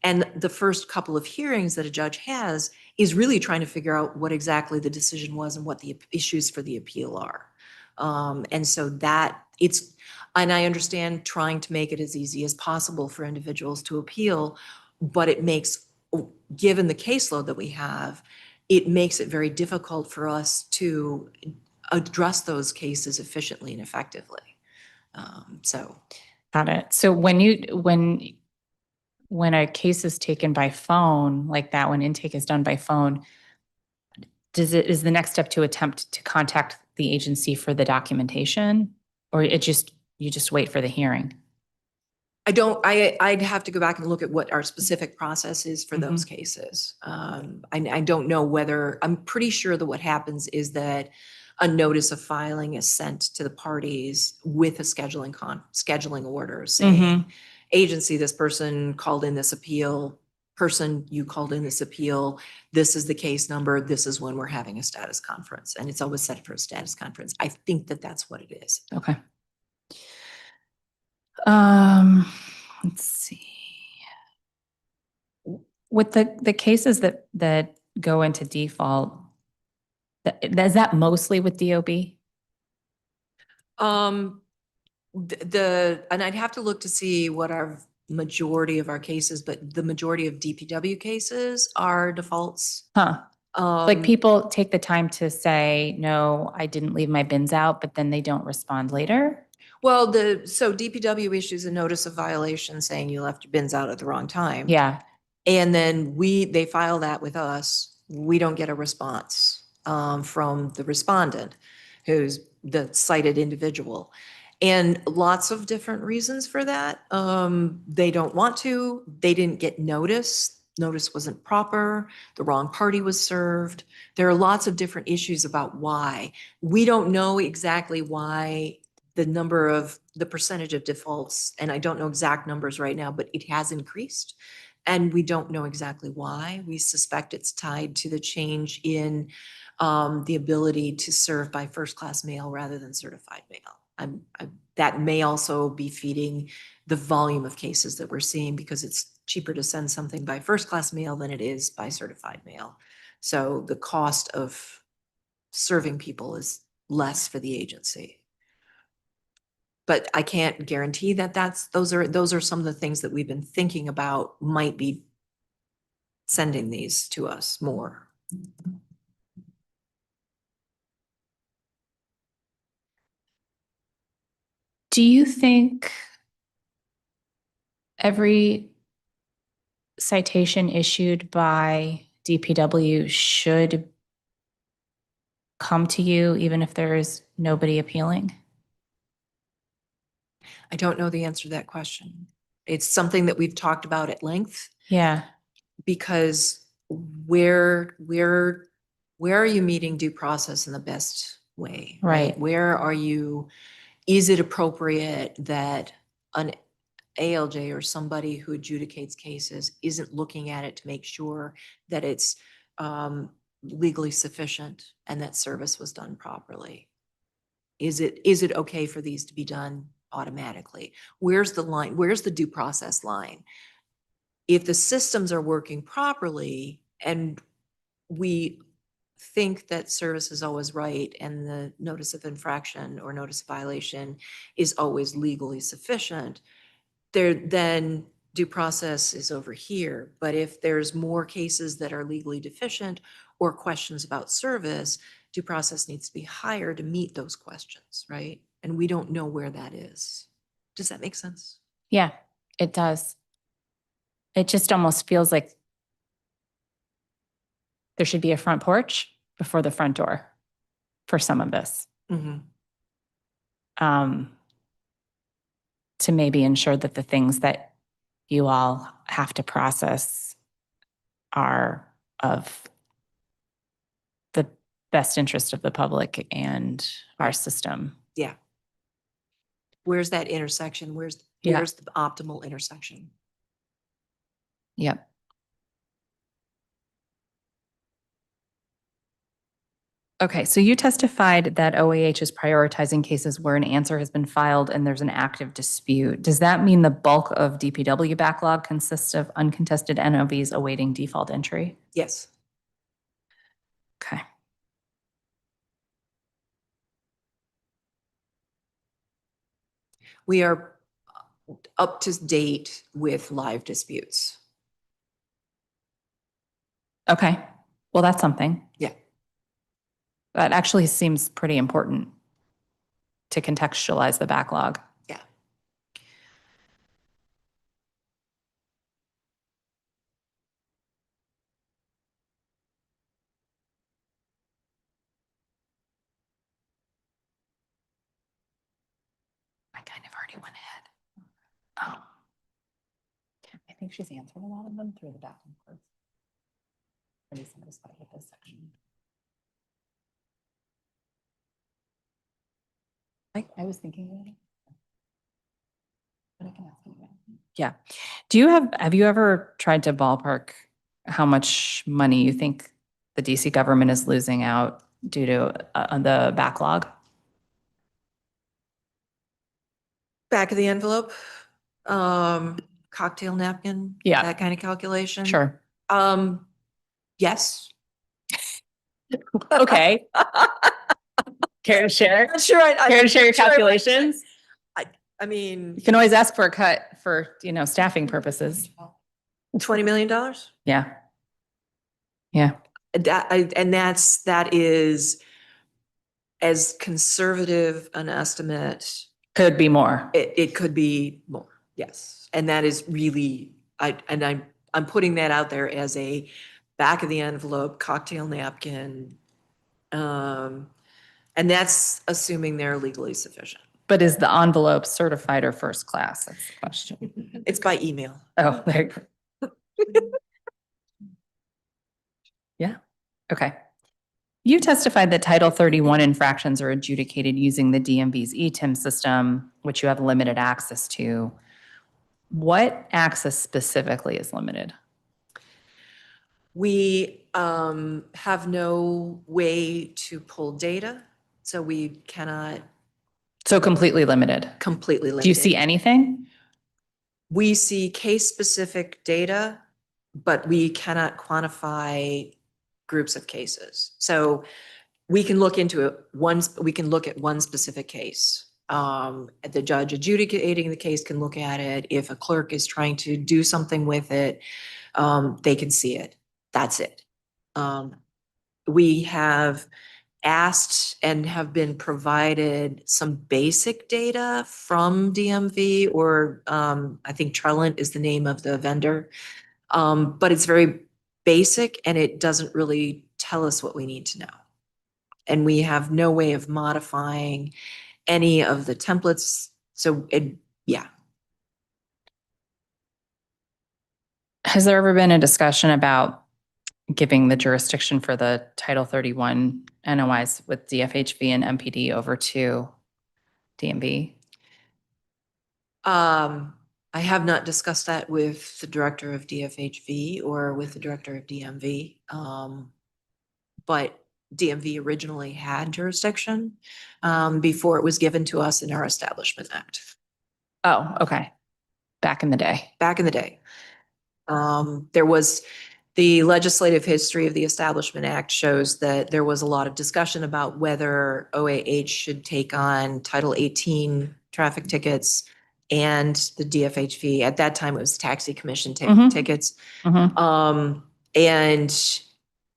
And the first couple of hearings that a judge has is really trying to figure out what exactly the decision was and what the issues for the appeal are. And so and I understand trying to make it as easy as possible for individuals to appeal, but it makes, given the caseload that we have, it makes it very difficult for us to address those cases efficiently and effectively. So. Got it. So when a case is taken by phone like that, when intake is done by phone, is the next step to attempt to contact the agency for the documentation, or you just wait for the hearing? I'd have to go back and look at what our specific process is for those cases. I don't know whether, I'm pretty sure that what happens is that a notice of filing is sent to the parties with a scheduling order saying, agency, this person called in this appeal, person, you called in this appeal, this is the case number, this is when we're having a status conference. And it's always set for a status conference. I think that that's what it is. Okay. Let's see. With the cases that go into default, is that mostly with DOB? And I'd have to look to see what our majority of our cases, but the majority of DPW cases are defaults. Huh. Like people take the time to say, no, I didn't leave my bins out, but then they don't respond later? Well, so DPW issues a notice of violation saying you left your bins out at the wrong time. Yeah. And then they file that with us. We don't get a response from the respondent, who's the cited individual. And lots of different reasons for that. They don't want to, they didn't get notice. Notice wasn't proper, the wrong party was served. There are lots of different issues about why. We don't know exactly why the percentage of defaults, and I don't know exact numbers right now, but it has increased. And we don't know exactly why. We suspect it's tied to the change in the ability to serve by first-class mail rather than certified mail. That may also be feeding the volume of cases that we're seeing because it's cheaper to send something by first-class mail than it is by certified mail. So the cost of serving people is less for the agency. But I can't guarantee that those are some of the things that we've been thinking about might be sending these to us more. Do you think every citation issued by DPW should come to you even if there is nobody appealing? I don't know the answer to that question. It's something that we've talked about at length. Yeah. Because where are you meeting due process in the best way? Right. Is it appropriate that an ALJ or somebody who adjudicates cases isn't looking at it to make sure that it's legally sufficient and that service was done properly? Is it okay for these to be done automatically? Where's the line? Where's the due process line? If the systems are working properly and we think that service is always right and the notice of infraction or notice of violation is always legally sufficient, then due process is over here. But if there's more cases that are legally deficient or questions about service, due process needs to be higher to meet those questions, right? And we don't know where that is. Does that make sense? Yeah, it does. It just almost feels like there should be a front porch before the front door for some of this. To maybe ensure that the things that you all have to process are of the best interest of the public and our system. Yeah. Where's that intersection? Where's Yeah. the optimal intersection? Yep. Okay, so you testified that OAH is prioritizing cases where an answer has been filed and there's an active dispute. Does that mean the bulk of DPW backlog consists of uncontested NOVs awaiting default entry? Yes. Okay. We are up to date with live disputes. Okay, well, that's something. Yeah. That actually seems pretty important to contextualize the backlog. Yeah. I kind of already went ahead. I think she's answered a lot of them through the back and forth. Pretty satisfied with this section. I was thinking about it. But I can ask you again. Yeah. Have you ever tried to ballpark how much money you think the DC government is losing out due to the backlog? Back of the envelope, cocktail napkin, Yeah. that kind of calculation. Sure. Yes. Okay. Care to share? I'm sure Care to share your calculations? I mean, You can always ask for a cut for, staffing purposes. $20 million? Yeah. Yeah. That is as conservative an estimate. Could be more. It could be more, yes. And that is really, I'm putting that out there as a back of the envelope cocktail napkin. And that's assuming they're legally sufficient. But is the envelope certified or first class? That's the question. It's by email. Oh, there you go. Yeah. Okay. You testified that Title 31 infractions are adjudicated using the DMV's ETIM system, which you have limited access to. What access specifically is limited? We have no way to pull data, so we cannot. So completely limited. Completely limited. Do you see anything? We see case-specific data, but we cannot quantify groups of cases. So we can look into we can look at one specific case. The judge adjudicating the case can look at it. If a clerk is trying to do something with it, they can see it. That's it. We have asked and have been provided some basic data from DMV, or I think Trellent is the name of the vendor. But it's very basic and it doesn't really tell us what we need to know. And we have no way of modifying any of the templates. So yeah. Has there ever been a discussion about giving the jurisdiction for the Title 31 NOIs with DFHV and MPD over to DMV? I have not discussed that with the director of DFHV or with the director of DMV. But DMV originally had jurisdiction before it was given to us in our Establishment Act. Oh, okay. Back in the day. Back in the day. There was the legislative history of the Establishment Act shows that there was a lot of discussion about whether OAH should take on Title 18 traffic tickets and the DFHV. At that time, it was taxi commission Mhm. tickets. Mhm. And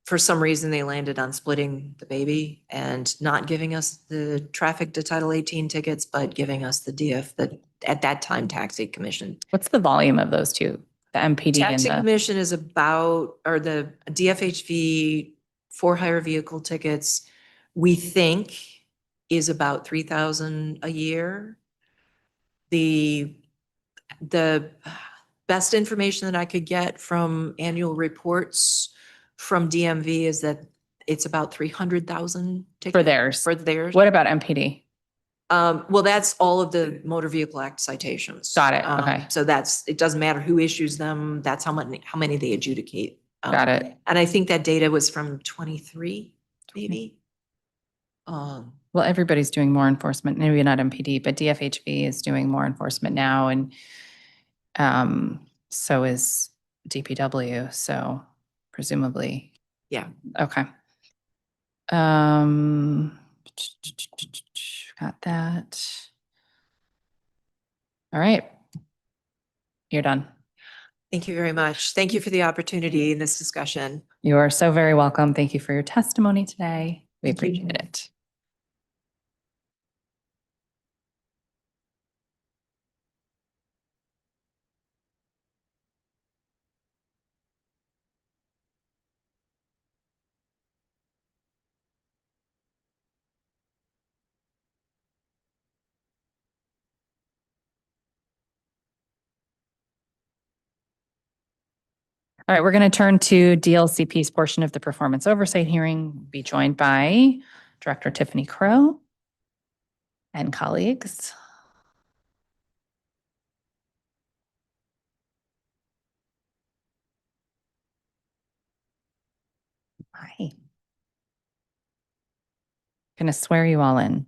for some reason, they landed on splitting the baby and not giving us the traffic to Title 18 tickets, but giving us the at that time, taxi commission. What's the volume of those two? The MPD and Taxi the, commission is about, or the DFHV for hire vehicle tickets, we think is about 3,000 a year. The best information that I could get from annual reports from DMV is that it's about 300,000 tickets. for theirs. For theirs. What about MPD? Well, that's all of the Motor Vehicle Act citations. Got it. Okay. So it doesn't matter who issues them, that's how many they adjudicate. Got it. And I think that data was from 23, maybe. Well, everybody's doing more enforcement, maybe not MPD, but DFHV is doing more enforcement now, and so is DPW, so presumably. Yeah. Okay. Got that. All right. You're done. Thank you very much. Thank you for the opportunity in this discussion. You are so very welcome. Thank you for your testimony today. We Thank you. appreciate it. All right, we're going to turn to DLCP's portion of the performance oversight hearing, be joined by Director Tiffany Crow and colleagues. Hi. Going to swear you all in.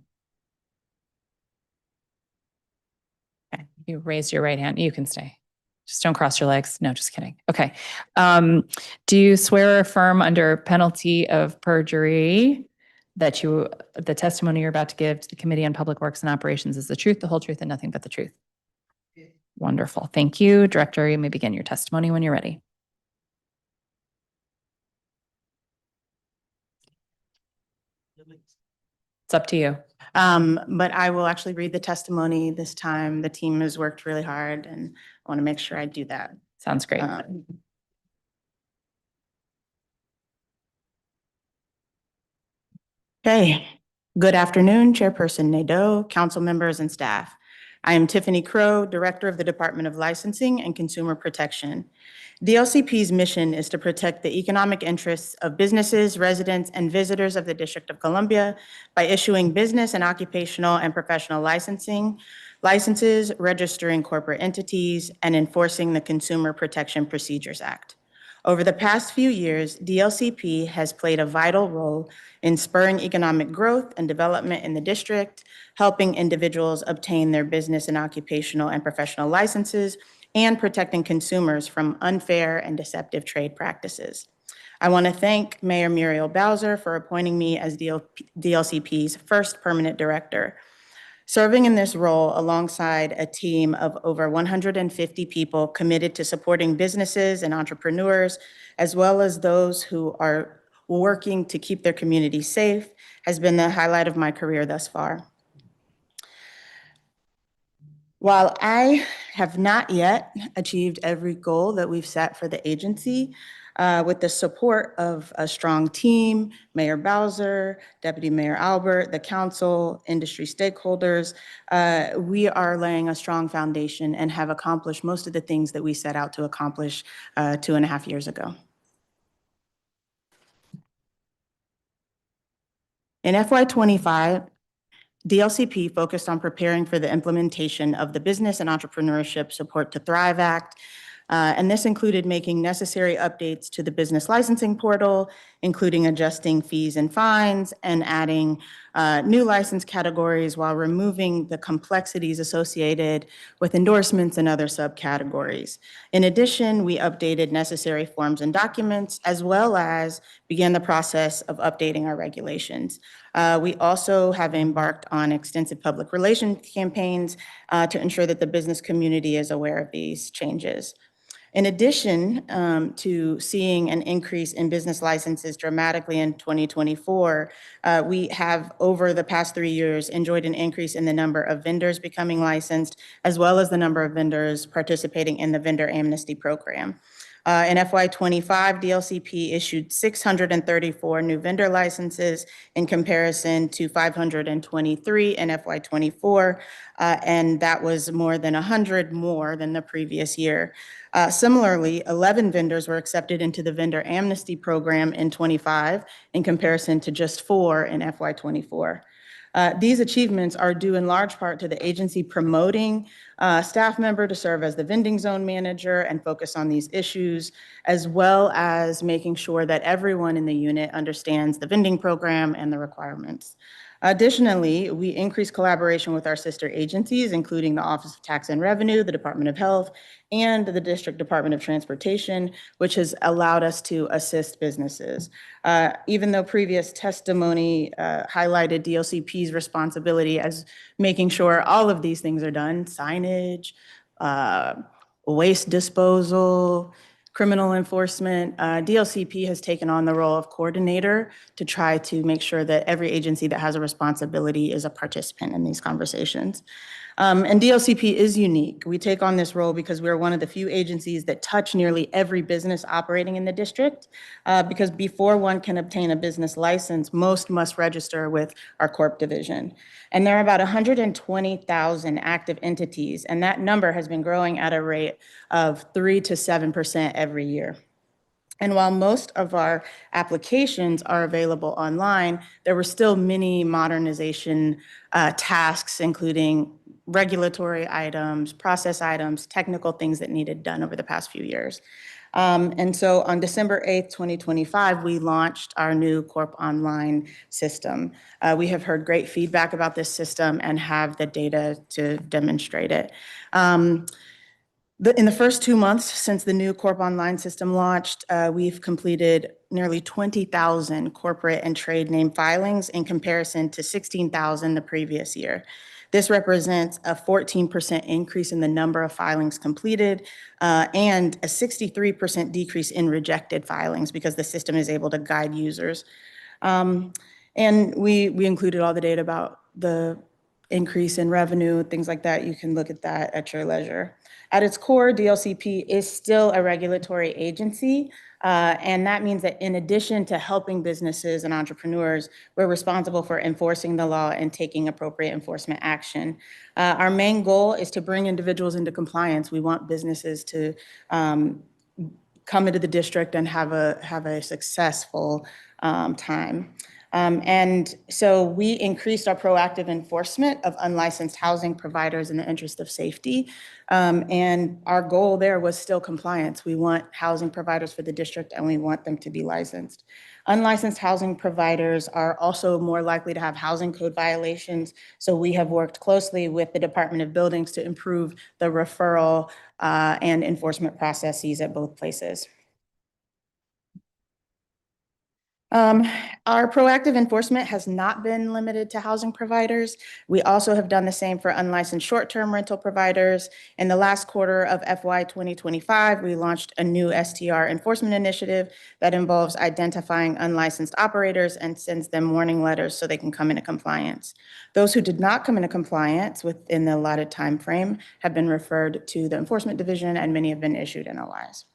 Okay, you raise your right hand. You can stay. Just don't cross your legs. No, just kidding. Okay. Do you swear or affirm under penalty of perjury that the testimony you're about to give to the Committee on Public Works and Operations is the truth, the whole truth, and nothing but the truth? Wonderful. Thank you. Director, you may begin your testimony when you're ready. It's up to you. But I will actually read the testimony this time. The team has worked really hard, and I want to make sure I do that. Sounds great. Okay. Good afternoon, Chairperson Nadeau, council members, and staff. I am Tiffany Crow, Director of the Department of Licensing and Consumer Protection. DLCP's mission is to protect the economic interests of businesses, residents, and visitors of the District of Columbia by issuing business and occupational and professional licenses, registering corporate entities, and enforcing the Consumer Protection Procedures Act. Over the past few years, DLCP has played a vital role in spurring economic growth and development in the district, helping individuals obtain their business and occupational and professional licenses, and protecting consumers from unfair and deceptive trade practices. I want to thank Mayor Muriel Bowser for appointing me as DLCP's first permanent director. Serving in this role alongside a team of over 150 people committed to supporting businesses and entrepreneurs, as well as those who are working to keep their communities safe, has been the highlight of my career thus far. While I have not yet achieved every goal that we've set for the agency, with the support of a strong team, Mayor Bowser, Deputy Mayor Albert, the council, industry stakeholders, we are laying a strong foundation and have accomplished most of the things that we set out to accomplish 2.5 years ago. In FY25, DLCP focused on preparing for the implementation of the Business and Entrepreneurship Support to Thrive Act, and this included making necessary updates to the business licensing portal, including adjusting fees and fines and adding new license categories while removing the complexities associated with endorsements and other subcategories. In addition, we updated necessary forms and documents, as well as began the process of updating our regulations. We also have embarked on extensive public relations campaigns to ensure that the business community is aware of these changes. In addition to seeing an increase in business licenses dramatically in 2024, we have, over the past 3 years, enjoyed an increase in the number of vendors becoming licensed, as well as the number of vendors participating in the vendor amnesty program. In FY25, DLCP issued 634 new vendor licenses in comparison to 523 in FY24, and that was more than 100 more than the previous year. Similarly, 11 vendors were accepted into the vendor amnesty program in 25 in comparison to just 4 in FY24. These achievements are due in large part to the agency promoting a staff member to serve as the vending zone manager and focus on these issues, as well as making sure that everyone in the unit understands the vending program and the requirements. Additionally, we increased collaboration with our sister agencies, including the Office of Tax and Revenue, the Department of Health, and the District Department of Transportation, which has allowed us to assist businesses. Even though previous testimony highlighted DLCP's responsibility as making sure all of these things are done, signage, waste disposal, criminal enforcement, DLCP has taken on the role of coordinator to try to make sure that every agency that has a responsibility is a participant in these conversations. And DLCP is unique. We take on this role because we're one of the few agencies that touch nearly every business operating in the district, because before one can obtain a business license, most must register with our Corp division. And there are about 120,000 active entities, and that number has been growing at a rate of 3 to 7% every year. And while most of our applications are available online, there were still many modernization tasks, including regulatory items, process items, technical things that needed done over the past few years. And so on December 8th, 2025, we launched our new Corp Online system. We have heard great feedback about this system and have the data to demonstrate it. In the first 2 months since the new Corp Online system launched, we've completed nearly 20,000 corporate and trade name filings in comparison to 16,000 the previous year. This represents a 14% increase in the number of filings completed and a 63% decrease in rejected filings because the system is able to guide users. And we included all the data about the increase in revenue, things like that. You can look at that at your leisure. At its core, DLCP is still a regulatory agency, and that means that in addition to helping businesses and entrepreneurs, we're responsible for enforcing the law and taking appropriate enforcement action. Our main goal is to bring individuals into compliance. We want businesses to come into the district and have a successful time. And so we increased our proactive enforcement of unlicensed housing providers in the interest of safety. And our goal there was still compliance. We want housing providers for the district and we want them to be licensed. Unlicensed housing providers are also more likely to have housing code violations. So we have worked closely with the Department of Buildings to improve the referral and enforcement processes at both places. Our proactive enforcement has not been limited to housing providers. We also have done the same for unlicensed short-term rental providers. In the last quarter of FY 2025, we launched a new STR enforcement initiative that involves identifying unlicensed operators and sends them warning letters so they can come into compliance. Those who did not come into compliance within the allotted time frame have been referred to the enforcement division, and many have been issued NOIs.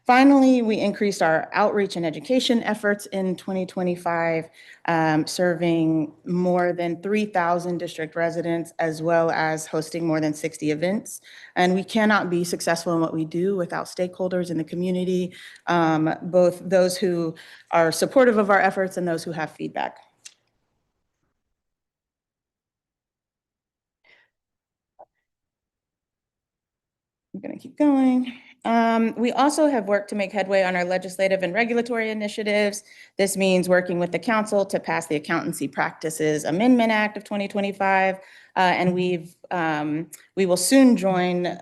Finally, we increased our outreach and education efforts in 2025, serving more than 3,000 district residents, as well as hosting more than 60 events. And we cannot be successful in what we do without stakeholders in the community, both those who are supportive of our efforts and those who have feedback. I'm going to keep going. We also have worked to make headway on our legislative and regulatory initiatives. This means working with the council to pass the Accountancy Practices Amendment Act of 2025. And we will soon join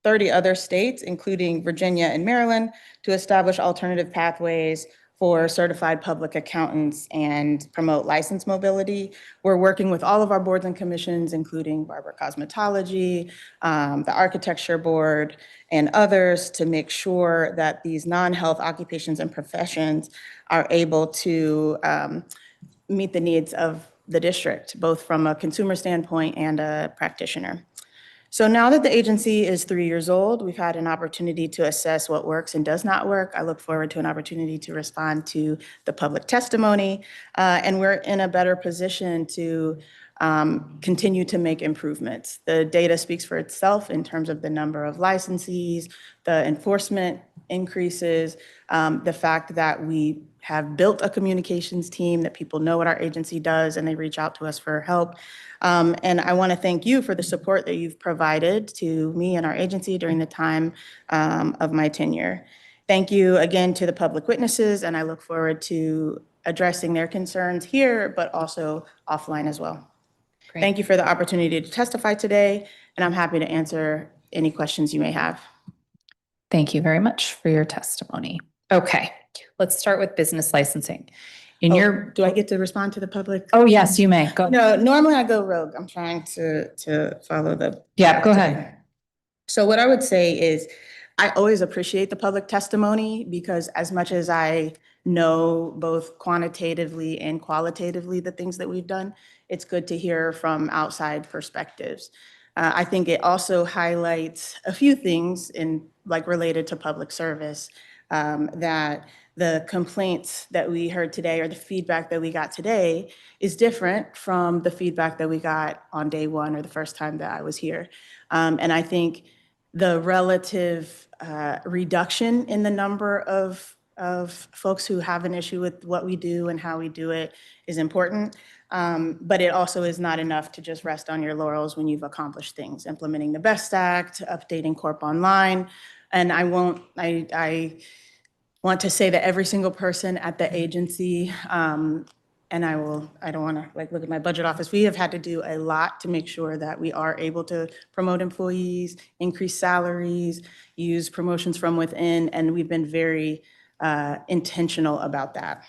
30 other states, including Virginia and Maryland, to establish alternative pathways for certified public accountants and promote license mobility. We're working with all of our boards and commissions, including Barber Cosmetology, the Architecture Board, and others, to make sure that these non-health occupations and professions are able to meet the needs of the district, both from a consumer standpoint and a practitioner. So now that the agency is 3 years old, we've had an opportunity to assess what works and does not work. I look forward to an opportunity to respond to the public testimony, and we're in a better position to continue to make improvements. The data speaks for itself in terms of the number of licensees, the enforcement increases, the fact that we have built a communications team, that people know what our agency does and they reach out to us for help. And I want to thank you for the support that you've provided to me and our agency during the time of my tenure. Thank you again to the public witnesses, and I look forward to addressing their concerns here, but also offline as well. Great. Thank you for the opportunity to testify today, and I'm happy to answer any questions you may have. Thank you very much for your testimony. Okay, let's start with business licensing. In your, Do I get to respond to the public? oh, yes, you may. Go. No, normally I go rogue. I'm trying to follow the. Yeah, go ahead. So what I would say is, I always appreciate the public testimony, because as much as I know both quantitatively and qualitatively the things that we've done, it's good to hear from outside perspectives. I think it also highlights a few things related to public service, that the complaints that we heard today, or the feedback that we got today, is different from the feedback that we got on day one, or the first time that I was here. And I think the relative reduction in the number of folks who have an issue with what we do and how we do it is important. But it also is not enough to just rest on your laurels when you've accomplished things, implementing the BEST Act, updating Corp Online. And I want to say that every single person at the agency, and I don't want to look at my budget office, we have had to do a lot to make sure that we are able to promote employees, increase salaries, use promotions from within, and we've been very intentional about that.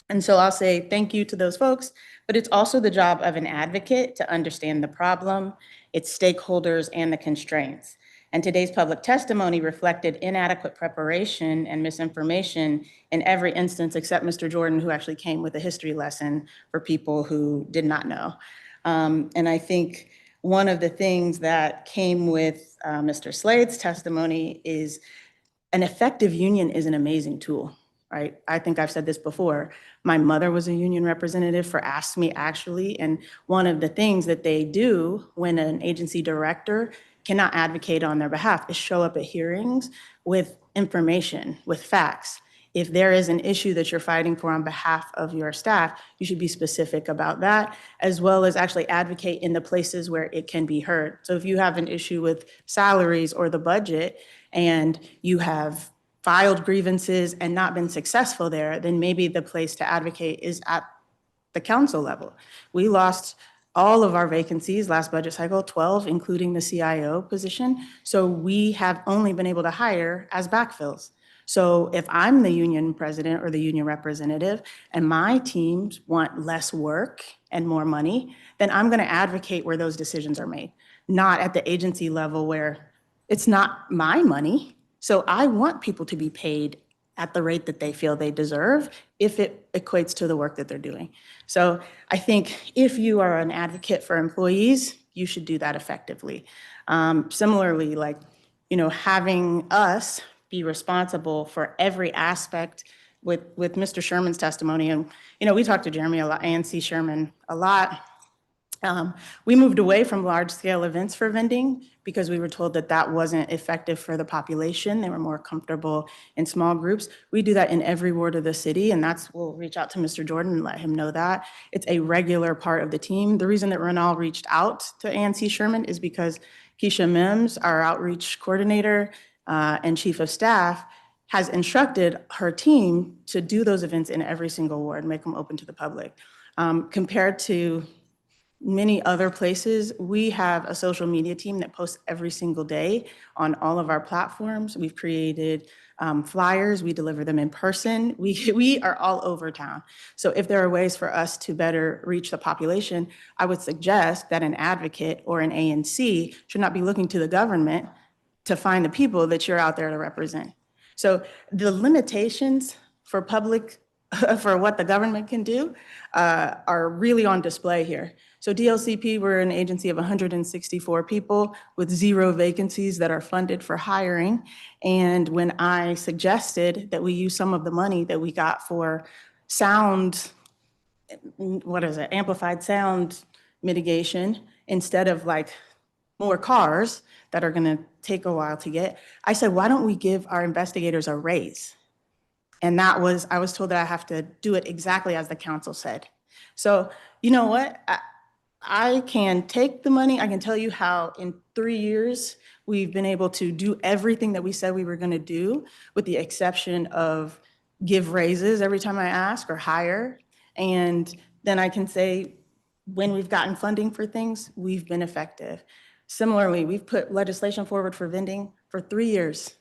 And so I'll say thank you to those folks, but it's also the job of an advocate to understand the problem, its stakeholders, and the constraints. And today's public testimony reflected inadequate preparation and misinformation in every instance, except Mr. Jordan, who actually came with a history lesson for people who did not know. And I think one of the things that came with Mr. Slade's testimony is an effective union is an amazing tool, right? I think I've said this before. My mother was a union representative for Ask Me, actually. And one of the things that they do when an agency director cannot advocate on their behalf is show up at hearings with information, with facts. If there is an issue that you're fighting for on behalf of your staff, you should be specific about that, as well as actually advocate in the places where it can be heard. So if you have an issue with salaries or the budget, and you have filed grievances and not been successful there, then maybe the place to advocate is at the council level. We lost all of our vacancies last budget cycle, 12, including the CIO position. So we have only been able to hire as backfills. So if I'm the union president or the union representative and my teams want less work and more money, then I'm going to advocate where those decisions are made, not at the agency level where it's not my money. So I want people to be paid at the rate that they feel they deserve if it equates to the work that they're doing. So I think if you are an advocate for employees, you should do that effectively. Similarly, having us be responsible for every aspect with Mr. Sherman's testimony. And, we talked to Jeremy a lot, ANC Sherman a lot. We moved away from large scale events for vending because we were told that that wasn't effective for the population. They were more comfortable in small groups. We do that in every ward of the city, and we'll reach out to Mr. Jordan and let him know that. It's a regular part of the team. The reason that Renal reached out to ANC Sherman is because Keisha Mims, our outreach coordinator, and chief of staff has instructed her team to do those events in every single ward, make them open to the public. Compared to many other places, we have a social media team that posts every single day on all of our platforms. We've created flyers, we deliver them in person. We are all over town. So if there are ways for us to better reach the population, I would suggest that an advocate or an ANC should not be looking to the government to find the people that you're out there to represent. So the limitations for public, for what the government can do are really on display here. So DLCP, we're an agency of 164 people with 0 vacancies that are funded for hiring. And when I suggested that we use some of the money that we got for sound, amplified sound mitigation, instead of like more cars that are gonna take a while to get, I said, why don't we give our investigators a raise? And I was told that I have to do it exactly as the council said. So you know what? I can take the money, I can tell you how in 3 years, we've been able to do everything that we said we were gonna do, with the exception of give raises every time I ask or hire. And then I can say, when we've gotten funding for things, we've been effective. Similarly, we've put legislation forward for vending for 3 years.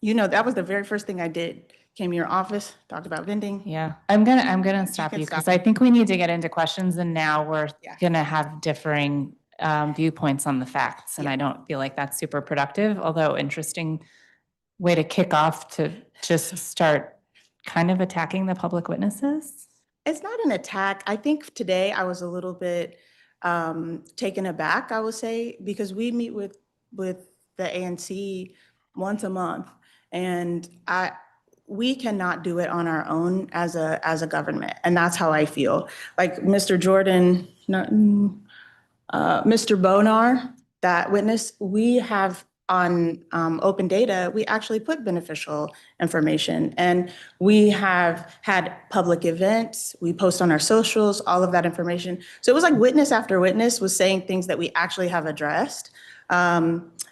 You know, that was the very first thing I did. Came to your office, talked about vending. Yeah, I'm gonna stop you because I think we need to get into questions, and now we're gonna have differing viewpoints on the facts, and I don't feel like that's super productive, although interesting way to kick off to just start kind of attacking the public witnesses. It's not an attack. I think today I was a little bit taken aback, I would say, because we meet with the ANC once a month, and we cannot do it on our own as a government, and that's how I feel. Like Mr. Jordan, Mr. Bonar, that witness, we have on open data, we actually put beneficial information, and we have had public events, we post on our socials, all of that information. So it was like witness after witness was saying things that we actually have addressed.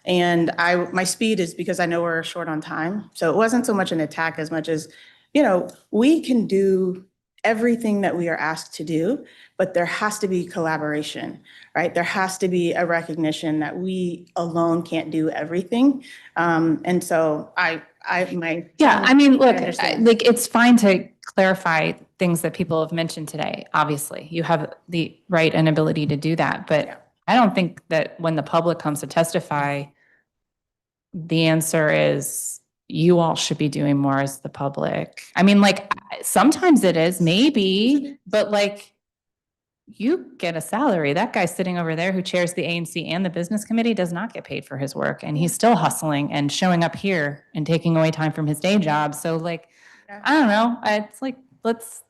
And my speed is because I know we're short on time. So it wasn't so much an attack as much as, you know, we can do everything that we are asked to do, but there has to be collaboration, right? There has to be a recognition that we alone can't do everything. And so yeah, I mean, look, like it's fine to clarify things that people have mentioned today. Obviously, you have the right and ability to do that, but I don't think that when the public comes to testify, the answer is you all should be doing more as the public. I mean, like sometimes it is, maybe, but like you get a salary. That guy sitting over there who chairs the ANC and the business committee does not get paid for his work, and he's still hustling and showing up here and taking away time from his day job. So like, I don't know. It's like, let's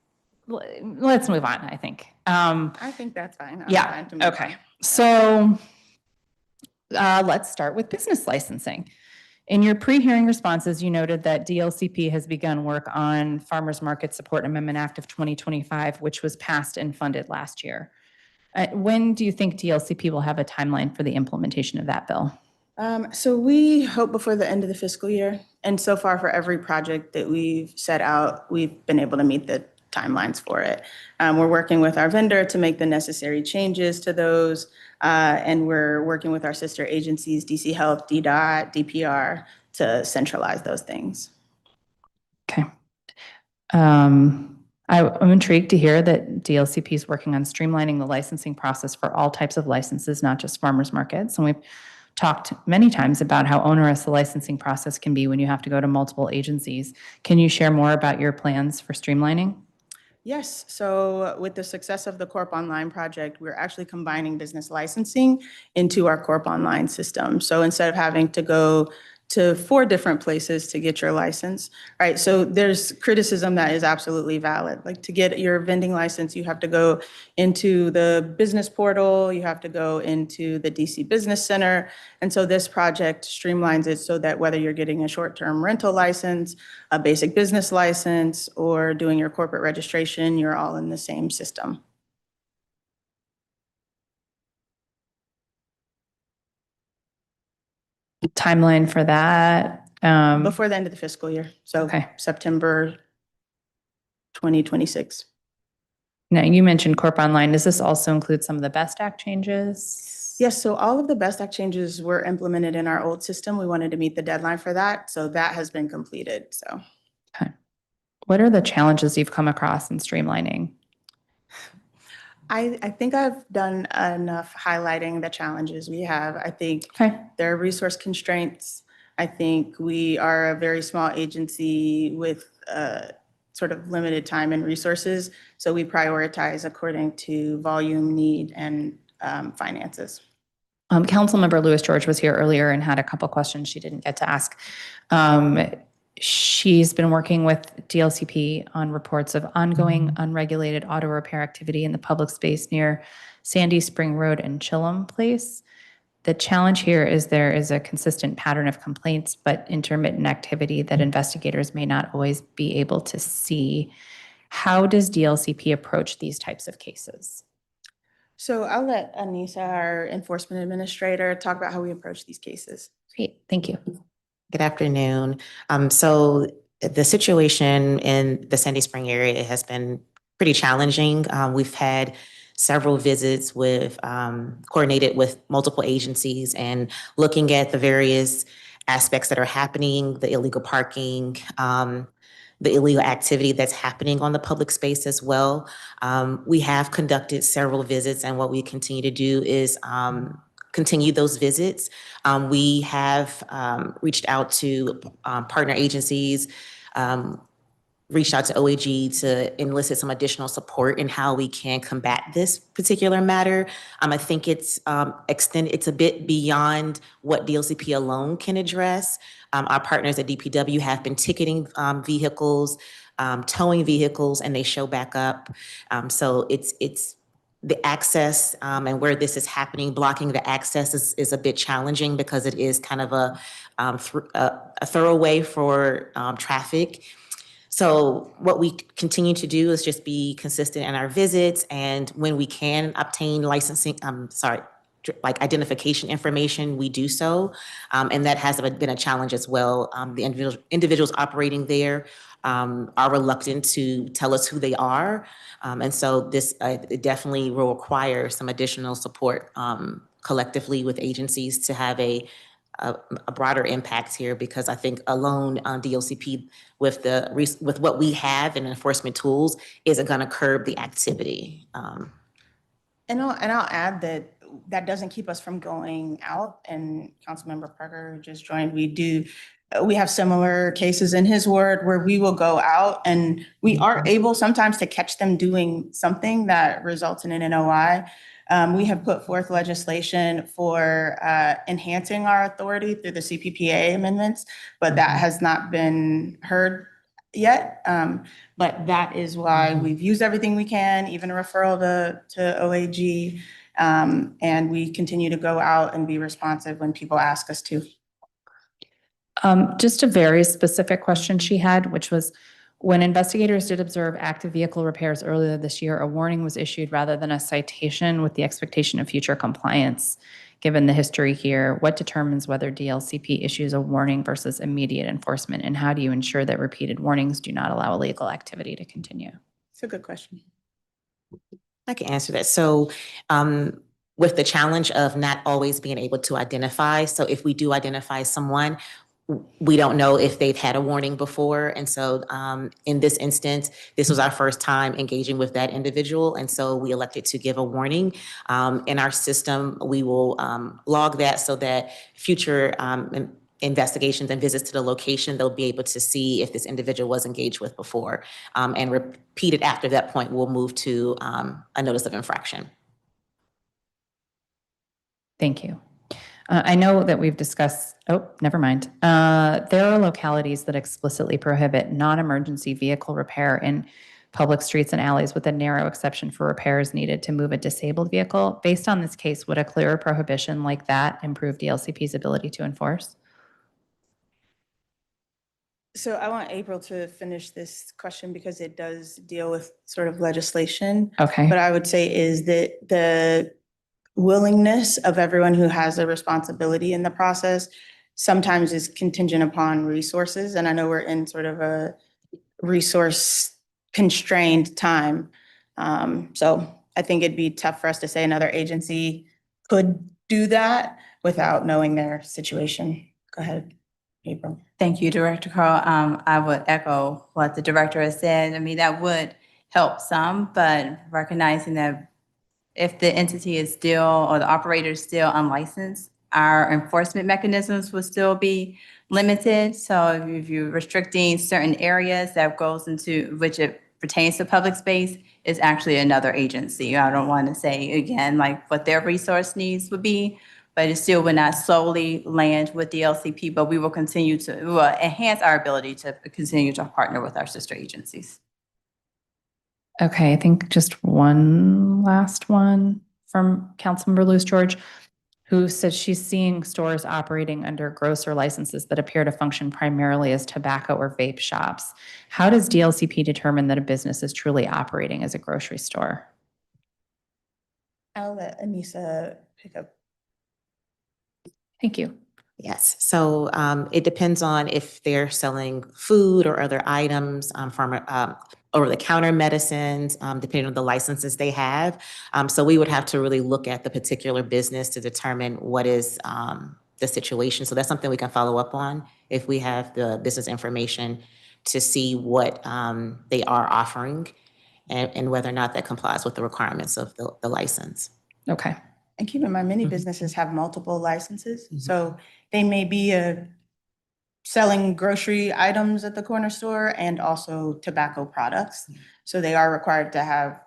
move on, I think. I think that's fine. Yeah, fine to move okay. on. So let's start with business licensing. In your pre-hearing responses, you noted that DLCP has begun work on Farmers Market Support Amendment Act of 2025, which was passed and funded last year. When do you think DLCP will have a timeline for the implementation of that bill? So we hope before the end of the fiscal year. And so far for every project that we've set out, we've been able to meet the timelines for it. We're working with our vendor to make the necessary changes to those. And we're working with our sister agencies, DC Health, DDOT, DPR, to centralize those things. Okay. I'm intrigued to hear that DLCP is working on streamlining the licensing process for all types of licenses, not just farmers markets. And we've talked many times about how onerous the licensing process can be when you have to go to multiple agencies. Can you share more about your plans for streamlining? Yes, so with the success of the Corp Online project, we're actually combining business licensing into our Corp Online system. So instead of having to go to 4 different places to get your license, right? So there's criticism that is absolutely valid. Like to get your vending license, you have to go into the business portal, you have to go into the DC Business Center. And so this project streamlines it so that whether you're getting a short-term rental license, a basic business license, or doing your corporate registration, you're all in the same system. Timeline for that? Before the end of the fiscal year, so Okay. September 2026. Now, you mentioned Corp Online. Does this also include some of the Best Act changes? Yes, so all of the Best Act changes were implemented in our old system. We wanted to meet the deadline for that, so that has been completed, so. Okay. What are the challenges you've come across in streamlining? I think I've done enough highlighting the challenges we have. I think Okay. there are resource constraints. I think we are a very small agency with sort of limited time and resources. So we prioritize according to volume, need, and finances. Councilmember Lewis George was here earlier and had a couple questions she didn't get to ask. She's been working with DLCP on reports of ongoing unregulated auto repair activity in the public space near Sandy Spring Road and Chillum Place. The challenge here is there is a consistent pattern of complaints, but intermittent activity that investigators may not always be able to see. How does DLCP approach these types of cases? So I'll let Anissa, our enforcement administrator, talk about how we approach these cases. Great, thank you. Good afternoon. So the situation in the Sandy Spring area has been pretty challenging. We've had several visits with coordinated with multiple agencies and looking at the various aspects that are happening, the illegal parking, the illegal activity that's happening on the public space as well. We have conducted several visits, and what we continue to do is continue those visits. We have reached out to partner agencies, reached out to OAG to elicit some additional support in how we can combat this particular matter. I think it's extended, it's a bit beyond what DLCP alone can address. Our partners at DPW have been ticketing vehicles, towing vehicles, and they show back up. So it's the access and where this is happening, blocking the access is a bit challenging because it is kind of a thorough way for traffic. So what we continue to do is just be consistent in our visits, and when we can obtain like identification information, we do so. And that has been a challenge as well. The individuals operating there are reluctant to tell us who they are. And so this it definitely will require some additional support collectively with agencies to have a broader impact here, because I think alone on DLCP with what we have in enforcement tools isn't going to curb the activity. And I'll add that doesn't keep us from going out. And Councilmember Parker, who just joined, we have similar cases in his ward where we will go out and we are able sometimes to catch them doing something that results in an NOI. We have put forth legislation for enhancing our authority through the CPPA amendments, but that has not been heard yet. But that is why we've used everything we can, even a referral to OAG. And we continue to go out and be responsive when people ask us to. Just a very specific question she had, which was, when investigators did observe active vehicle repairs earlier this year, a warning was issued rather than a citation with the expectation of future compliance. Given the history here, what determines whether DLCP issues a warning versus immediate enforcement? And how do you ensure that repeated warnings do not allow illegal activity to continue? It's a good question. I can answer that. So with the challenge of not always being able to identify, so if we do identify someone, we don't know if they've had a warning before. And so in this instance, this was our first time engaging with that individual. And so we elected to give a warning. In our system, we will log that so that future investigations and visits to the location, they'll be able to see if this individual was engaged with before. And repeated after that point, we'll move to a notice of infraction. Thank you. I know that we've discussed, never mind. There are localities that explicitly prohibit non-emergency vehicle repair in public streets and alleys with a narrow exception for repairs needed to move a disabled vehicle. Based on this case, would a clearer prohibition like that improve DLCP's ability to enforce? So I want April to finish this question because it does deal with sort of legislation. Okay. But I would say is that the willingness of everyone who has a responsibility in the process sometimes is contingent upon resources. And I know we're in sort of a resource constrained time. So I think it'd be tough for us to say another agency could do that without knowing their situation. Go ahead, April. Thank you, Director Carl. I would echo what the director has said. I mean, that would help some, but recognizing that if the entity is still, or the operator is still unlicensed, our enforcement mechanisms will still be limited. So if you're restricting certain areas, that goes into, which it pertains to public space, is actually another agency. I don't want to say again, like what their resource needs would be, but it still would not solely land with the DLCP, but we will continue to, we will enhance our ability to continue to partner with our sister agencies. Okay, I think just one last one from Councilmember Lewis George, who said she's seeing stores operating under grocer licenses that appear to function primarily as tobacco or vape shops. How does DLCP determine that a business is truly operating as a grocery store? I'll let Anissa pick up. Thank you. Yes, so it depends on if they're selling food or other items, over-the-counter medicines, depending on the licenses they have. So we would have to really look at the particular business to determine what is the situation. So that's something we can follow up on if we have the business information to see what they are offering and whether or not that complies with the requirements of the license. Okay. And keep in mind, many businesses have multiple licenses. So they may be selling grocery items at the corner store and also tobacco products. So they are required to have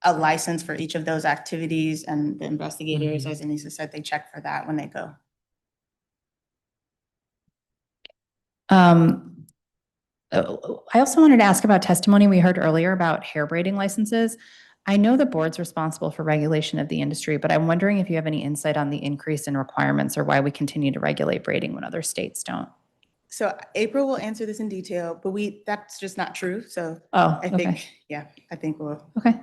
a license for each of those activities, and the investigators, as Anissa said, they check for that when they go. I also wanted to ask about testimony we heard earlier about hair braiding licenses. I know the board's responsible for regulation of the industry, but I'm wondering if you have any insight on the increase in requirements or why we continue to regulate braiding when other states don't. So April will answer this in detail, but that's just not true. So I think we'll. Okay.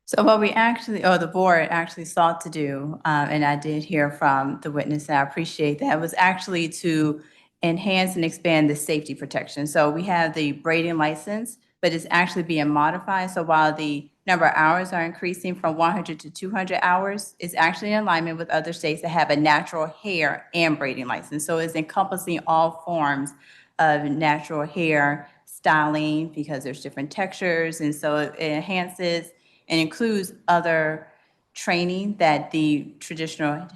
So what we actually, or the board actually sought to do, and I did hear from the witness, and I appreciate that, was actually to enhance and expand the safety protection. So we have the braiding license, but it's actually being modified. So while the number of hours are increasing from 100 to 200 hours, it's actually in alignment with other states that have a natural hair and braiding license. So it's encompassing all forms of natural hair styling because there's different textures. And so it enhances and includes other training that the traditional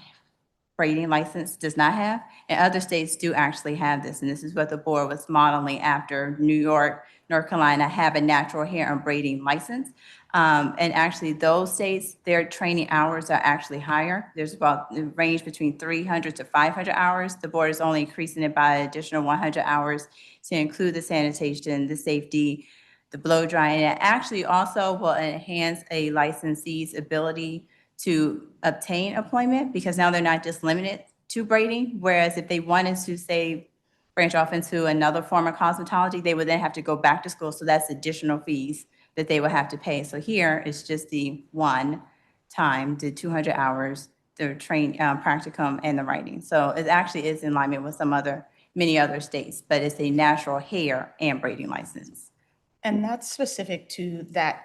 braiding license does not have. And other states do actually have this. And this is what the board was modeling after. New York, North Carolina have a natural hair and braiding license. And actually those states, their training hours are actually higher. There's about a range between 300 to 500 hours. The board is only increasing it by an additional 100 hours to include the sanitation, the safety, the blow drying. And it actually also will enhance a licensee's ability to obtain employment because now they're not just limited to braiding. Whereas if they wanted to, say, branch off into another form of cosmetology, they would then have to go back to school. So that's additional fees that they would have to pay. So here it's just the one time, the 200 hours, the practicum and the writing. So it actually is in alignment with many other states, but it's a natural hair and braiding license. And that's specific to that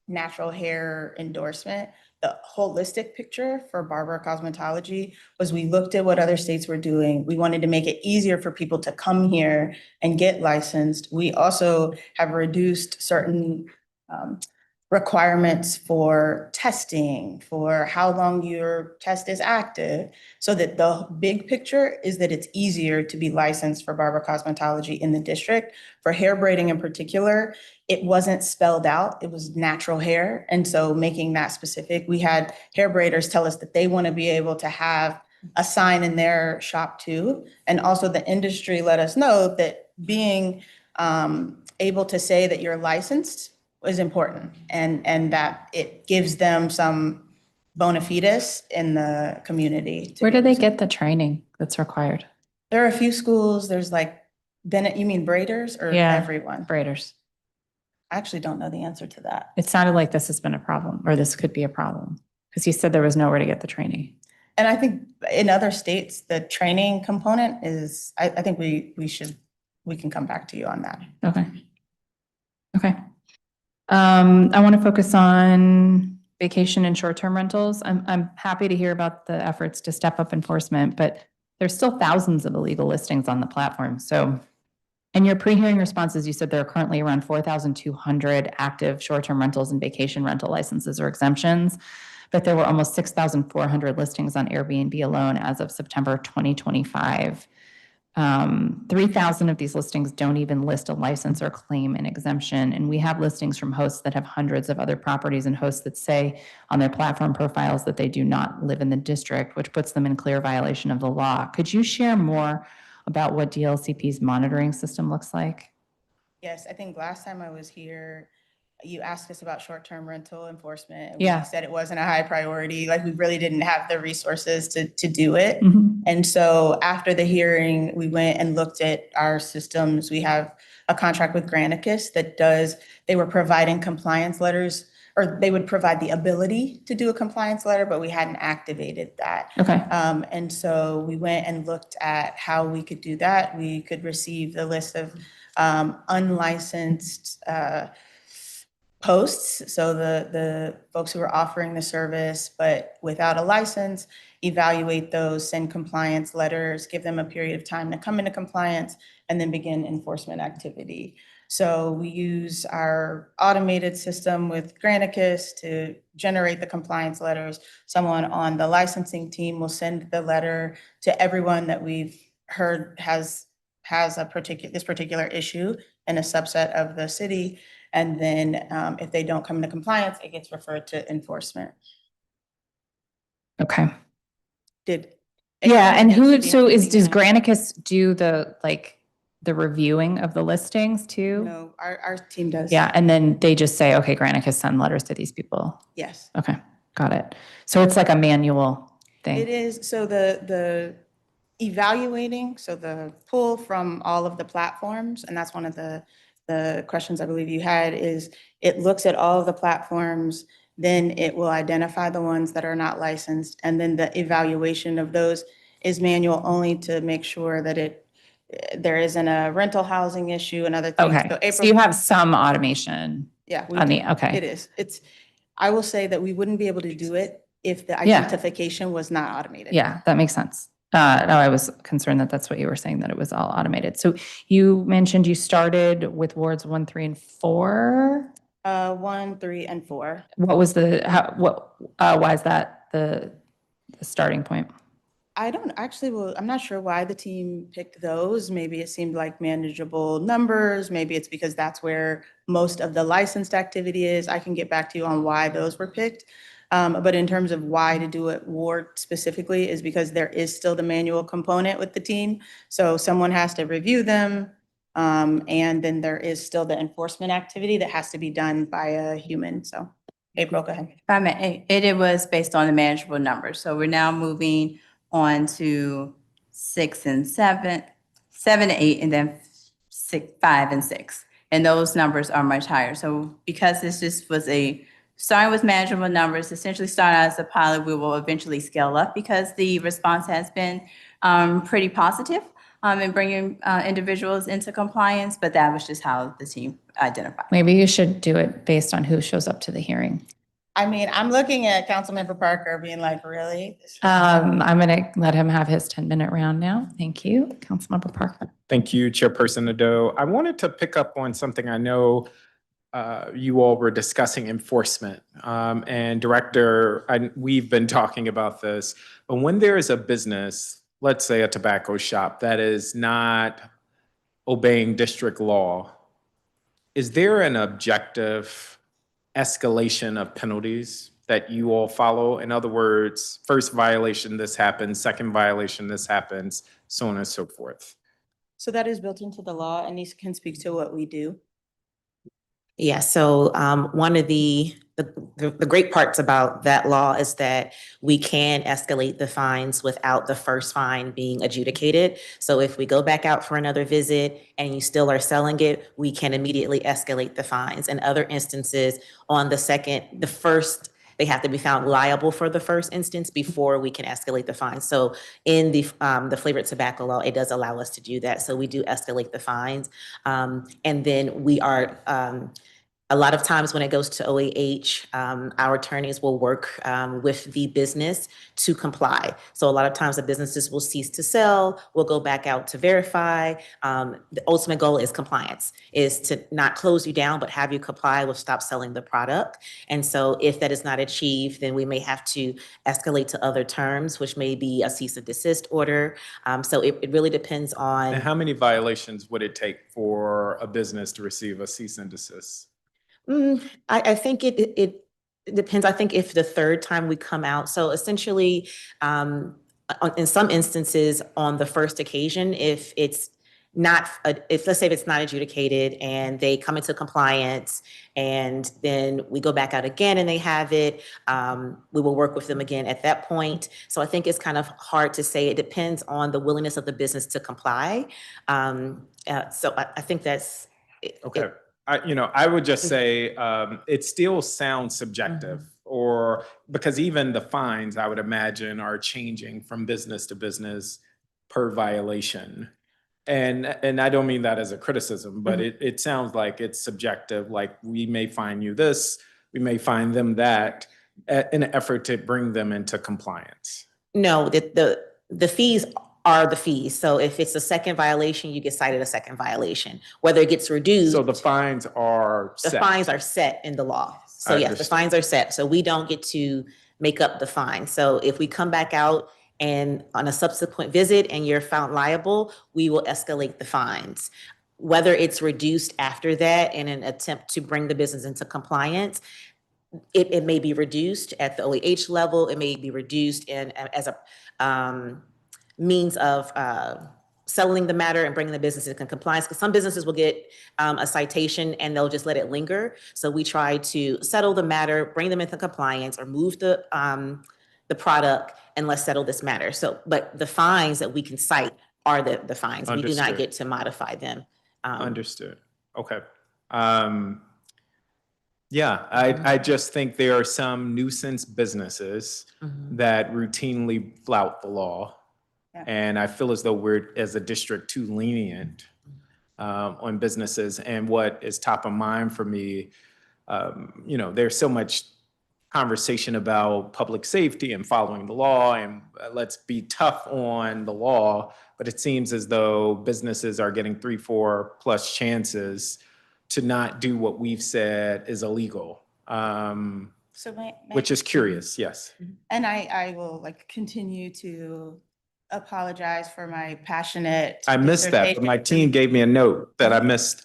natural hair endorsement. The holistic picture for barber cosmetology was we looked at what other states were doing. We wanted to make it easier for people to come here and get licensed. We also have reduced certain requirements for testing, for how long your test is active, so that the big picture is that it's easier to be licensed for barber cosmetology in the district. For hair braiding in particular, it wasn't spelled out, it was natural hair. And so making that specific, we had hair braiders tell us that they want to be able to have a sign in their shop too. And also the industry let us know that being able to say that you're licensed is important, and that it gives them some bona fides in the community. Where do they get the training that's required? There are a few schools. There's like Bennett, you mean braiders or everyone? Braiders. I actually don't know the answer to that. It sounded like this has been a problem, or this could be a problem, because you said there was nowhere to get the training. And I think in other states, the training component is, I think we can come back to you on that. Okay. Okay. I want to focus on vacation and short-term rentals. I'm happy to hear about the efforts to step up enforcement, but there's still thousands of illegal listings on the platform. So in your pre-hearing responses, you said there are currently around 4,200 active short-term rentals and vacation rental licenses or exemptions, but there were almost 6,400 listings on Airbnb alone as of September 2025. 3,000 of these listings don't even list a license or claim an exemption. And we have listings from hosts that have hundreds of other properties and hosts that say on their platform profiles that they do not live in the district, which puts them in clear violation of the law. Could you share more about what DLCP's monitoring system looks like? Yes, I think last time I was here, you asked us about short-term rental enforcement. And Yeah. we said it wasn't a high priority, like we really didn't have the resources to do it. Mhm. And so after the hearing, we went and looked at our systems. We have a contract with Granicus they were providing compliance letters, or they would provide the ability to do a compliance letter, but we hadn't activated that. Okay. And so we went and looked at how we could do that. We could receive the list of unlicensed posts. So the folks who are offering the service, but without a license, evaluate those, send compliance letters, give them a period of time to come into compliance, and then begin enforcement activity. So we use our automated system with Granicus to generate the compliance letters. Someone on the licensing team will send the letter to everyone that we've heard has this particular issue in a subset of the city. And then if they don't come into compliance, it gets referred to enforcement. Okay. Yeah, and does Granicus do the reviewing of the listings too? No, our team does. Yeah, and then they just say, okay, Granicus, send letters to these people. Yes. Okay, got it. So it's like a manual thing. It is. So the evaluating, so the pull from all of the platforms, and that's one of the questions I believe you had, is it looks at all of the platforms, then it will identify the ones that are not licensed, and then the evaluation of those is manual only to make sure that there isn't a rental housing issue and other things. Okay, so you have some automation. Yeah. Okay. It is. I will say that we wouldn't be able to do it if the Yeah. identification was not automated. Yeah, that makes sense. No, I was concerned that that's what you were saying, that it was all automated. So you mentioned you started with wards 1, 3, and 4. 1, 3, and 4. What was why is that the starting point? I'm not sure why the team picked those. Maybe it seemed like manageable numbers. Maybe it's because that's where most of the licensed activity is. I can get back to you on why those were picked. But in terms of why to do it ward specifically is because there is still the manual component with the team. So someone has to review them. And then there is still the enforcement activity that has to be done by a human. So April, go ahead. If I may, it was based on the manageable numbers. So we're now moving on to 6 and 7, 7 and 8, and then 5 and 6. And those numbers are much higher. So because this just was starting with manageable numbers, essentially starting out as a pilot, we will eventually scale up because the response has been pretty positive in bringing individuals into compliance, but that was just how the team identified. Maybe you should do it based on who shows up to the hearing. I mean, I'm looking at Councilmember Parker being like, really? I'm going to let him have his 10-minute round now. Thank you, Councilmember Parker. Thank you, Chairperson Nadeau. I wanted to pick up on something I know you all were discussing enforcement. And Director, we've been talking about this, but when there is a business, let's say a tobacco shop, that is not obeying district law, is there an objective escalation of penalties that you all follow? In other words, first violation, this happens, second violation, this happens, so on and so forth. So that is built into the law, and these can speak to what we do. Yeah, so one of the great parts about that law is that we can escalate the fines without the first fine being adjudicated. So if we go back out for another visit and you still are selling it, we can immediately escalate the fines. In other instances, on the first they have to be found liable for the first instance before we can escalate the fine. So in the flavored tobacco law, it does allow us to do that. So we do escalate the fines. And then we are, a lot of times when it goes to OAH, our attorneys will work with the business to comply. So a lot of times the businesses will cease to sell, we'll go back out to verify. The ultimate goal is compliance, is to not close you down, but have you comply with stop selling the product. And so if that is not achieved, then we may have to escalate to other terms, which may be a cease and desist order. So it really depends on. And how many violations would it take for a business to receive a cease and desist? I think it depends. I think if the third time we come out, so essentially, in some instances, on the first occasion, if it's not, if let's say if it's not adjudicated and they come into compliance and then we go back out again and they have it, we will work with them again at that point. So I think it's kind of hard to say. It depends on the willingness of the business to comply. So I think that's. Okay. I would just say it still sounds subjective, or because even the fines, I would imagine, are changing from business to business per violation. And I don't mean that as a criticism, but it sounds like it's subjective. Like we may fine you this, we may fine them that, in an effort to bring them into compliance. No, the fees are the fees. So if it's a second violation, you get cited a second violation. Whether it gets reduced. So the fines are set. The fines are set in the law. So yes, the fines are set. So we don't get to make up the fine. So if we come back out and on a subsequent visit and you're found liable, we will escalate the fines. Whether it's reduced after that in an attempt to bring the business into compliance, it may be reduced at the OAH level. It may be reduced as a means of settling the matter and bringing the business into compliance, because some businesses will get a citation and they'll just let it linger. So we try to settle the matter, bring them into compliance, or move the product, and let's settle this matter. So, but the fines that we can cite are the fines. We do not get to modify them. Understood. Okay. Yeah, I just think there are some nuisance businesses that routinely flout the law. And I feel as though we're, as a district, too lenient on businesses. And what is top of mind for me, there's so much conversation about public safety and following the law, and let's be tough on the law. But it seems as though businesses are getting 3-4+ chances to not do what we've said is illegal, which is curious. Yes. And I will continue to apologize for my passionate. I missed that, but my team gave me a note that I missed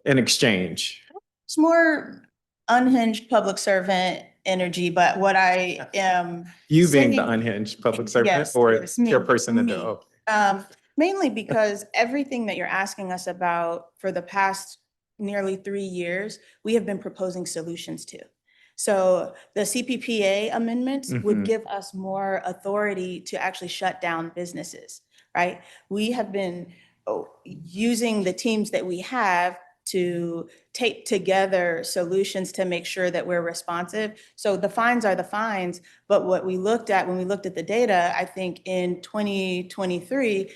in exchange. It's more unhinged public servant energy, but what I am. You being the unhinged public servant, or chairperson of the. Mainly because everything that you're asking us about for the past nearly 3 years, we have been proposing solutions to. So the CPPA amendments would give us more authority to actually shut down businesses, right? We have been using the teams that we have to tape together solutions to make sure that we're responsive. So the fines are the fines, but what we looked at when we looked at the data, I think in 2023,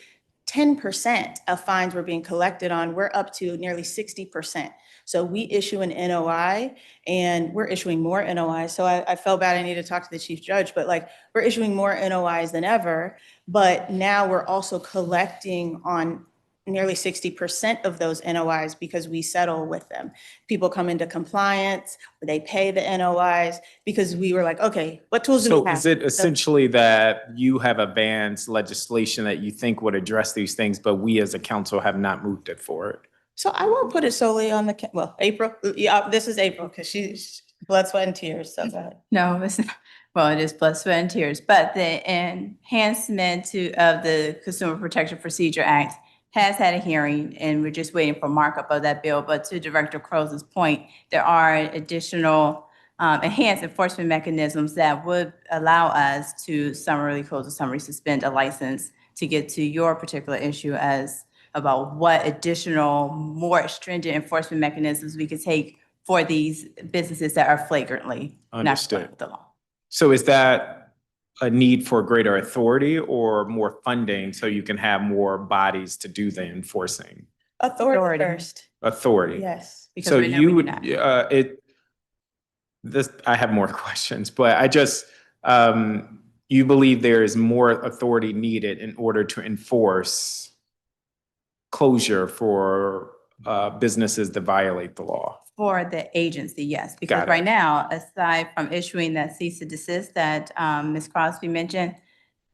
10% of fines were being collected on. We're up to nearly 60%. So we issue an NOI and we're issuing more NOIs. So I felt bad. I need to talk to the chief judge, but we're issuing more NOIs than ever. But now we're also collecting on nearly 60% of those NOIs because we settle with them. People come into compliance, they pay the NOIs because we were like, okay, what tools do we have? So is it essentially that you have advanced legislation that you think would address these things, but we as a council have not moved it forward? So I won't put it solely on April. Yeah, this is April because she's blood, sweat, and tears. So go ahead. No, it is blood, sweat, and tears. But the enhancement of the Consumer Protection Procedure Act has had a hearing, and we're just waiting for markup of that bill. But to Director Croz's point, there are additional enhanced enforcement mechanisms that would allow us to summarily close or summary suspend a license. To get to your particular issue as about what additional, more stringent enforcement mechanisms we could take for these businesses that are flagrantly not Understood. complying with the law. So is that a need for greater authority or more funding so you can have more bodies to do the enforcing? Authority first. Authority. Yes. Because So right now you we would, do not. I have more questions, but I just, you believe there is more authority needed in order to enforce closure for businesses that violate the law? For the agency, yes, because Got it. right now, aside from issuing that cease and desist that Ms. Crosby mentioned,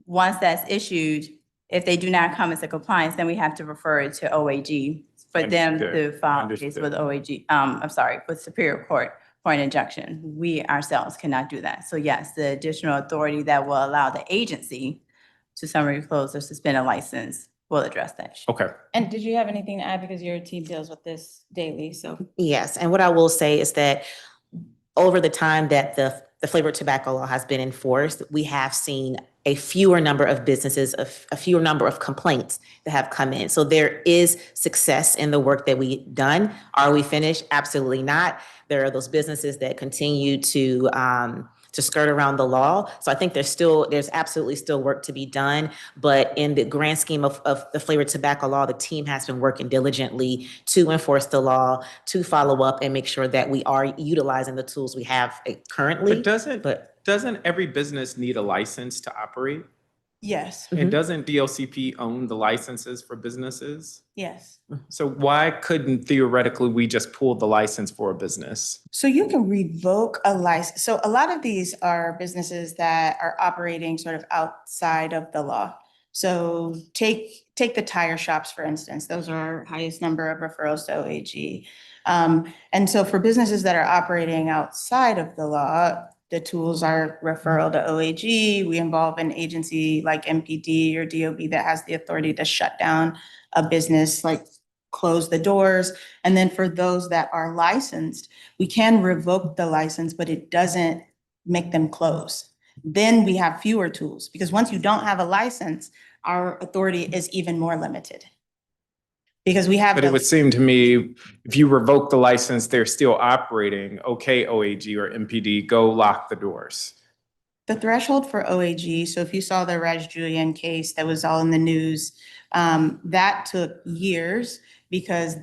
once that's issued, if they do not come into compliance, then we have to refer it to OAG for them Understood. to file a case with OAG, with Superior Court for an injunction. We ourselves cannot do that. So yes, the additional authority that will allow the agency to summary close or suspend a license will address that issue. Okay. And did you have anything to add, because your team deals with this daily, so. Yes, and what I will say is that over the time that the flavored tobacco law has been enforced, we have seen a fewer number of businesses, a fewer number of complaints that have come in. So there is success in the work that we've done. Are we finished? Absolutely not. There are those businesses that continue to skirt around the law. So I think there's absolutely still work to be done. But in the grand scheme of the flavored tobacco law, the team has been working diligently to enforce the law, to follow up and make sure that we are utilizing the tools we have currently. But doesn't every business need a license to operate? Yes. And doesn't DLCP own the licenses for businesses? Yes. So why couldn't theoretically we just pull the license for a business? So you can revoke a license. So a lot of these are businesses that are operating sort of outside of the law. So take the tire shops, for instance. Those are our highest number of referrals to OAG. And so for businesses that are operating outside of the law, the tools are referral to OAG. We involve an agency like MPD or DOB that has the authority to shut down a business, like close the doors. And then for those that are licensed, we can revoke the license, but it doesn't make them close. Then we have fewer tools, because once you don't have a license, our authority is even more limited. Because we have. But it would seem to me, if you revoke the license, they're still operating. Okay, OAG or MPD, go lock the doors. The threshold for OAG, so if you saw the Raj Julian case that was all in the news, that took years, because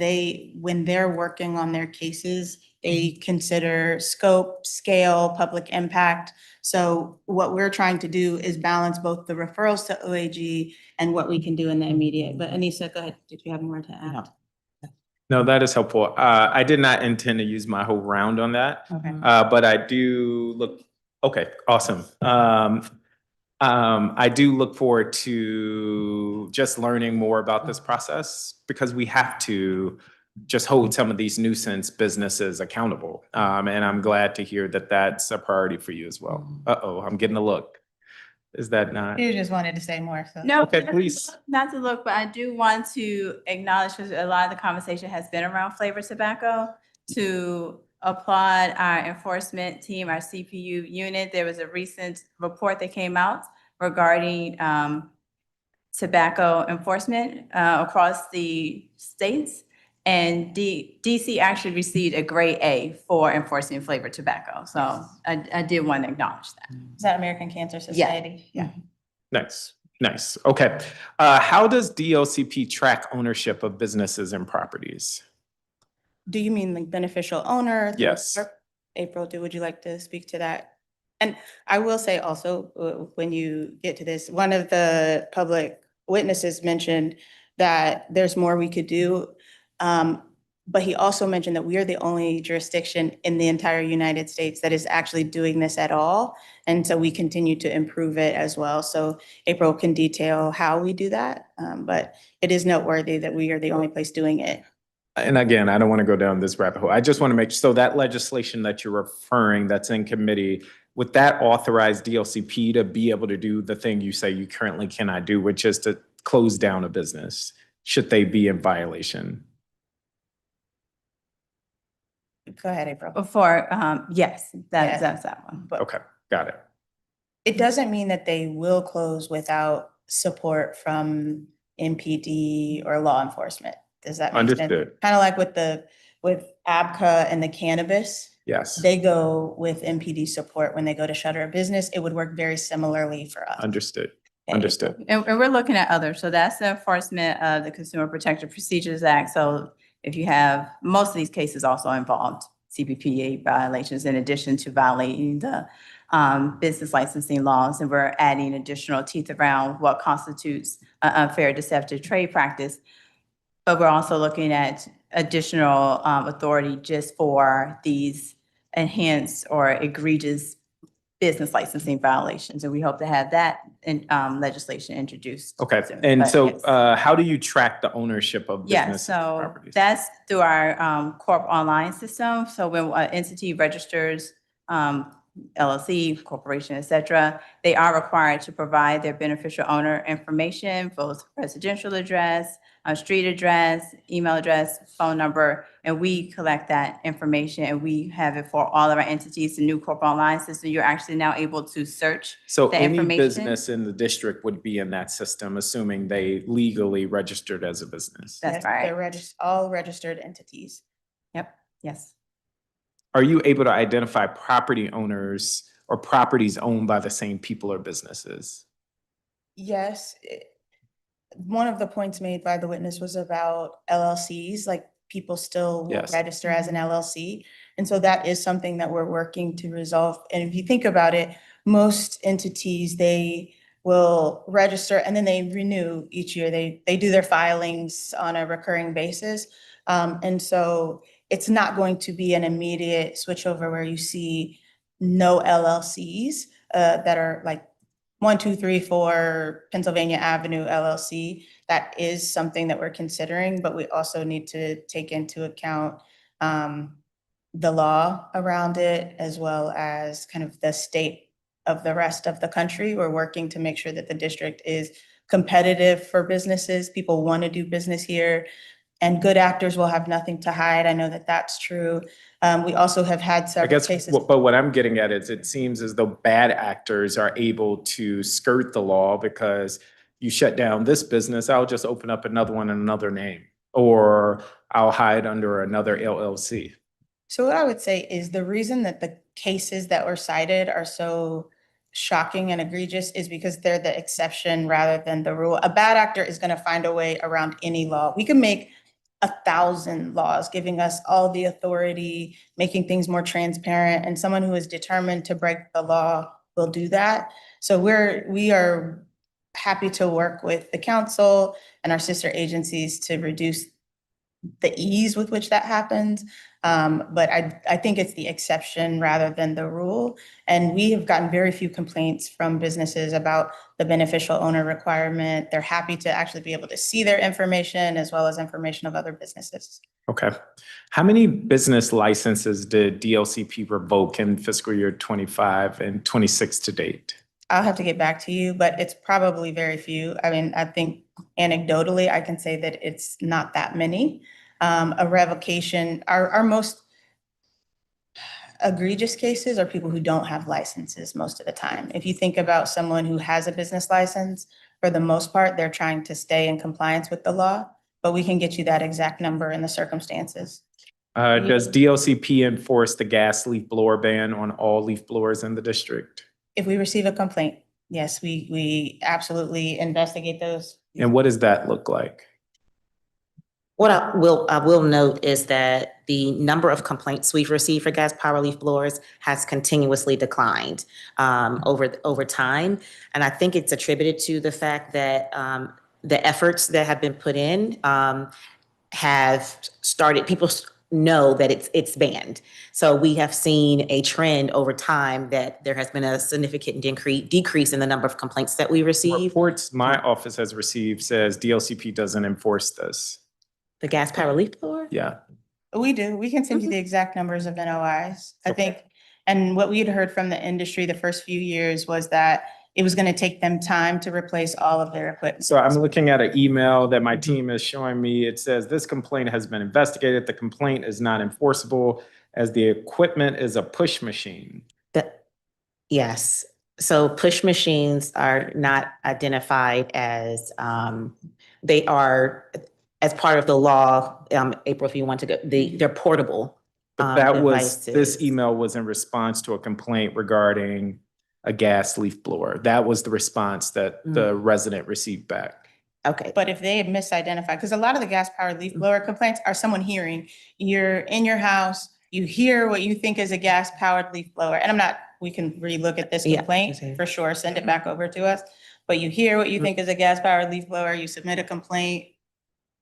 when they're working on their cases, they consider scope, scale, public impact. So what we're trying to do is balance both the referrals to OAG and what we can do in the immediate. But Anissa, go ahead. Did you have more to add? No, that is helpful. I did not intend to use my whole round on that. Okay. But I do look, okay, awesome. I do look forward to just learning more about this process, because we have to just hold some of these nuisance businesses accountable. And I'm glad to hear that that's a priority for you as well. Uh-oh, I'm getting a look. Is that not? You just wanted to say more, so. No, Okay, please. not to look, but I do want to acknowledge, because a lot of the conversation has been around flavored tobacco, to applaud our enforcement team, our CPU unit. There was a recent report that came out regarding tobacco enforcement across the states. And DC actually received a grade A for enforcing flavored tobacco. So I did want to acknowledge that. Is that American Cancer Society? Yeah. Nice, nice. Okay. How does DLCP track ownership of businesses and properties? Do you mean like beneficial owner? Yes. April, would you like to speak to that? And I will say also, when you get to this, one of the public witnesses mentioned that there's more we could do. But he also mentioned that we are the only jurisdiction in the entire United States that is actually doing this at all. And so we continue to improve it as well. So April can detail how we do that. But it is noteworthy that we are the only place doing it. And again, I don't want to go down this rabbit hole. I just want to make, so that legislation that you're referring that's in committee, would that authorize DLCP to be able to do the thing you say you currently cannot do, which is to close down a business, should they be in violation? Go ahead, April. Before, yes, that's that one. But Okay, got it. it doesn't mean that they will close without support from MPD or law enforcement. Does that make sense? Understood. Kind of like with with ABCA and the cannabis, Yes, they go with MPD support when they go to shutter a business. It would work very similarly for us. understood. Okay. Understood. And we're looking at others. So that's the enforcement of the Consumer Protection Procedures Act. So if you have, most of these cases also involved CBPA violations in addition to violating the business licensing laws. And we're adding additional teeth around what constitutes an unfair deceptive trade practice. But we're also looking at additional authority just for these enhanced or egregious business licensing violations. And we hope to have that in legislation introduced. Okay, soon. and But so yes. how do you track the ownership of Yeah, businesses' so properties? that's through our Corp Online system. So when an entity registers LLC, corporation, et cetera, they are required to provide their beneficial owner information, both residential address, street address, email address, phone number, and we collect that information and we have it for all of our entities. The new Corp Online system, you're actually now able to search So the any information. business in the district would be in that system, assuming they legally registered as a business. That's Yes, right. they're all registered entities. Yep, yes. Are you able to identify property owners or properties owned by the same people or businesses? Yes. One of the points made by the witness was about LLCs, like people still will Yes. register as an LLC. And so that is something that we're working to resolve. And if you think about it, most entities, they will register and then they renew each year. They do their filings on a recurring basis. And so it's not going to be an immediate switchover where you see no LLCs that are like 1234 Pennsylvania Avenue LLC. That is something that we're considering, but we also need to take into account the law around it, as well as kind of the state of the rest of the country. We're working to make sure that the district is competitive for businesses. People want to do business here, and good actors will have nothing to hide. I know that that's true. We also have had I several guess, cases. but what I'm getting at is it seems as though bad actors are able to skirt the law because you shut down this business, I'll just open up another one in another name, or I'll hide under another LLC. So what I would say is the reason that the cases that were cited are so shocking and egregious is because they're the exception rather than the rule. A bad actor is going to find a way around any law. We can make 1,000 laws giving us all the authority, making things more transparent, and someone who is determined to break the law will do that. So we are happy to work with the council and our sister agencies to reduce the ease with which that happens. But I think it's the exception rather than the rule. And we have gotten very few complaints from businesses about the beneficial owner requirement. They're happy to actually be able to see their information as well as information of other businesses. Okay. How many business licenses did DLCP revoke in fiscal year 25 and 26 to date? I'll have to get back to you, but it's probably very few. I mean, I think anecdotally, I can say that it's not that many. A revocation, our most egregious cases are people who don't have licenses most of the time. If you think about someone who has a business license, for the most part, they're trying to stay in compliance with the law, but we can get you that exact number in the circumstances. Does DLCP enforce the gas leaf blower ban on all leaf blowers in the district? If we receive a complaint, yes, we absolutely investigate those. And what does that look like? What I will note is that the number of complaints we've received for gas power leaf blowers has continuously declined over time. And I think it's attributed to the fact that the efforts that have been put in have started, people know that it's banned. So we have seen a trend over time that there has been a significant decrease in the number of complaints that we receive. Reports my office has received says DLCP doesn't enforce this. The gas power leaf blower? Yeah. We do. We can send you the exact numbers of NOIs. I think, and what we had heard from the industry the first few years was that it was going to take them time to replace all of their equipment. So I'm looking at an email that my team is showing me. It says this complaint has been investigated. The complaint is not enforceable as the equipment is a push machine. Yes. So push machines are not identified as, they are as part of the law, April, if you want to go, they're portable. But that was, devices. this email was in response to a complaint regarding a gas leaf blower. That was the response that the resident received back. Okay. But if they have misidentified, because a lot of the gas-powered leaf blower complaints are someone hearing, you're in your house, you hear what you think is a gas-powered leaf blower, and we can relook at this complaint for sure, send it back over to us. But you hear what you think is a gas-powered leaf blower, you submit a complaint,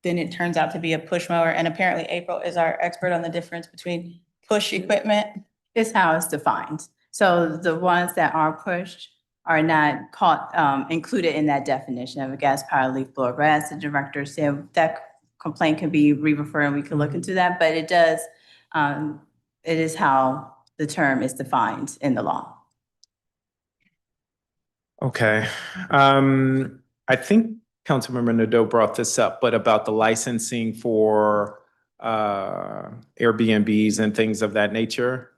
then it turns out to be a push mower. And apparently April is our expert on the difference between push equipment. It's how it's defined. So the ones that are pushed are not included in that definition of a gas-powered leaf blower. But as the director said, that complaint can be re-referred and we can look into that, but it does, it is how the term is defined in the law. Okay. I think Councilmember Nadeau brought this up, but about the licensing for Airbnbs and things of that nature.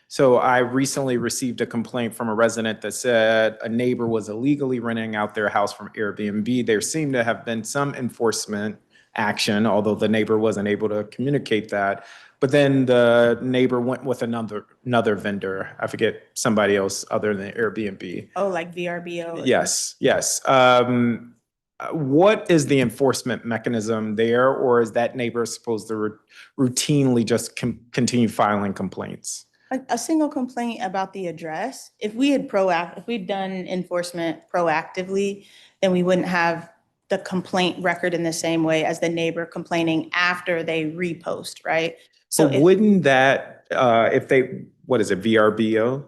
So I recently received a complaint from a resident that said a neighbor was illegally renting out their house from Airbnb. There seemed to have been some enforcement action, although the neighbor wasn't able to communicate that. But then the neighbor went with another vendor. I forget, somebody else other than Airbnb. Oh, like VRBO? Yes, yes. What is the enforcement mechanism there, or is that neighbor supposed to routinely just continue filing complaints? A single complaint about the address. If we'd done enforcement proactively, then we wouldn't have the complaint record in the same way as the neighbor complaining after they repost, right? So wouldn't that, if they, what is it, VRBO?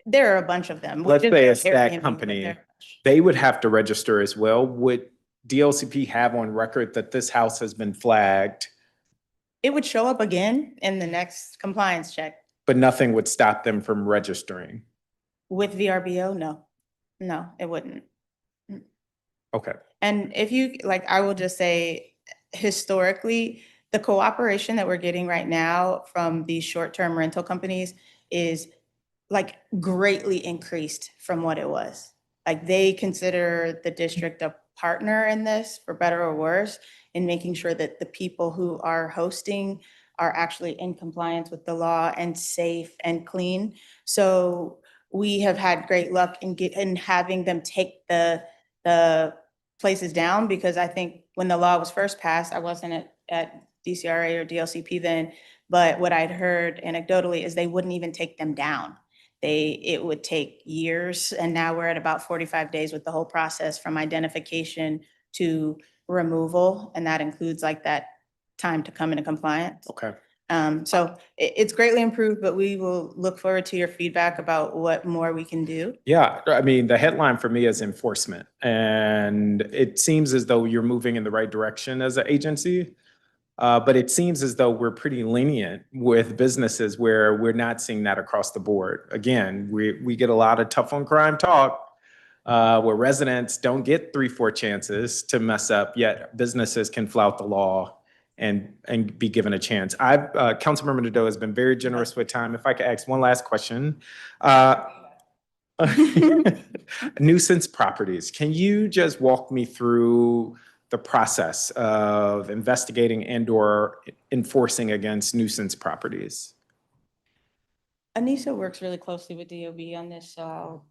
There are a bunch of them. Let's say it's that Airbnb, company, they would have to register as well. Would DLCP have on record that this house has been flagged, it would show up again in the next compliance check. but nothing would stop them from registering? With VRBO, no, it wouldn't. Okay. And if you, I will just say, historically, the cooperation that we're getting right now from these short-term rental companies is greatly increased from what it was. They consider the district a partner in this, for better or worse, in making sure that the people who are hosting are actually in compliance with the law and safe and clean. So we have had great luck in having them take the places down, because I think when the law was first passed, I wasn't at DCRA or DLCP then, but what I'd heard anecdotally is they wouldn't even take them down. It would take years, and now we're at about 45 days with the whole process from identification to removal, and that includes that time to come into compliance. Okay. So it's greatly improved, but we will look forward to your feedback about what more we can do. Yeah, I mean, the headline for me is enforcement, and it seems as though you're moving in the right direction as an agency. But it seems as though we're pretty lenient with businesses where we're not seeing that across the board. Again, we get a lot of tough on crime talk where residents don't get 3-4 chances to mess up, yet businesses can flout the law and be given a chance. Councilmember Nadeau has been very generous with time. If I could ask one last question. Nuisance properties. Can you just walk me through the process of investigating and/or enforcing against nuisance properties? Anissa works really closely with DOB on this, so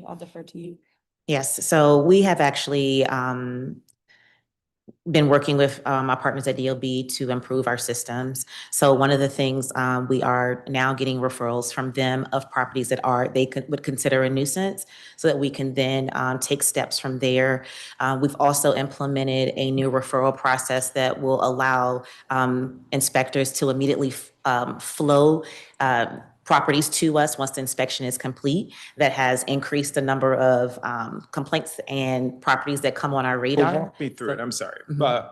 I'll defer to you. Yes, so we have actually been working with our partners at DLB to improve our systems. So one of the things we are now getting referrals from them of properties that would consider a nuisance, so that we can then take steps from there. We've also implemented a new referral process that will allow inspectors to immediately flow properties to us once the inspection is complete. That has increased the number of complaints and properties that come on our radar. Well, walk me through it, I'm sorry.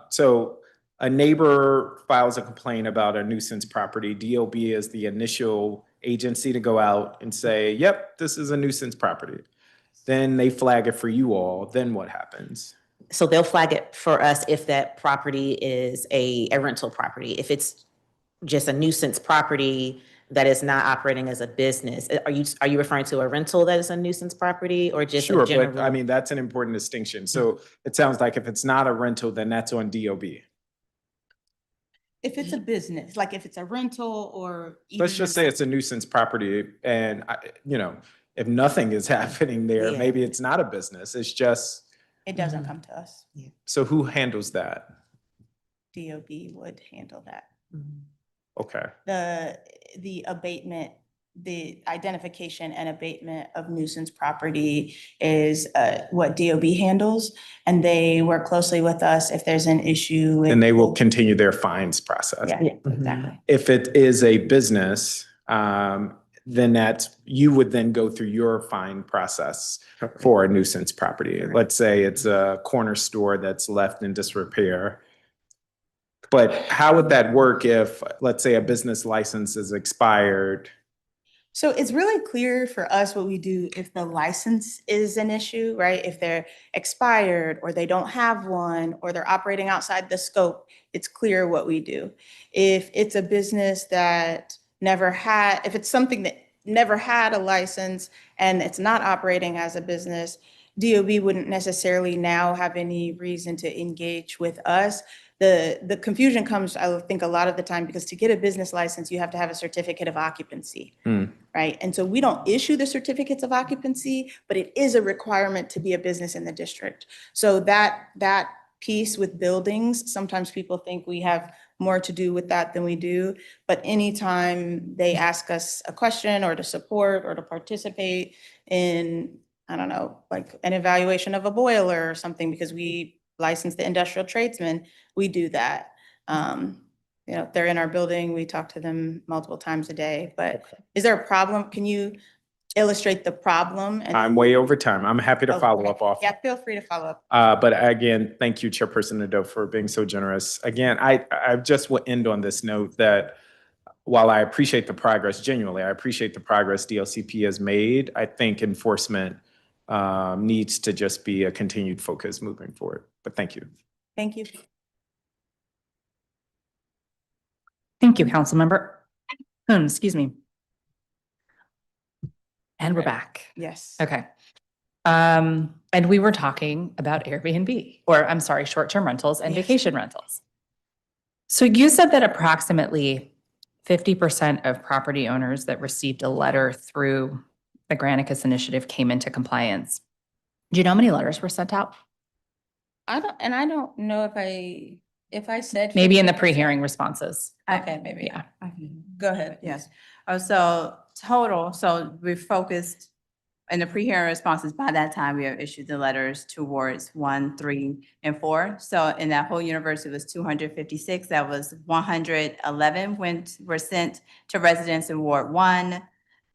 So a neighbor files a complaint about a nuisance property. DOB is the initial agency to go out and say, yep, this is a nuisance property. Then they flag it for you all. Then what happens? So they'll flag it for us if that property is a rental property. If it's just a nuisance property that is not operating as a business. Are you referring to a rental that is a nuisance property, or just a general? But I mean, that's an important distinction. So it sounds like if it's not a rental, then that's on DOB. If it's a business, like if it's a rental or. Let's even just say it's a nuisance property and, if nothing is happening there, Yeah. maybe it's not a business. It's just, It doesn't come to us. so who handles that? DOB would handle that. Okay. The abatement, the identification and abatement of nuisance property is what DOB handles. And they work closely with us if there's an issue. with- And they will continue their fines process. Yeah, exactly. If it is a business, then you would then go through your fine process for a nuisance property. Let's say it's a corner store that's left in disrepair. But how would that work if, let's say, a business license is expired? So it's really clear for us what we do if the license is an issue, right? If they're expired or they don't have one or they're operating outside the scope, it's clear what we do. If it's a business that if it's something that never had a license and it's not operating as a business, DOB wouldn't necessarily now have any reason to engage with us. The confusion comes, I think, a lot of the time because to get a business license, you have to have a certificate of occupancy, right? And so we don't issue the certificates of occupancy, but it is a requirement to be a business in the district. So that piece with buildings, sometimes people think we have more to do with that than we do. But anytime they ask us a question or to support or to participate in, I don't know, like an evaluation of a boiler or something, because we license the industrial tradesmen, we do that. They're in our building, we talk to them multiple times a day, but is there a problem? Can you illustrate the problem? I'm way over time. I'm happy to follow up off. Yeah, feel free to follow up. But again, thank you, Chairperson Nadeau, for being so generous. Again, I just will end on this note that while I appreciate the progress, genuinely, I appreciate the progress DLCP has made, I think enforcement needs to just be a continued focus moving forward. But thank you. Thank you. Thank you, Councilmember. Excuse me. And we're back. Yes. Okay. And we were talking about Airbnb, or I'm sorry, short-term rentals and vacation rentals. So you said that approximately 50% of property owners that received a letter through the Granicus initiative came into compliance. Do you know how many letters were sent out? I don't know if I said. Maybe in the 50%. pre-hearing responses. Okay, maybe. Yeah. Go ahead. Yes. So total, so we focused in the pre-hearing responses. By that time, we have issued the letters towards 1, 3, and 4. So in that whole universe, it was 256. That was 111 were sent to residents in Ward 1.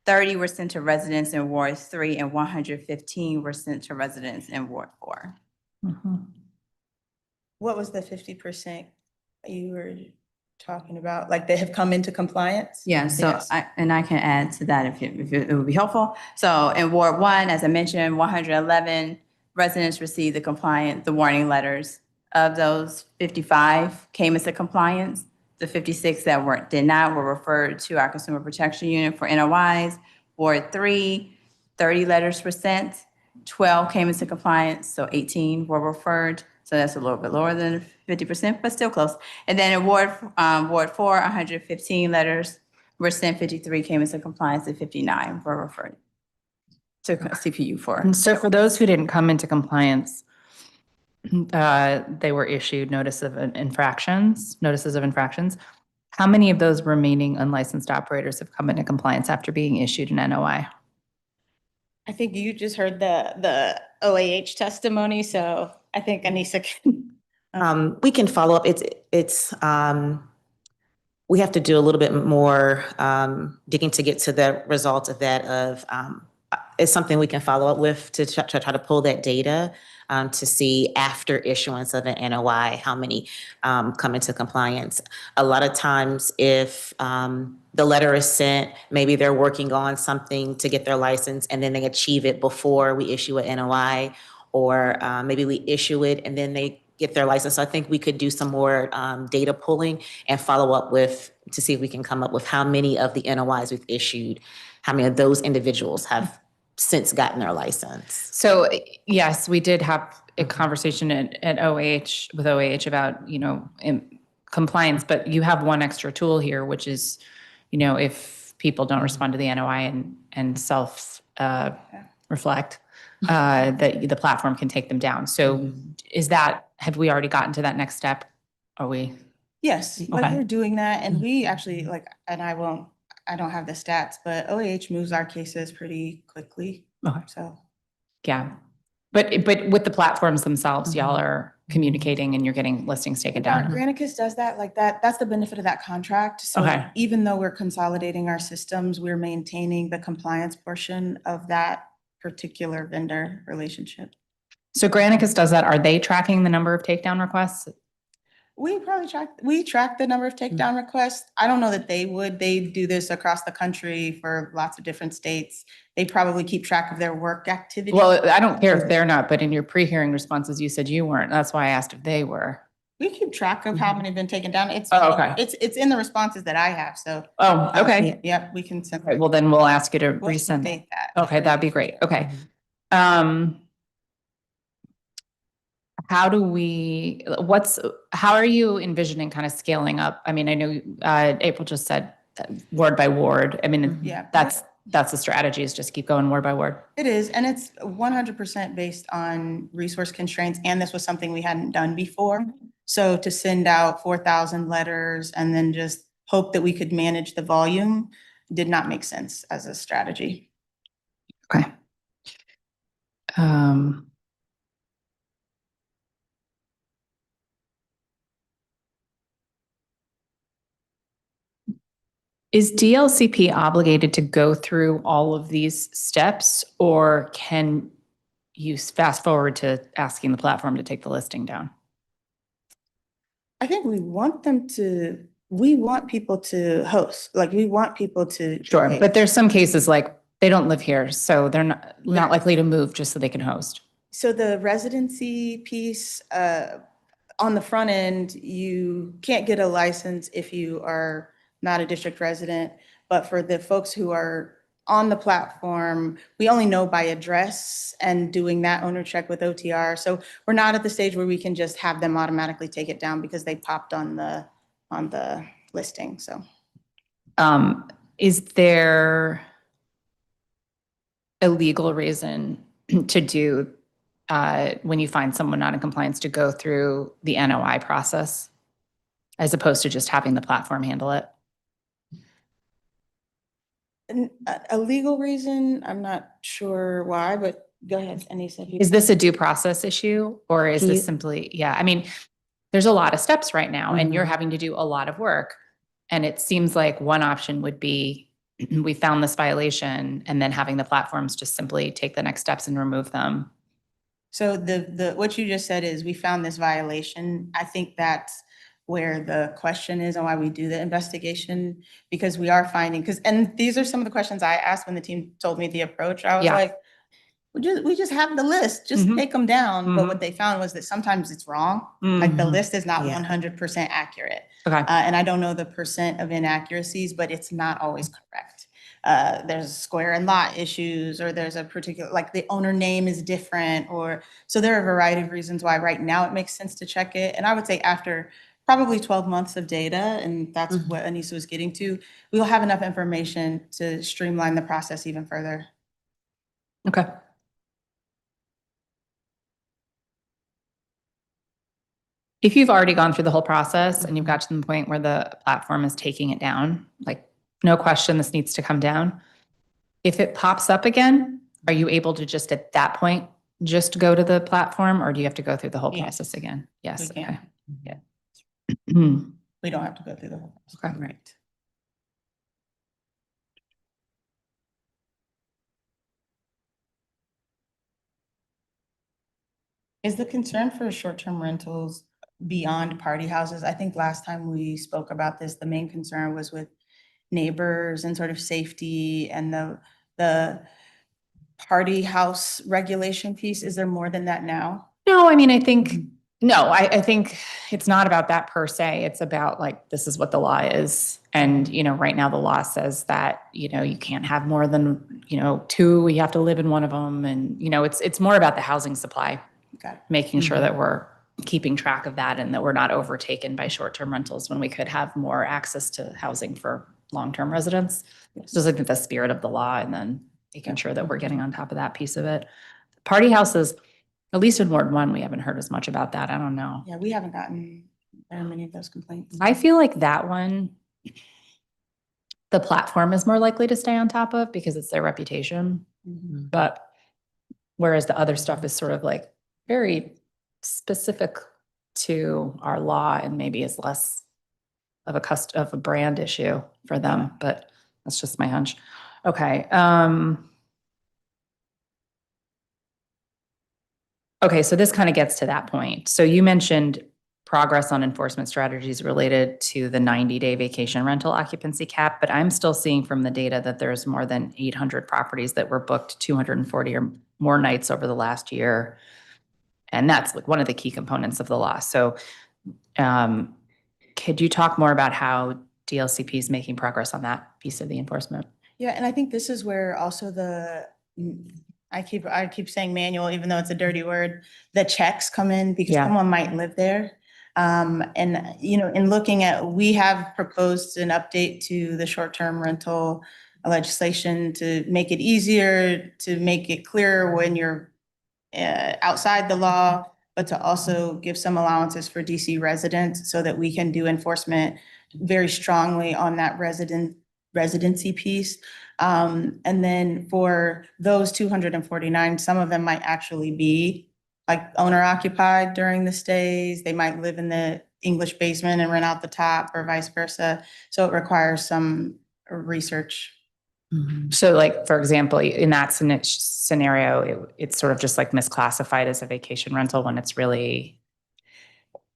30 were sent to residents in Ward 3, and 115 were sent to residents in Ward 4. What was the 50% you were talking about? Like they have come into compliance? Yeah, so Yes. I can add to that if it would be helpful. So in Ward 1, as I mentioned, 111 residents received the warning letters. Of those, 55 came into compliance. The 56 that did not were referred to our Consumer Protection Unit for NOIs. Ward 3, 30 letters were sent. 12 came into compliance, so 18 were referred. So that's a little bit lower than 50%, but still close. And then in Ward 4, 115 letters were sent, 53 came into compliance, and 59 were referred to CPU for. And so for those who didn't come into compliance, they were issued notices of infractions. How many of those remaining unlicensed operators have come into compliance after being issued an NOI? I think you just heard the OAH testimony, so I think Anissa can. We can follow up. We have to do a little bit more digging to get to the results of that. It's something we can follow up with to try to pull that data to see after issuance of an NOI, how many come into compliance. A lot of times if the letter is sent, maybe they're working on something to get their license and then they achieve it before we issue an NOI, or maybe we issue it and then they get their license. So I think we could do some more data pulling and follow up to see if we can come up with how many of the NOIs we've issued, how many of those individuals have since gotten their license. So yes, we did have a conversation at OAH with OAH about, compliance, but you have one extra tool here, which is, you know, if people don't respond to the NOI and self reflect, that the platform can take them down. So is that, have we already gotten to that next step? Are we? Yes, like Okay. we're doing that, and we actually like, and I don't have the stats, but OAH moves our cases pretty quickly. Okay. So. Yeah. But with the platforms themselves, y'all are communicating and you're getting listings taken down. Granicus does that, like that's the benefit of that contract. So Okay. even though we're consolidating our systems, we're maintaining the compliance portion of that particular vendor relationship. So Granicus does that. Are they tracking the number of takedown requests? We track the number of takedown requests. I don't know that they would. They do this across the country for lots of different states. They probably keep track of their work activity. Well, I don't care if they're not, but in your pre-hearing responses, you said you weren't. That's why I asked if they were. We keep track of how many have been taken down. It's okay. It's in the responses that I have. So. Oh, okay. Yep, we can send. Okay, well, then we'll ask you to We'll resend update that. Okay, that'd be great. Okay. How are you envisioning kind of scaling up? I mean, I know April just said ward by ward. I mean, that's the strategy, is just keep going ward by ward. It is, and it's 100% based on resource constraints, and this was something we hadn't done before. So to send out 4,000 letters and then just hope that we could manage the volume did not make sense as a strategy. Okay. Is DLCP obligated to go through all of these steps, or can you fast forward to asking the platform to take the listing down? I think we want people to host, like we want people to. Sure, but there's some cases like they don't live here, so they're not likely to move just so they can host. So the residency piece, on the front end, you can't get a license if you are not a district resident, but for the folks who are on the platform, we only know by address and doing that owner check with OTR. So we're not at the stage where we can just have them automatically take it down because they popped on the listing. So, is there a legal reason to do when you find someone not in compliance to go through the NOI process as opposed to just having the platform handle it? A legal reason, I'm not sure why, but go ahead. Is this a due process issue, or is this simply, I mean, there's a lot of steps right now and you're having to do a lot of work. And it seems like one option would be we found this violation and then having the platforms just simply take the next steps and remove them. So what you just said is we found this violation. I think that's where the question is and why we do the investigation, because we are finding, and these are some of the questions I asked when the team told me the approach. I was like, we just have the list, just take them down. But what they found was that sometimes it's wrong. Like the list is not 100% accurate. Okay. And I don't know the percent of inaccuracies, but it's not always correct. There's square and lot issues, or there's a particular, like the owner name is different, so there are a variety of reasons why right now it makes sense to check it. And I would say after probably 12 months of data, and that's what Anissa was getting to, we will have enough information to streamline the process even further. Okay. If you've already gone through the whole process and you've got to the point where the platform is taking it down, like no question, this needs to come down. If it pops up again, are you able to just at that point, just go to the platform, or do you have to go through the whole process again? Yes. We can. Okay. Yeah. We don't have to go through the whole process. Okay. Right. Is the concern for short-term rentals beyond party houses? I think last time we spoke about this, the main concern was with neighbors and sort of safety and the party house regulation piece. Is there more than that now? No, I mean, I think it's not about that per se. It's about like, this is what the law is. And, right now the law says that, you can't have more than, 2, you have to live in one of them. And, it's more about the housing supply, making sure that we're keeping track of that and that we're not overtaken by short-term rentals when we could have more access to housing for long-term residents. Just looking at the spirit of the law and then making sure that we're getting on top of that piece of it. Party houses, at least in Ward 1, we haven't heard as much about that. I don't know. Yeah, we haven't gotten very many of those complaints. I feel like that one, the platform is more likely to stay on top of because it's their reputation. But whereas the other stuff is sort of like very specific to our law and maybe is less of a brand issue for them, but that's just my hunch. Okay. Okay, so this kind of gets to that point. So you mentioned progress on enforcement strategies related to the 90-day vacation rental occupancy cap, but I'm still seeing from the data that there's more than 800 properties that were booked 240 or more nights over the last year. And that's like one of the key components of the law. So could you talk more about how DLCP is making progress on that piece of the enforcement? Yeah, and I think this is where also I keep saying manual, even though it's a dirty word, the checks come in because someone might live there. And, you know, in looking at, we have proposed an update to the short-term rental legislation to make it easier, to make it clearer when you're outside the law, but to also give some allowances for DC residents so that we can do enforcement very strongly on that residency piece. And then for those 249, some of them might actually be like owner occupied during the stays. They might live in the English basement and rent out the top or vice versa. So it requires some research. So like, for example, in that scenario, it's sort of just like misclassified as a vacation rental when it's really.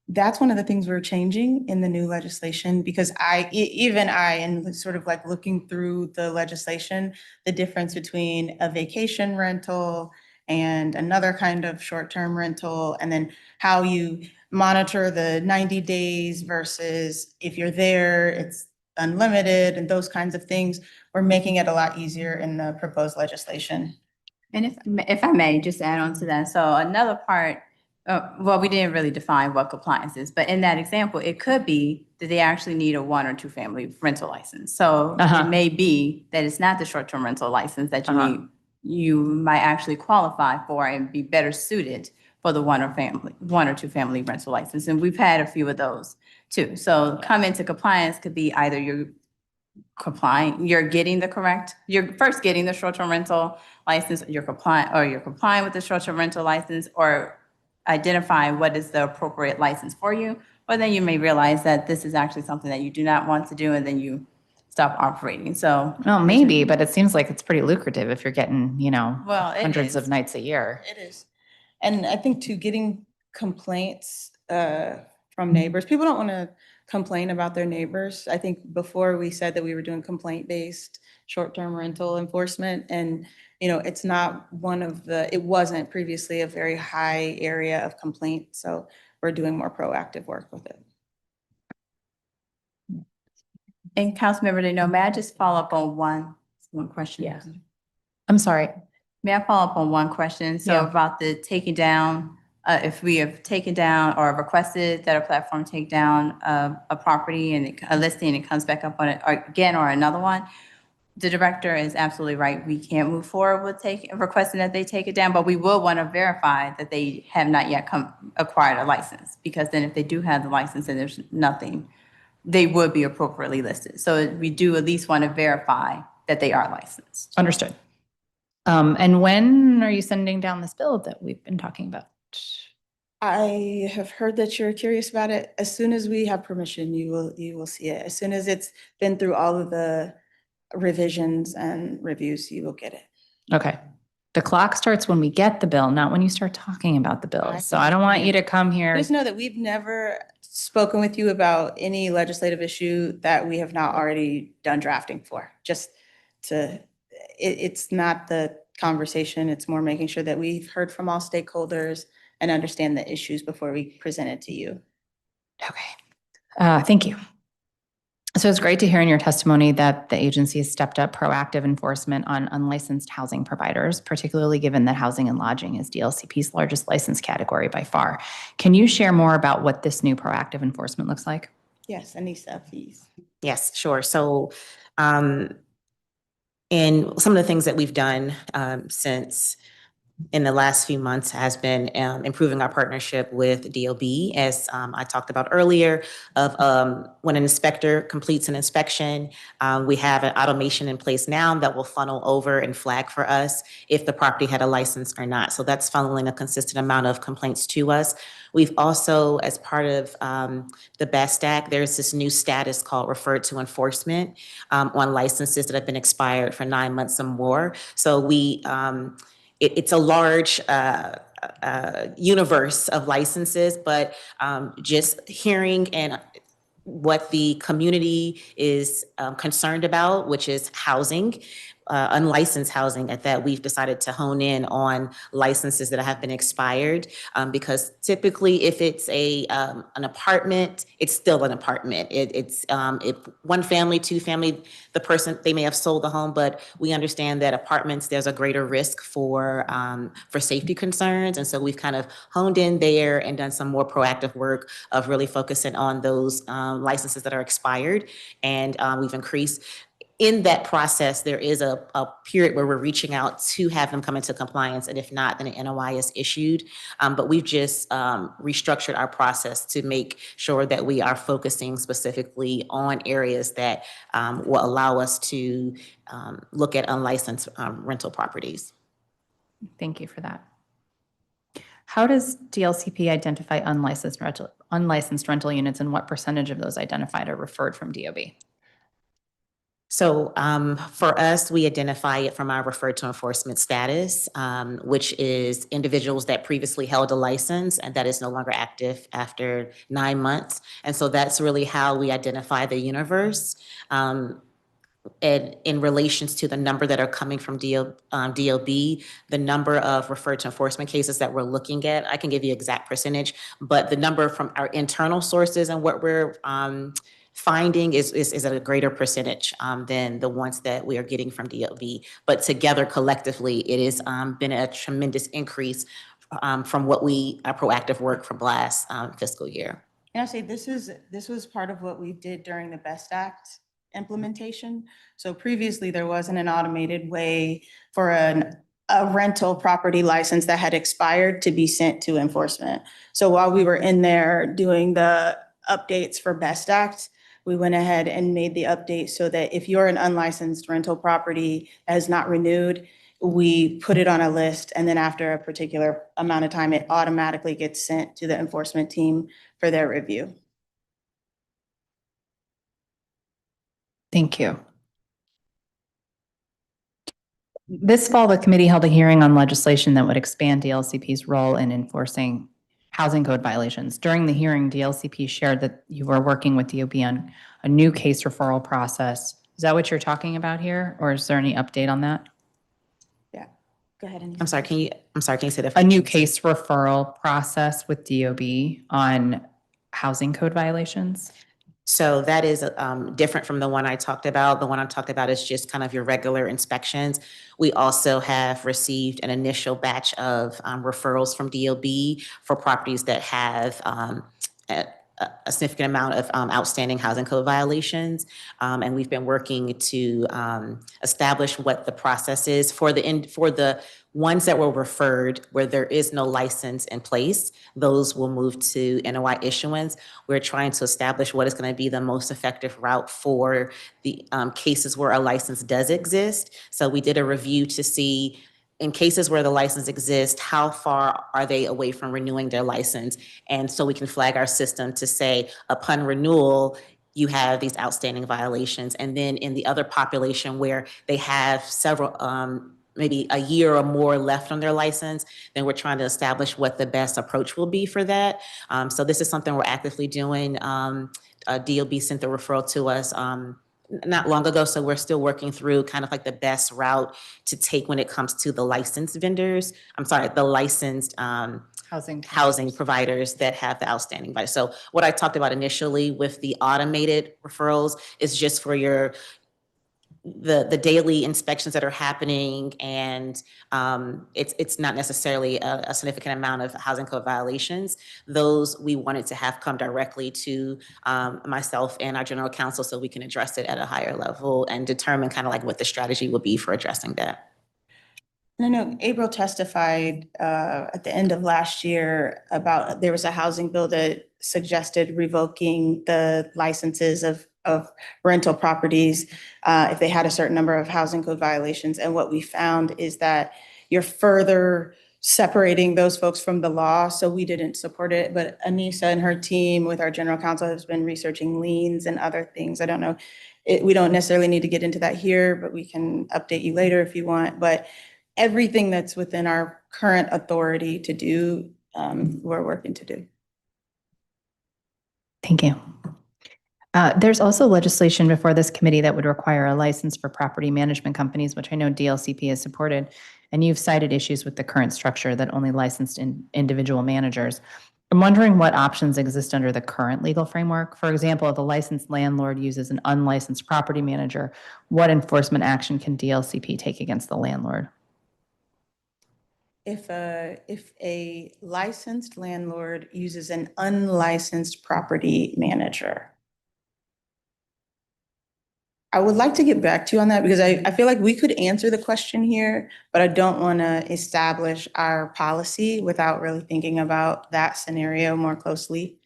That's one of the things we're changing in the new legislation because even I, and sort of like looking through the legislation, the difference between a vacation rental and another kind of short-term rental, and then how you monitor the 90 days versus if you're there, it's unlimited and those kinds of things. We're making it a lot easier in the proposed legislation. And if I may just add on to that. So another part, well, we didn't really define what compliance is, but in that example, it could be that they actually need a 1 or 2 family rental license. So it may be that it's not the short-term rental license that you need. You might actually qualify for and be better suited for the 1 or 2 family rental license. And we've had a few of those too. So come into compliance could be either you're complying, you're first getting the short-term rental license, you're complying with the short-term rental license, or identify what is the appropriate license for you. Or then you may realize that this is actually something that you do not want to do, and then you stop operating. So, well, maybe, but it seems like it's pretty lucrative if you're getting, you know, hundreds of is. nights a year. It is. And I think too, getting complaints from neighbors, people don't want to complain about their neighbors. I think before we said that we were doing complaint-based short-term rental enforcement, and you know, it's not it wasn't previously a very high area of complaint. So we're doing more proactive work with it. And Councilmember Deno, may I just follow up on one question? Yeah. I'm sorry. May I follow up on one question? So about the taking down, if we have taken down or requested that a platform take down a property and a listing and it comes back up on it again or another one, the director is absolutely right. We can't move forward with requesting that they take it down, but we will want to verify that they have not yet acquired a license, because then if they do have the license and there's nothing, they would be appropriately listed. So we do at least want to verify that they are licensed. Understood. And when are you sending down this bill that we've been talking about? I have heard that you're curious about it. As soon as we have permission, you will see it. As soon as it's been through all of the revisions and reviews, you will get it. Okay. The clock starts when we get the bill, not when you start talking about the bill. So I don't want you to come here. Just know that we've never spoken with you about any legislative issue that we have not already done drafting for. It's not the conversation. It's more making sure that we've heard from all stakeholders and understand the issues before we present it to you. Okay. Thank you. So it's great to hear in your testimony that the agency has stepped up proactive enforcement on unlicensed housing providers, particularly given that housing and lodging is DLCP's largest license category by far. Can you share more about what this new proactive enforcement looks like? Yes, Anissa, please. Yes, sure. So, and some of the things that we've done since in the last few months has been improving our partnership with DOB, as I talked about earlier, of when an inspector completes an inspection, we have an automation in place now that will funnel over and flag for us if the property had a license or not. So that's funneling a consistent amount of complaints to us. We've also, as part of the BEST Act, there's this new status called referred to enforcement on licenses that have been expired for 9 months or more. So it's a large universe of licenses, but just hearing and what the community is concerned about, which is housing, unlicensed housing, at that we've decided to hone in on licenses that have been expired, because typically if it's an apartment, it's still an apartment. It's if one family, two family, the person, they may have sold the home, but we understand that apartments, there's a greater risk for safety concerns. And so we've kind of honed in there and done some more proactive work of really focusing on those licenses that are expired. And we've increased. In that process, there is a period where we're reaching out to have them come into compliance, and if not, then an NOI is issued. But we've just restructured our process to make sure that we are focusing specifically on areas that will allow us to look at unlicensed rental properties. Thank you for that. How does DLCP identify unlicensed rental units, and what percentage of those identified are referred from DOB? So for us, we identify it from our referred to enforcement status, which is individuals that previously held a license and that is no longer active after 9 months. And so that's really how we identify the universe. And in relations to the number that are coming from DOB, the number of referred to enforcement cases that we're looking at, I can give you exact percentage, but the number from our internal sources and what we're finding is at a greater percentage than the ones that we are getting from DOB. But together, collectively, it has been a tremendous increase from what our proactive work from last fiscal year. And I'll say this was part of what we did during the BEST Act implementation. So previously, there wasn't an automated way for a rental property license that had expired to be sent to enforcement. So while we were in there doing the updates for BEST Act, we went ahead and made the update so that if you're an unlicensed rental property that is not renewed, we put it on a list, and then after a particular amount of time, it automatically gets sent to the enforcement team for their review. Thank you. This fall, the committee held a hearing on legislation that would expand DLCP's role in enforcing housing code violations. During the hearing, DLCP shared that you were working with DOB on a new case referral process. Is that what you're talking about here, or is there any update on that? Yeah, go ahead. I'm sorry, can you say that? A new case referral process with DOB on housing code violations? So that is different from the one I talked about. The one I talked about is just kind of your regular inspections. We also have received an initial batch of referrals from DOB for properties that have a significant amount of outstanding housing code violations. And we've been working to establish what the process is for the ones that were referred where there is no license in place. Those will move to NOI issuance. We're trying to establish what is going to be the most effective route for the cases where a license does exist. So we did a review to see, in cases where the license exists, how far are they away from renewing their license? And so we can flag our system to say, upon renewal, you have these outstanding violations. And then in the other population where they have several, maybe a year or more left on their license, then we're trying to establish what the best approach will be for that. So this is something we're actively doing. DOB sent the referral to us not long ago, so we're still working through kind of like the best route to take when it comes to the licensed vendors. I'm sorry, the licensed housing providers that have the outstanding violation. So what I talked about initially with the automated referrals is just for the daily inspections that are happening, and it's not necessarily a significant amount of housing code violations. Those we wanted to have come directly to myself and our general counsel so we can address it at a higher level and determine kind of like what the strategy would be for addressing that. And I know April testified at the end of last year about there was a housing bill that suggested revoking the licenses of rental properties if they had a certain number of housing code violations. And what we found is that you're further separating those folks from the law. So we didn't support it, but Anissa and her team with our general counsel has been researching liens and other things. I don't know, we don't necessarily need to get into that here, but we can update you later if you want. But everything that's within our current authority to do, we're working to do. Thank you. There's also legislation before this committee that would require a license for property management companies, which I know DLCP has supported, and you've cited issues with the current structure that only licensed individual managers. I'm wondering what options exist under the current legal framework. For example, if a licensed landlord uses an unlicensed property manager, what enforcement action can DLCP take against the landlord? If a licensed landlord uses an unlicensed property manager, I would like to get back to you on that because I feel like we could answer the question here, but I don't want to establish our policy without really thinking about that scenario more closely,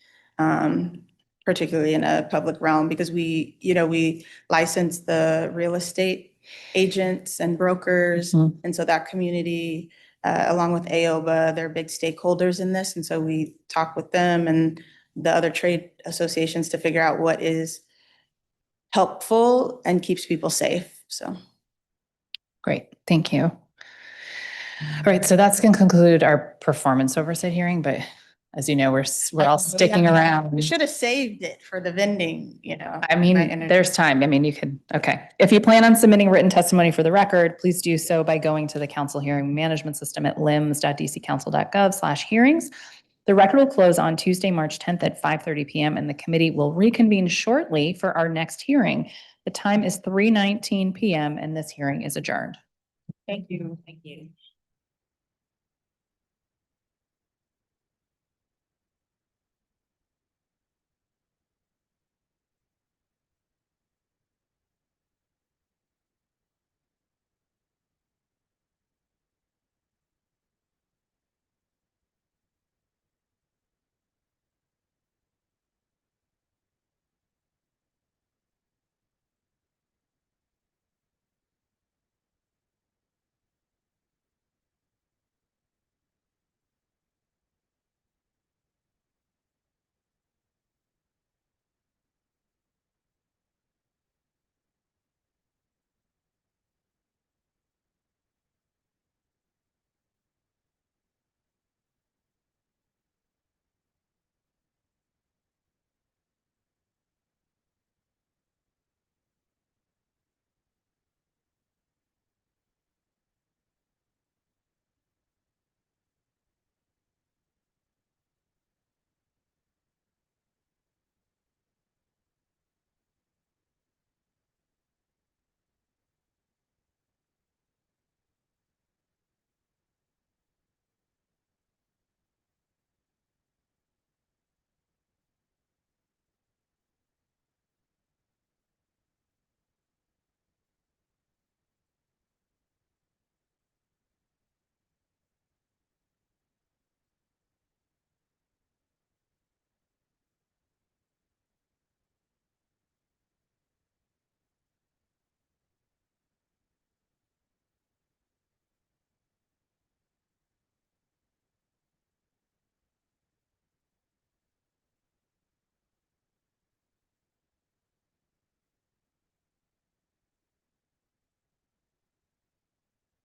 particularly in a public realm, because we license the real estate agents and brokers. And so that community, along with AOBA, they're big stakeholders in this. And so we talk with them and the other trade associations to figure out what is helpful and keeps people safe. So great, thank you. All right, so that's going to conclude our performance oversight hearing, but as you know, we're all sticking around. We should have saved it for the vending, I mean, there's time. I mean, you could, okay. If you plan on submitting written testimony for the record, please do so by going to the council hearing management system at lims.dccouncil.gov/hearings. The record will close on Tuesday, March 10th at 5:30 p.m. and the committee will reconvene shortly for our next hearing. The time is 3:19 p.m. and this hearing is adjourned. Thank you. Thank you.